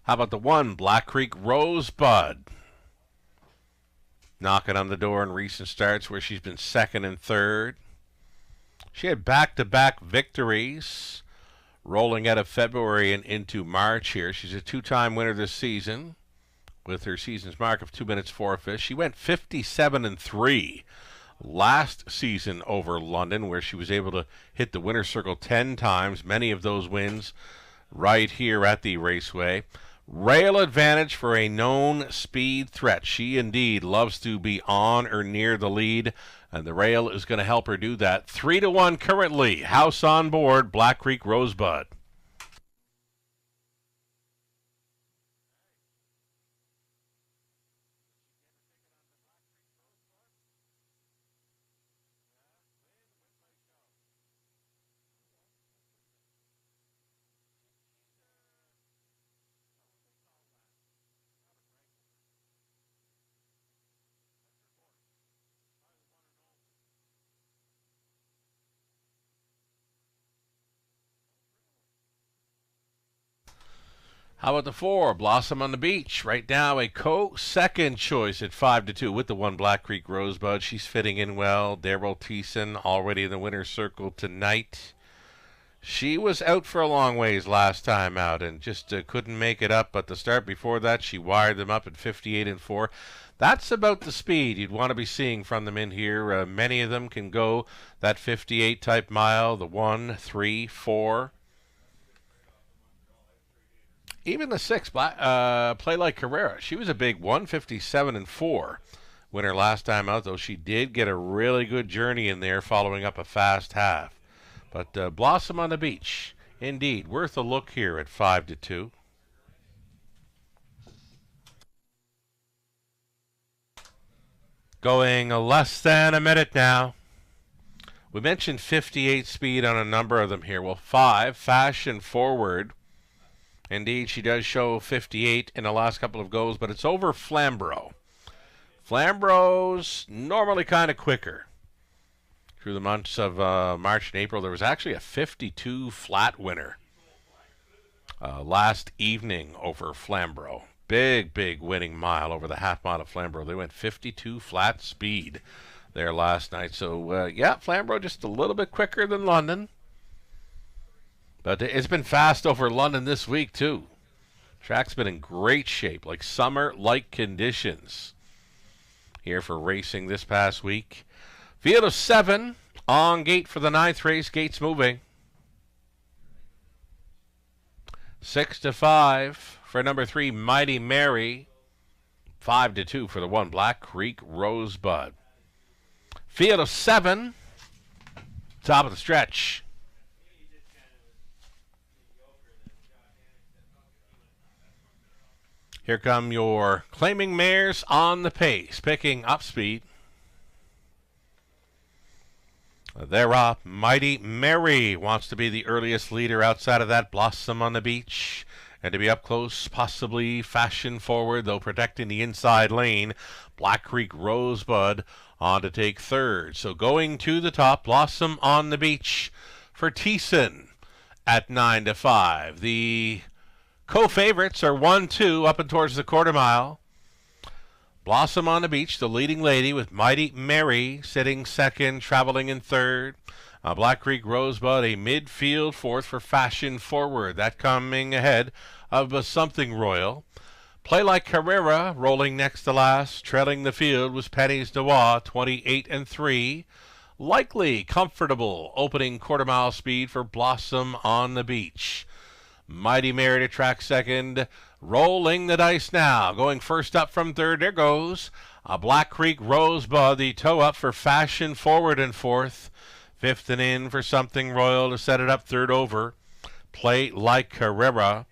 How about the 1, Black Creek Rosebud? Knocking on the door in recent starts where she's been 2nd and 3rd. She had back-to-back victories rolling out of February and into March here. She's a 2-time winner this season with her season's mark of 2 minutes 4 She went 57-3 last season over London, where she was able to hit the winner's circle 10 times, many of those wins right here at the raceway. Rail advantage for a known speed threat. She indeed loves to be on or near the lead, and the rail is going to help her do that. 3-1 currently. House on board, Black Creek Rosebud. How about the 4, Blossom on the Beach? Right now, a co-second choice at 5-2 with the 1, Black Creek Rosebud. She's fitting in well. Daryl Thiessen already in the winner's circle tonight. She was out for a long ways last time out and just couldn't make it up. But the start before that, she wired them up at 58-4. That's about the speed you'd want to be seeing from them in here. Many of them can go that 58 type mile, the 1, 3, 4. Even the 6, Play Like Carrera. She was a big 157-4 winner last time out, though she did get a really good journey in there following up a fast half. But Blossom on the Beach, indeed, worth a look here at 5-2. Going less than a minute now. We mentioned 58 speed on a number of them here. Well, 5, Fashion Forward. Indeed, she does show 58 in the last couple of goes, but it's over Flamborough. Flamborough's normally kind of quicker. Through the months of March and April, there was actually a 52 flat winner last evening over Flamborough. Big winning mile over the half mile of Flamborough. They went 52 flat speed there last night. So, yeah, Flamborough just a little bit quicker than London. But it's been fast over London this week, too. Track's been in great shape, like summer-like conditions here for racing this past week. Field of 7 on gate for the 9th race. Gates moving. 6-5 for number 3, Mighty Mary. 5-2 for the 1, Black Creek Rosebud. Field of 7. top of the stretch. Here come your claiming mares on the pace, picking up speed. They're up. Mighty Mary wants to be the earliest leader outside of that. Blossom on the Beach. And to be up close, possibly Fashion Forward, though protecting the inside lane. Black Creek Rosebud on to take third. So going to the top, Blossom on the Beach for Thiessen at 9-5. The co-favorites are 1-2 up and towards the quarter mile. Blossom on the Beach, the leading lady, with Mighty Mary sitting second, traveling in third. Black Creek Rosebud, a midfield fourth for Fashion Forward. That coming ahead of Something Royal. Play Like Carrera, rolling next to last. Trailing the field was Penny's Noir, 28-3. Likely comfortable opening quarter mile speed for Blossom on the Beach. Mighty Mary to track second. Rolling the dice now. Going first up from third. There goes Black Creek Rosebud. The toe up for Fashion Forward in fourth. Fifth and in for Something Royal to set it up third over. Play Like Carrera.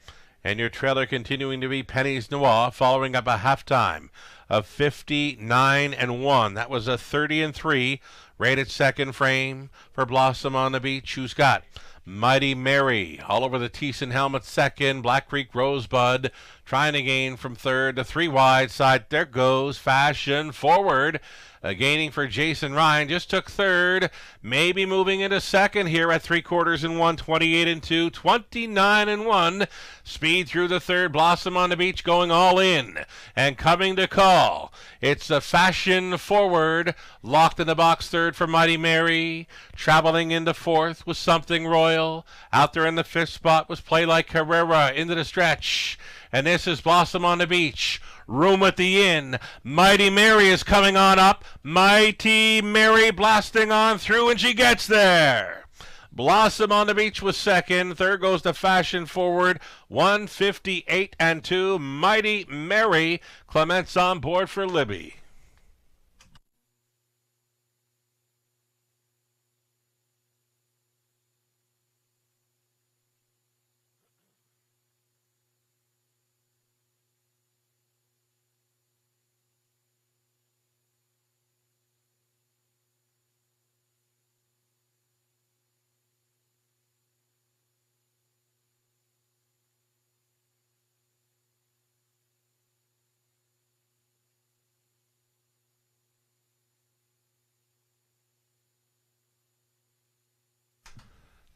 And your trailer continuing to be Penny's Noir, following up a halftime of 59-1. That was a 30-3 rated second frame for Blossom on the Beach, who's got Mighty Mary all over the Thiessen helmet second. Black Creek Rosebud trying to gain from third to three wide side. There goes Fashion Forward. Gaining for Jason Ryan, just took third, maybe moving into second here at 3/4 28-2, 29-1. Speed through the third. Blossom on the Beach going all in and coming to call. It's a Fashion Forward, locked in the box third for Mighty Mary. Traveling into fourth was Something Royal. Out there in the fifth spot was Play Like Carrera into the stretch. And this is Blossom on the Beach. Room at the inn. Mighty Mary is coming on up. Mighty Mary blasting on through, and she gets there. Blossom on the Beach was second. Third goes to Fashion Forward. 158-2. Mighty Mary. Clements on board for Libby.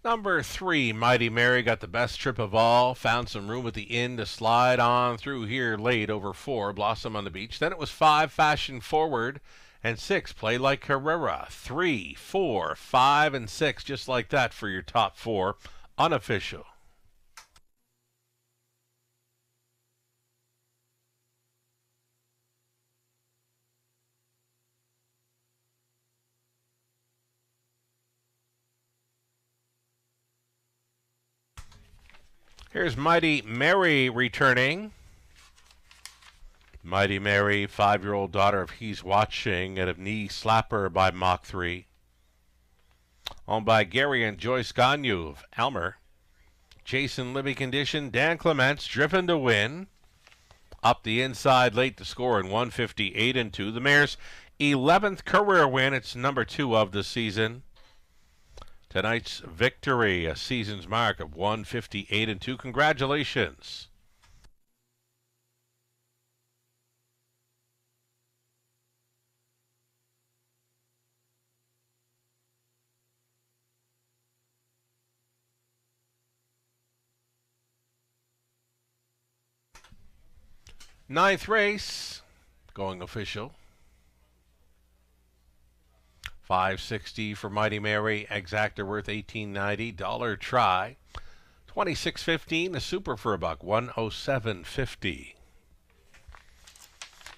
Number 3, Mighty Mary, got the best trip of all. Found some room at the inn to slide on through here late over 4, Blossom on the Beach. Then it was 5, Fashion Forward, and 6, Play Like Carrera. 3, 4, 5, and 6, just like that for your top 4, unofficial. Here's Mighty Mary returning. Mighty Mary, 5-year-old daughter of He's Watching and of Knee Slapper by Mach 3. Owned by Gary and Joyce Gagne of Elmer. Jason Libby Condition, Dan Clements, driven to win. Up the inside late to score in 158-2. The mare's 11th career win. It's number 2 of the season. Tonight's victory, a season's mark of 158-2. Congratulations. Ninth race, going official. $5.60 for Mighty Mary, exacta worth $18.90. Dollar try, $26.15. The super for $1, $107.50.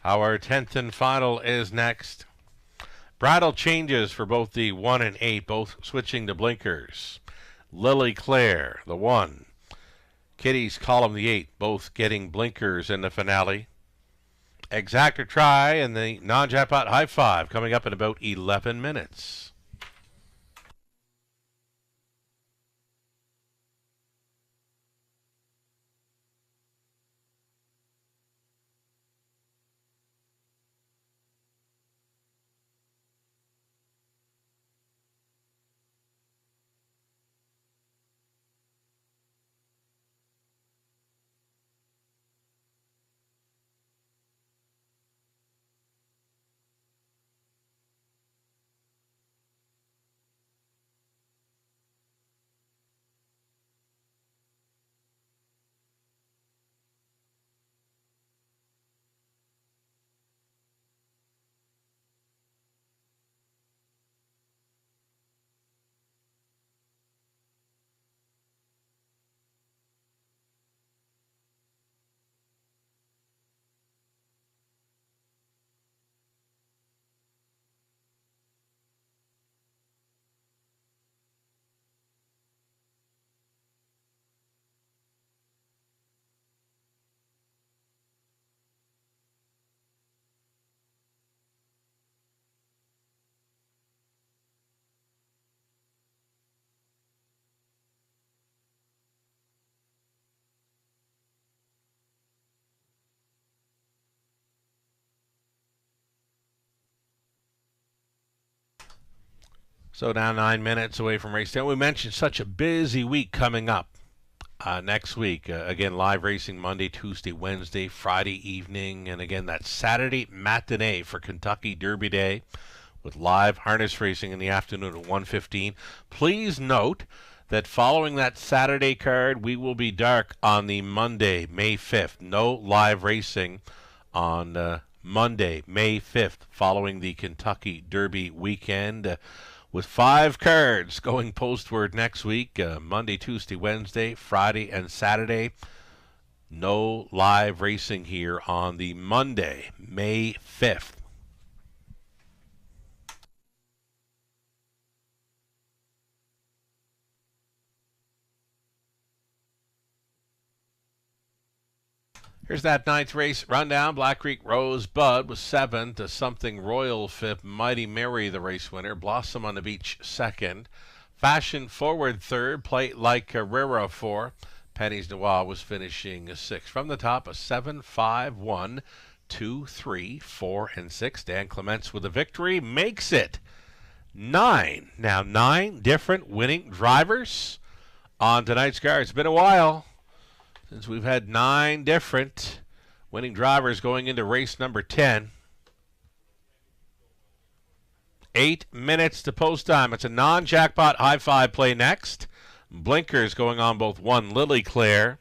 Our 10th and final is next. Bridle changes for both the 1 and 8, both switching to blinkers. Lily Claire, the 1. Kitty's Column, the 8, both getting blinkers in the finale. Exactor try and the non-jackpot high five coming up in about 11 minutes. So now 9 minutes away from race 10. We mentioned such a busy week coming up. Next week, again, live racing Monday, Tuesday, Wednesday, Friday evening, and again that Saturday matinee for Kentucky Derby Day with live harness racing in the afternoon at 1:15. Please note that following that Saturday card, we will be dark on the Monday, May 5th. No live racing on Monday, May 5th, following the Kentucky Derby weekend. With 5 cards going postward next week, Monday, Tuesday, Wednesday, Friday, and Saturday. No live racing here on the Monday, May 5th. Here's that 9th race rundown. Black Creek Rosebud was 7 to Something Royal 5th. Mighty Mary the race winner. Blossom on the Beach 2nd. Fashion Forward 3rd. Play Like Carrera 4. Penny's Noir was finishing 6th. From the top, a 7, 5, 1, 2, 3, 4, and 6. Dan Clements with a victory makes it 9. Now 9 different winning drivers on tonight's card. It's been a while since we've had 9 different winning drivers going into race number 10. 8 minutes to post time. It's a non-jackpot high five play next. Blinkers going on both 1 Lily Claire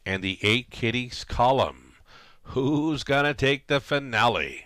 and the 8 Kitties column. Who's going to take the finale?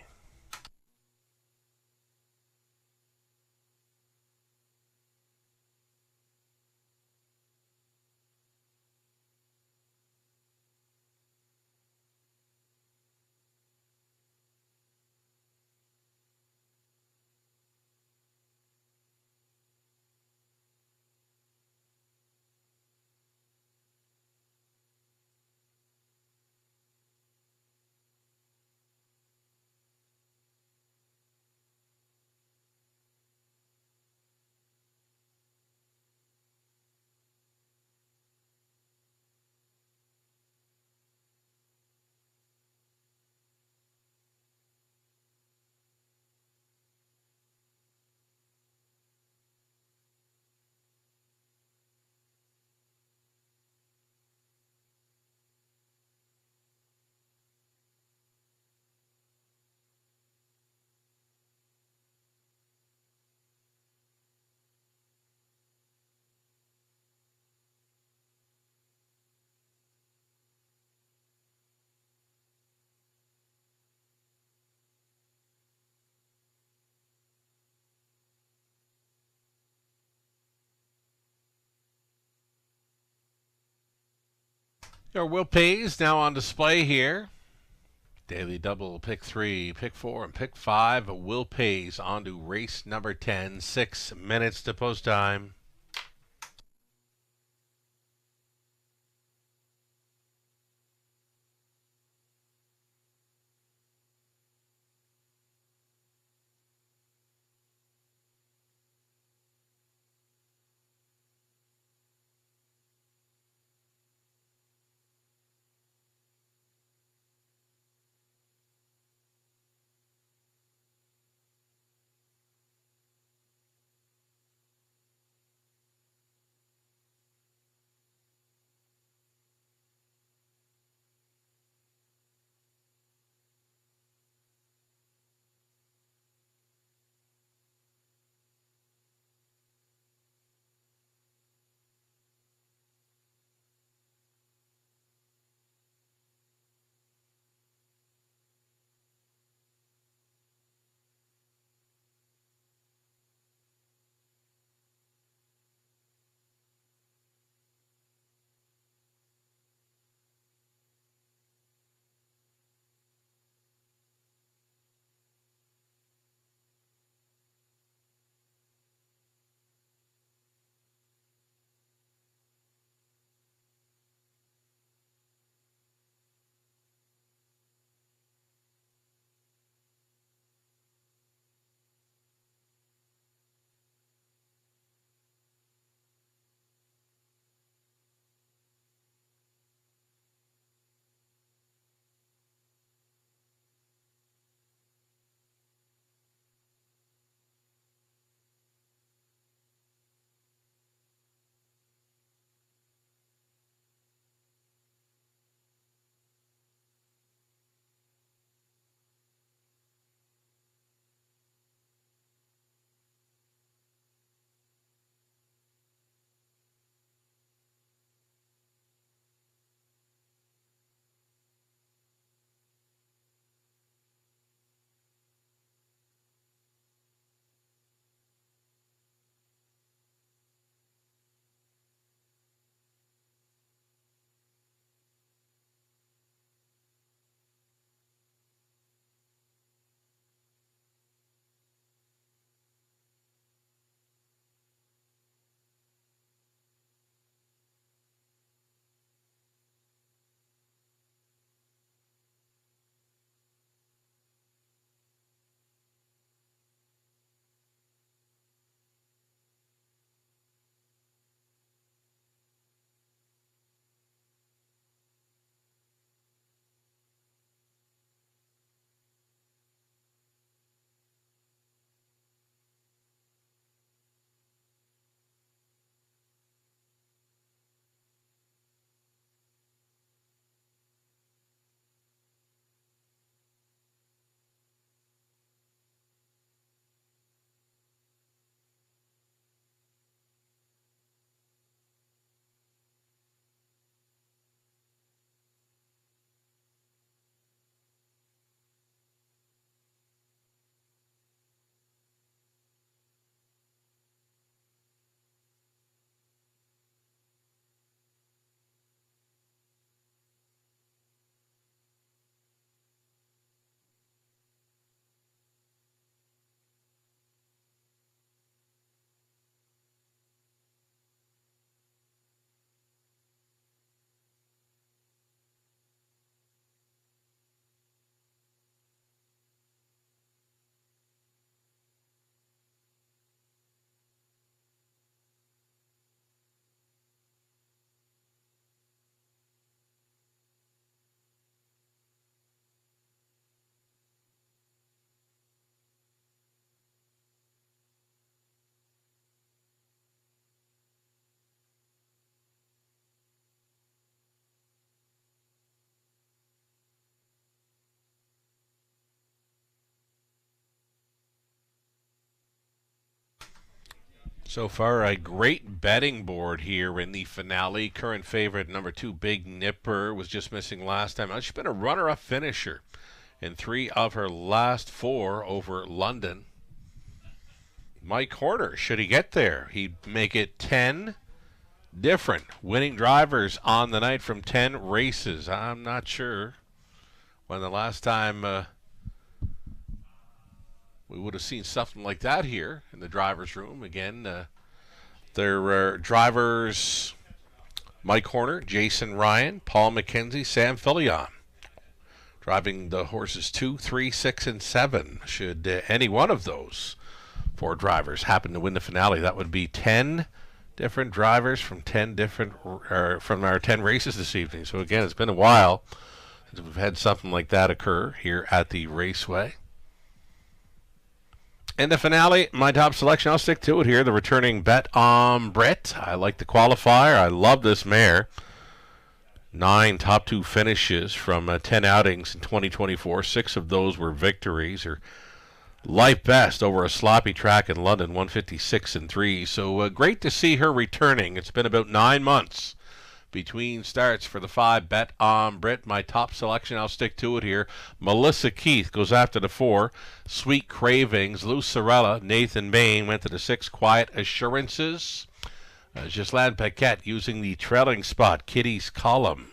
Your Will Pays now on display here. Daily double, pick 3, pick 4, and pick 5. Will Pays on to race number 10. 6 minutes to post time. So far, a great betting board here in the finale. Current favorite, number 2, Big Nipper, was just missing last time. She's been a runner-up finisher in 3 of her last 4 over London. Mike Horner, should he get there, he'd make it 10 different winning drivers on the night from 10 races. I'm not sure when the last time we would have seen something like that here in the driver's room. Again, their drivers, Mike Horner, Jason Ryan, Paul McKenzie, Sam Fillion, driving the horses 2, 3, 6, and 7. Should any one of those 4 drivers happen to win the finale, that would be 10 different drivers from 10 different from our 10 races this evening. So again, it's been a while since we've had something like that occur here at the Raceway. In the finale, my top selection, I'll stick to it here. The returning Bet on Brit. I like the qualifier. I love this mare. 9 top 2 finishes from 10 outings in 2024. 6 of those were victories. Her life best over a sloppy track in London, 156 and 3. So great to see her returning. It's been about 9 months between starts for the 5 Bet on Brit. My top selection, I'll stick to it here. Melissa Keith goes after the 4. Sweet Cravings. Lucerella. Nathan Bain went to the 6. Quiet Assurances. Ghislaine Paquette using the trailing spot. Kitty's Column.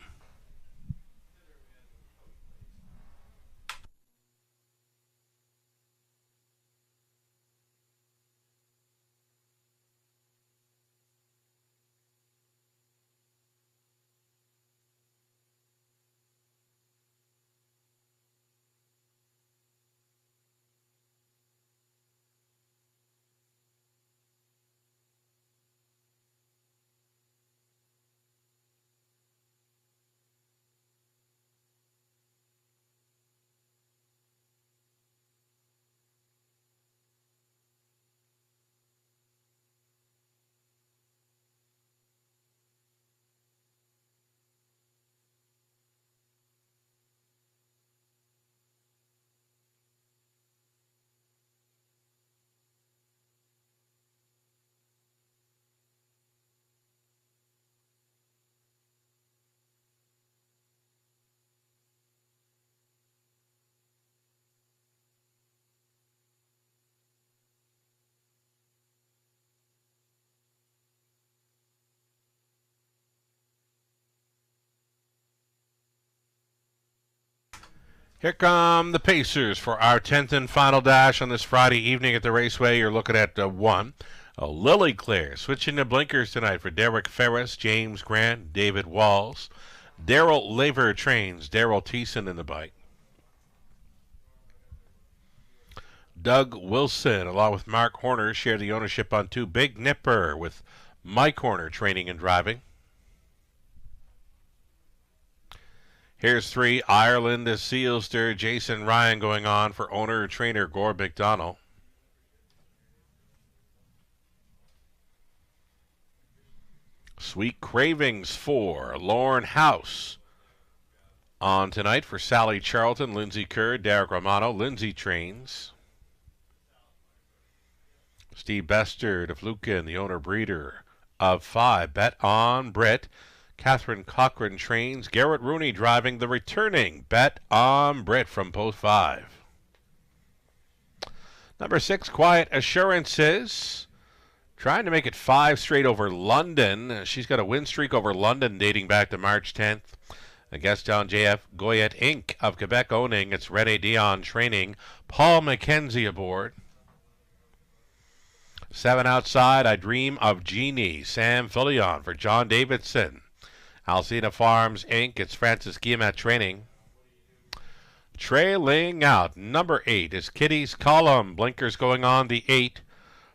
Here come the Pacers for our 10th and final dash on this Friday evening at the Raceway. You're looking at 1. Lily Claire switching to blinkers tonight for Derek Ferris, James Grant, David Walls. Daryl Laver trains Daryl Thiessen in the bike. Doug Wilson, along with Mark Horner, share the ownership on 2. Big Nipper with Mike Horner training and driving. Here's 3, Ireland as Sealster, Jason Ryan going on for owner-trainer Gore McDonald. Sweet Cravings 4, Lorne House on tonight for Sally Charlton, Lindsay Kerr, Derek Romano. Lindsay trains. Steve Bester, DeFluken, the owner-breeder of 5, Bet on Brit. Catherine Cochran trains. Garrett Rooney driving the returning Bet on Brit from Post 5. Number 6, Quiet Assurances. Trying to make it 5 straight over London. She's got a win streak over London dating back to March 10th. The Gaston J.F. Goyette Inc. of Quebec owning. It's Rene Dion training. Paul McKenzie aboard. 7 outside, I Dream of Jeannie. Sam Fillion for John Davidson. Alcina Farms, Inc. It's Francis Guillemet training. Trailing out, number 8 is Kitty's Column. Blinkers going on the 8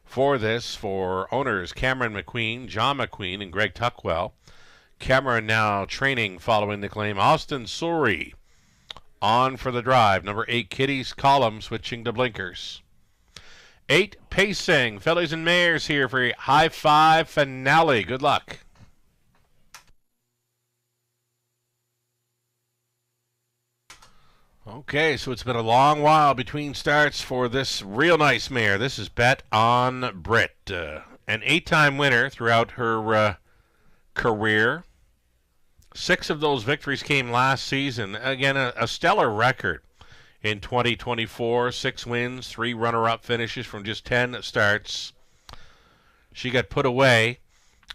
for this for owners Cameron McQueen, John McQueen, and Greg Tuckwell. Cameron now training following the claim. Austin Suri on for the drive. Number 8, Kitty's Column, switching to blinkers. 8, Pacing. Fillies and Mares here for a High Five finale. Good luck. Okay, so it's been a long while between starts for this real nice mare. This is Bet on Brit. an 8-time winner throughout her career. 6 of those victories came last season. Again, a stellar record in 2024. 6 wins, 3 runner-up finishes from just 10 starts. She got put away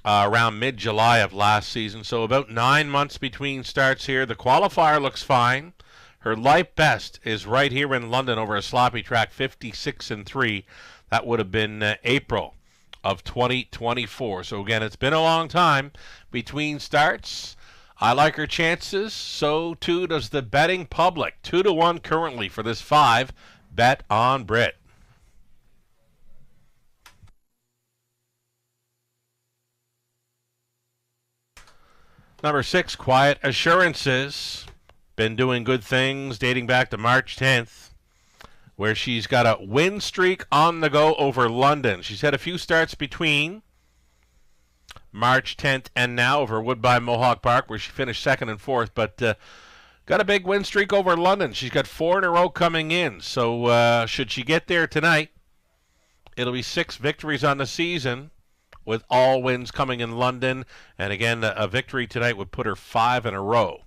around mid-July of last season, so about 9 months between starts here. The qualifier looks fine. Her life best is right here in London over a sloppy track, 56-3. That would have been April of 2024. So again, it's been a long time between starts. I like her chances. So too does the betting public. 2-1 currently for this 5. Bet on Brit. Number 6, Quiet Assurances. Been doing good things dating back to March 10th, where she's got a win streak on the go over London. She's had a few starts between March 10th and now over Woodbine Mohawk Park, where she finished 2nd and 4th, but got a big win streak over London. She's got 4 in a row coming in, so should she get there tonight, it'll be 6 victories on the season, with all wins coming in London. And again, a victory tonight would put her 5 in a row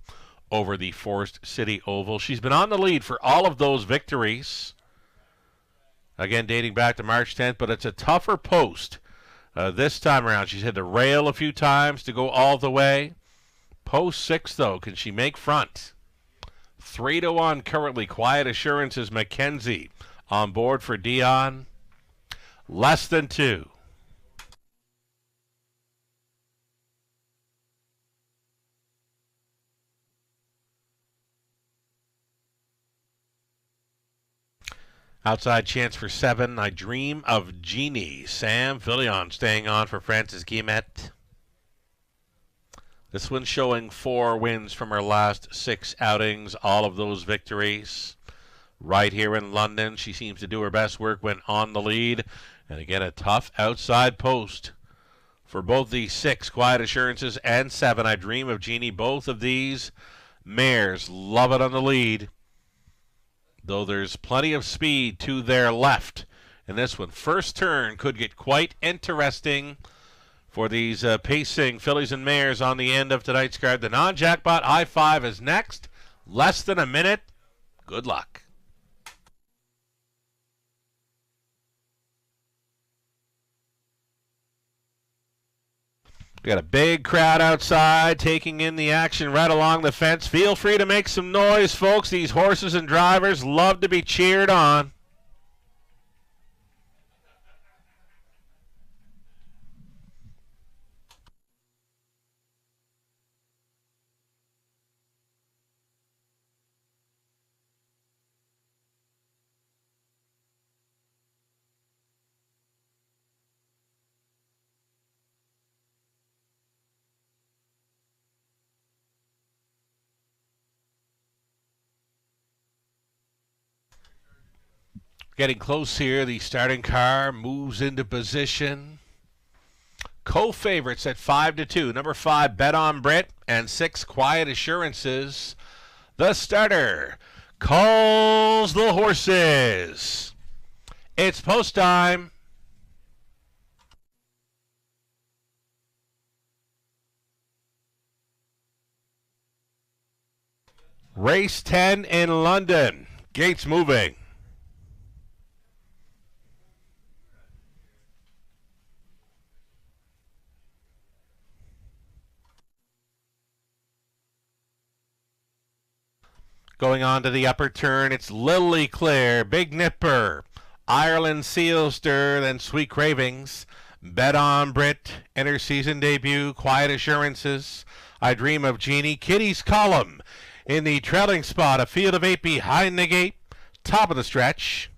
over the Forest City Oval. She's been on the lead for all of those victories, again dating back to March 10th, but it's a tougher post this time around. She's had to rail a few times to go all the way. Post 6, though, can she make front? 3-1 currently. Quiet Assurances Mackenzie on board for Dion. Less than 2. Outside chance for 7. I Dream of Jeannie. Sam Fillion staying on for Francis Guillemette. This one's showing 4 wins from her last 6 outings. All of those victories right here in London. She seems to do her best work when on the lead. And again, a tough outside post for both the 6, Quiet Assurances, and 7, I Dream of Jeannie. Both of these mares love it on the lead, though there's plenty of speed to their left. And this one, first turn, could get quite interesting for these pacing fillies and mares on the end of tonight's card. The non-jackpot I-5 is next. Less than a minute. Good luck. We got a big crowd outside taking in the action right along the fence. Feel free to make some noise, folks. These horses and drivers love to be cheered on. Getting close here. The starting car moves into position. Co-favorites at 5-2. Number 5, Bet on Brit, and 6, Quiet Assurances. The starter calls the horses. It's post time. Race 10 in London. Gates moving. Going on to the upper turn, it's Lily Claire, Big Nipper, Ireland Sealster, then Sweet Cravings, Bet on Brit, inter-season debut, Quiet Assurances, I Dream of Jeannie, Kitty's Column in the trailing spot, a field of 8 behind the gate, top of the stretch.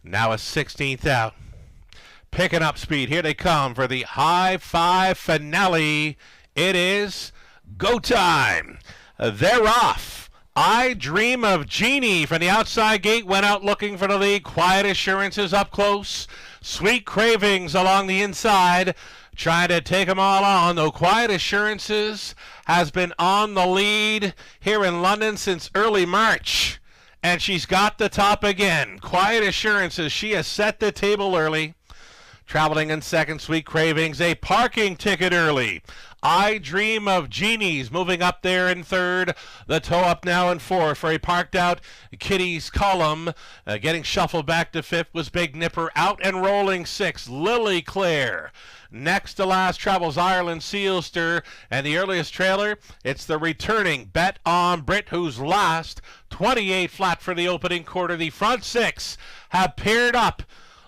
Now a 16th out. Picking up speed. Here they come for the high 5 finale. It is go time. They're off. I Dream of Jeannie from the outside gate went out looking for the lead. Quiet Assurances up close. Sweet Cravings along the inside, trying to take them all on, though Quiet Assurances has been on the lead here in London since early March. And she's got the top again. Quiet Assurances. She has set the table early. Traveling in second, Sweet Cravings, a parking ticket early. I Dream of Genies moving up there in third. The toe up now in fourth for a parked out Kitty's Column. Getting shuffled back to fifth was Big Nipper. Out and rolling sixth, Lily Claire. Next to last travels Ireland Sealster. And the earliest trailer, it's the returning Bet on Brit, who's last. 28 flat for the opening quarter. The front six have paired up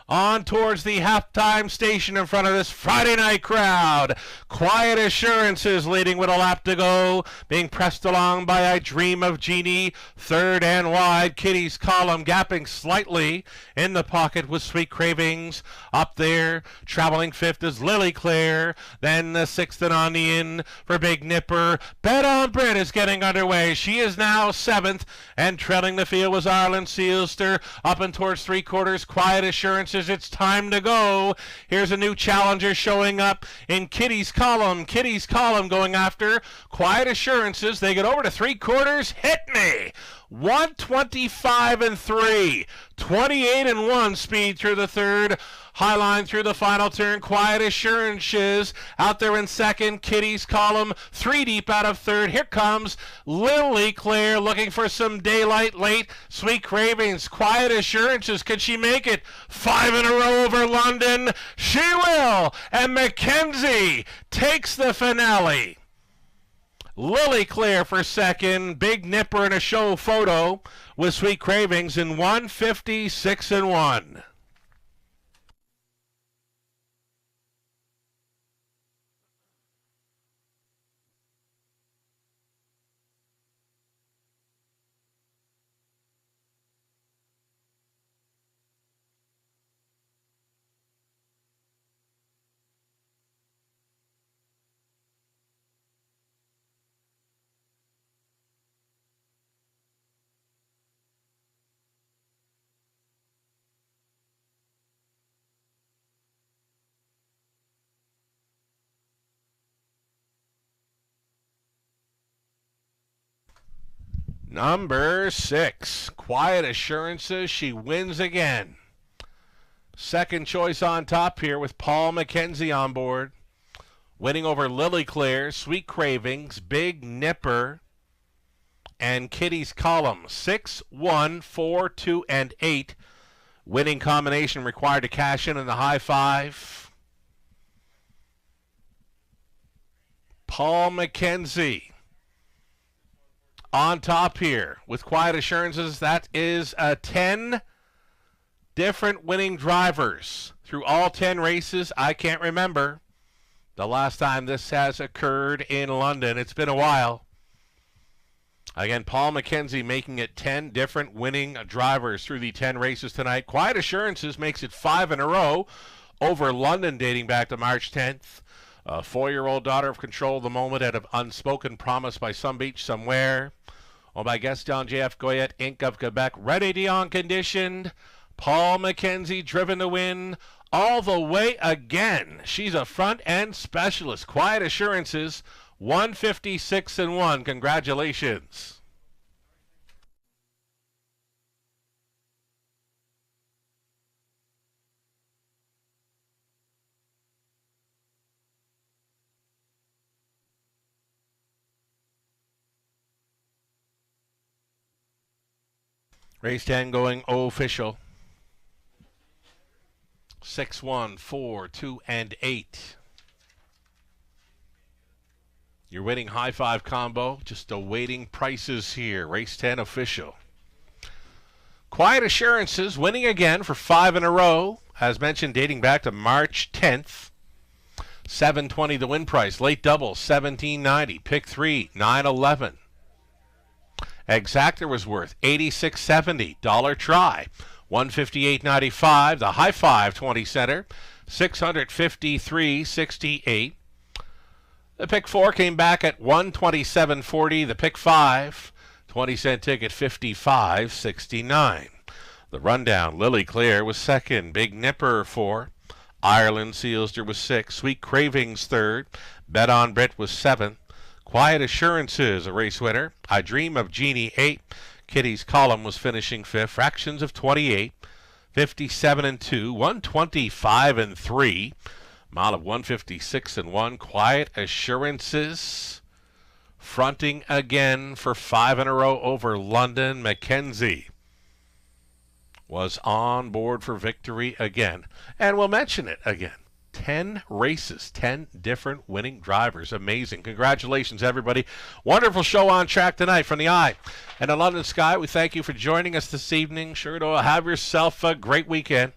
on towards the halftime station in front of this Friday night crowd. Quiet Assurances leading with a lap to go, being pressed along by I Dream of Genie. Third and wide, Kitty's Column gapping slightly. In the pocket with Sweet Cravings. Up there, traveling fifth is Lily Claire. Then the sixth and on the in for Big Nipper. Bet on Brit is getting underway. She is now seventh, and trailing the field was Ireland Sealster. Up and towards three quarters, Quiet Assurances. It's time to go. Here's a new challenger showing up in Kitty's Column. Kitty's Column going after Quiet Assurances. They get over to three quarters. Hit me. 125 and 3. 28 and 1 speed through the third. High line through the final turn. Quiet Assurances out there in second. Kitty's Column 3 deep out of third. Here comes Lily Claire looking for some daylight late. Sweet Cravings. Quiet Assurances. Can she make it? 5 in a row over London. She will. And Mackenzie takes the finale. Lily Claire for second. Big Nipper in a show photo with Sweet Cravings in 156 and 1. Number 6, Quiet Assurances. She wins again. Second choice on top here with Paul Mackenzie on board. Winning over Lily Claire, Sweet Cravings, Big Nipper, and Kitty's Column. 6, 1, 4, 2, and 8. Winning combination required to cash in the high five. Paul Mackenzie on top here with Quiet Assurances. That is 10 different winning drivers through all 10 races. I can't remember the last time this has occurred in London. It's been a while. Again, Paul Mackenzie making it 10 different winning drivers through the 10 races tonight. Quiet Assurances makes it 5 in a row over London dating back to March 10th. A 4-year-old daughter of Control the Moment out of Unspoken Promise by Some Beach Somewhere. Owned by Gaston J.F. Goyette, Inc. of Quebec. Ready Dion conditioned. Paul Mackenzie driven to win all the way again. She's a front end specialist. Quiet Assurances, 156 and 1. Congratulations. Race 10 going official. 6, 1, 4, 2, and 8. Your winning high five combo. Just awaiting prices here. Race 10 official. Quiet Assurances winning again for 5 in a row. As mentioned, dating back to March 10th. $7.20 the win price. Late double, $17.90. Pick 3, $9.11. Exactor was worth $86.70. Dollar try, $158.95. The high five 20 center, $653.68. The pick 4 came back at $127.40. The pick 5, 20-cent ticket, $55.69. The rundown, Lily Claire was second. Big Nipper 4. Ireland Sealster was 6. Sweet Cravings 3rd. Bet on Brit was 7th. Quiet Assurances, a race winner. I Dream of Genie, 8. Kitty's column was finishing fifth. Fractions of 28, 57 and 2, 125 and 3. Mile of 156 and 1. Quiet Assurances fronting again for 5 in a row over London. Mackenzie was on board for victory again. And we'll mention it again. 10 races, 10 different winning drivers. Amazing. Congratulations, everybody. Wonderful show on track tonight from the Eye and the London Sky. We thank you for joining us this evening. Sure to have yourself a great weekend.